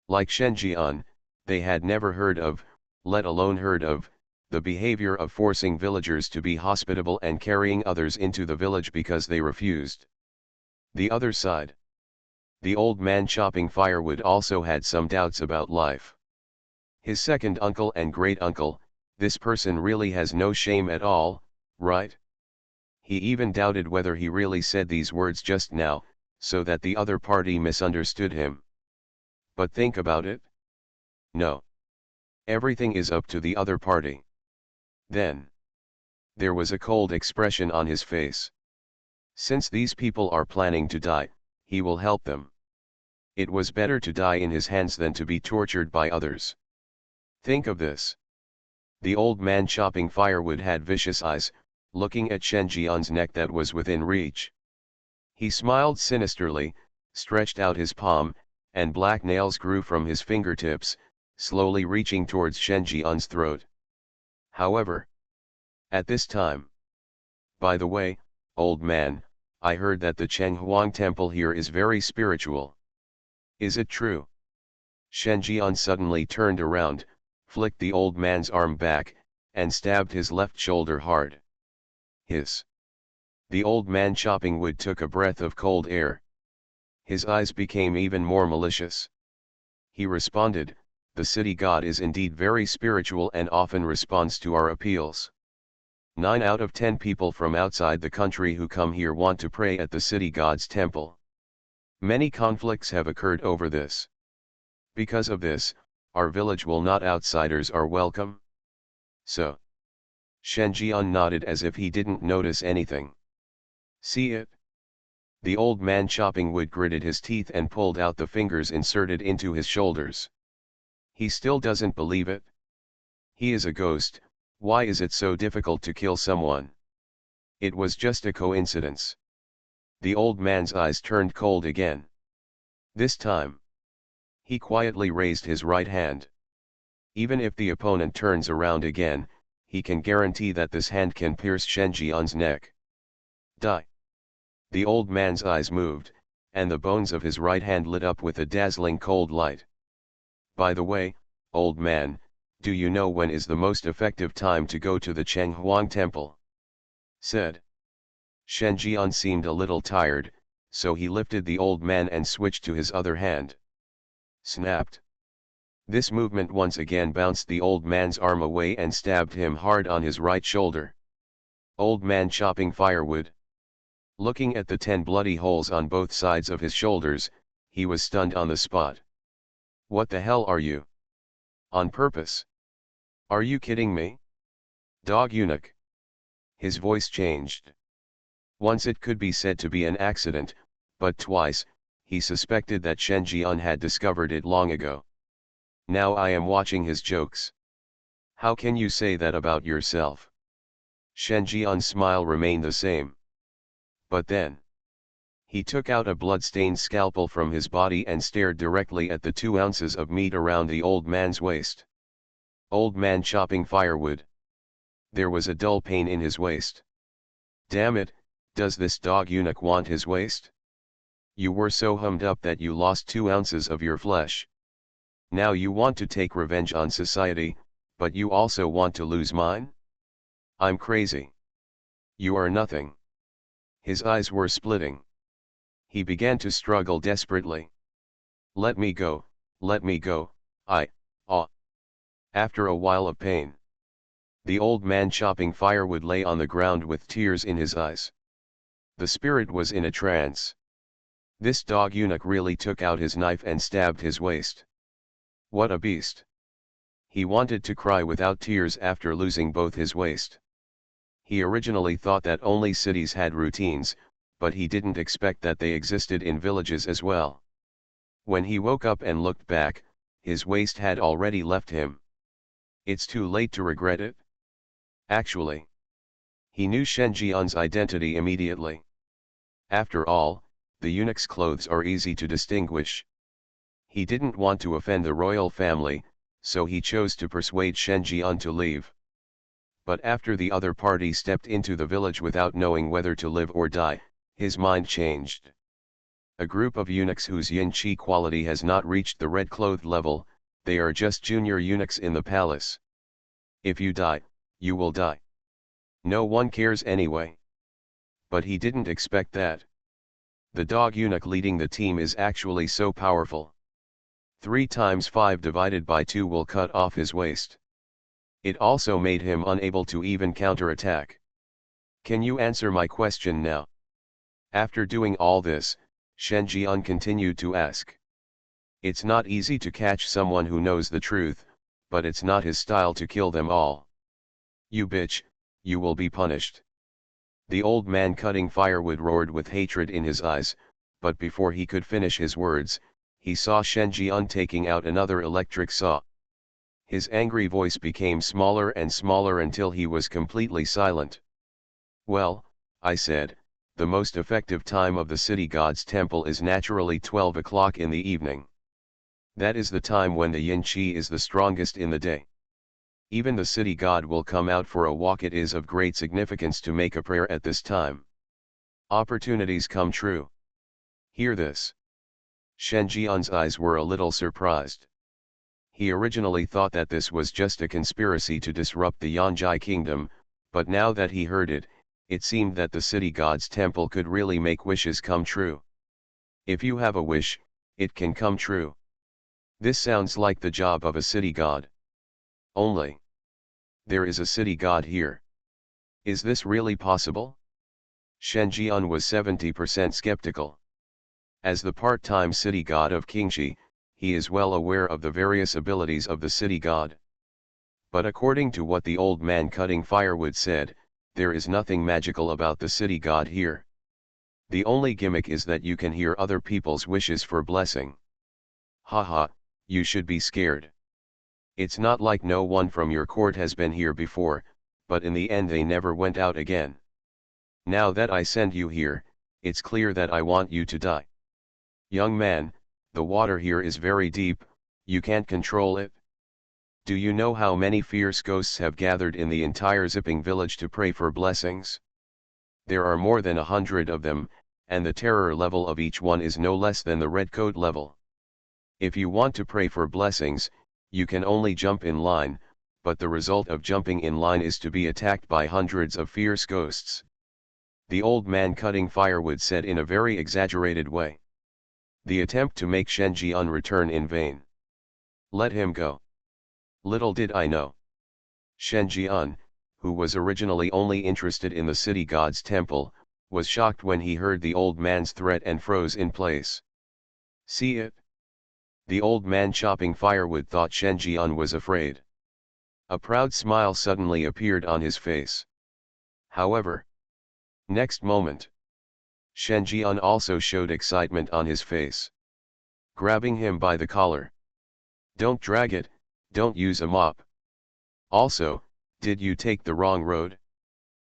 Like Shen Jian, they had never heard of, let alone heard of, the behavior of forcing villagers to be hospitable and carrying others into the village because they refused. The other side. The old man chopping firewood also had some doubts about life. His second uncle and great uncle, this person really has no shame at all, right? He even doubted whether he really said these words just now, so that the other party misunderstood him. But think about it. No. Everything is up to the other party. Then. There was a cold expression on his face. Since these people are planning to die, he will help them. It was better to die in his hands than to be tortured by others. Think of this. The old man chopping firewood had vicious eyes, looking at Shen Jian's neck that was within reach. He smiled sinisterly, stretched out his palm, and black nails grew from his fingertips, slowly reaching towards Shen Jian's throat. However, at this time. By the way, old man, I heard that the Chenghuang temple here is very spiritual. Is it true? Shen Jian suddenly turned around, flicked the old man's arm back, and stabbed his left shoulder hard. Hiss. The old man chopping wood took a breath of cold air. His eyes became even more malicious. He responded, "The city god is indeed very spiritual and often responds to our appeals. 9 out of 10 people from outside the country who come here want to pray at the city god's temple. Many conflicts have occurred over this. Because of this, our village will not outsiders are welcome." So. Shen Jian nodded as if he didn't notice anything. See it? The old man chopping wood gritted his teeth and pulled out the fingers inserted into his shoulders. He still doesn't believe it. He is a ghost. Why is it so difficult to kill someone? It was just a coincidence. The old man's eyes turned cold again. This time. He quietly raised his right hand. Even if the opponent turns around again, he can guarantee that this hand can pierce Shen Jian's neck. Die. The old man's eyes moved, and the bones of his right hand lit up with a dazzling cold light. By the way, old man, do you know when is the most effective time to go to the Chenghuang temple? Said. Shen Jian seemed a little tired, so he lifted the old man and switched to his other hand. Snapped. This movement once again bounced the old man's arm away and stabbed him hard on his right shoulder. Old man chopping firewood. Looking at the 10 bloody holes on both sides of his shoulders, he was stunned on the spot. What the hell are you? On purpose? Are you kidding me? Dog eunuch. His voice changed. Once it could be said to be an accident, but twice, he suspected that Shen Jian had discovered it long ago. Now I am watching his jokes. How can you say that about yourself? Shen Jian's smile remained the same. But then. He took out a blood-stained scalpel from his body and stared directly at the 2 ounces of meat around the old man's waist. Old man chopping firewood. There was a dull pain in his waist. Damn it, does this dog eunuch want his waist? You were so hummed up that you lost 2 ounces of your flesh. Now you want to take revenge on society, but you also want to lose mine? I'm crazy. You are nothing. His eyes were splitting. He began to struggle desperately. Let me go, ah. After a while of pain. The old man chopping firewood lay on the ground with tears in his eyes. The spirit was in a trance. This dog eunuch really took out his knife and stabbed his waist. What a beast. He wanted to cry without tears after losing both his waist. He originally thought that only cities had routines, but he didn't expect that they existed in villages as well. When he woke up and looked back, his waist had already left him. It's too late to regret it. Actually, he knew Shen Jian's identity immediately. After all, the eunuch's clothes are easy to distinguish. He didn't want to offend the royal family, so he chose to persuade Shen Jian to leave. But after the other party stepped into the village without knowing whether to live or die, his mind changed. A group of eunuchs whose yin-chi quality has not reached the red-clothed level, they are just junior eunuchs in the palace. If you die, you will die. No one cares anyway. But he didn't expect that. The dog eunuch leading the team is actually so powerful. 3 times 5 divided by 2 will cut off his waist. It also made him unable to even counterattack. Can you answer my question now? After doing all this, Shen Jian continued to ask. It's not easy to catch someone who knows the truth, but it's not his style to kill them all. You bitch, you will be punished. The old man cutting firewood roared with hatred in his eyes, but before he could finish his words, he saw Shen Jian taking out another electric saw. His angry voice became smaller and smaller until he was completely silent. Well, I said, the most effective time of the city god's temple is naturally 12 o'clock in the evening. That is the time when the yin qi is the strongest in the day. Even the city god will come out for a walk. It is of great significance to make a prayer at this time. Opportunities come true. Hear this. Shen Jian's eyes were a little surprised. He originally thought that this was just a conspiracy to disrupt the Yanjai kingdom, but now that he heard it, it seemed that the city god's temple could really make wishes come true. If you have a wish, it can come true. This sounds like the job of a city god. Only. There is a city god here. Is this really possible? Shen Jian was 70% skeptical. As the part-time city god of Qingxi, he is well aware of the various abilities of the city god. But according to what the old man cutting firewood said, there is nothing magical about the city god here. The only gimmick is that you can hear other people's wishes for blessing. Haha, you should be scared. It's not like no one from your court has been here before, but in the end they never went out again. Now that I send you here, it's clear that I want you to die. Young man, the water here is very deep, you can't control it. Do you know how many fierce ghosts have gathered in the entire Zipping village to pray for blessings? There are more than 100 of them, and the terror level of each one is no less than the red coat level. If you want to pray for blessings, you can only jump in line, but the result of jumping in line is to be attacked by hundreds of fierce ghosts. The old man cutting firewood said in a very exaggerated way. The attempt to make Shen Jian return in vain. Let him go. Little did I know. Shen Jian, who was originally only interested in the city god's temple, was shocked when he heard the old man's threat and froze in place. See it? The old man chopping firewood thought Shen Jian was afraid. A proud smile suddenly appeared on his face. However, next moment, Shen Jian also showed excitement on his face. Grabbing him by the collar. Don't drag it, don't use a mop. Also, did you take the wrong road?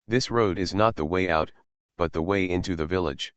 This road is not the way out, but the way into the village.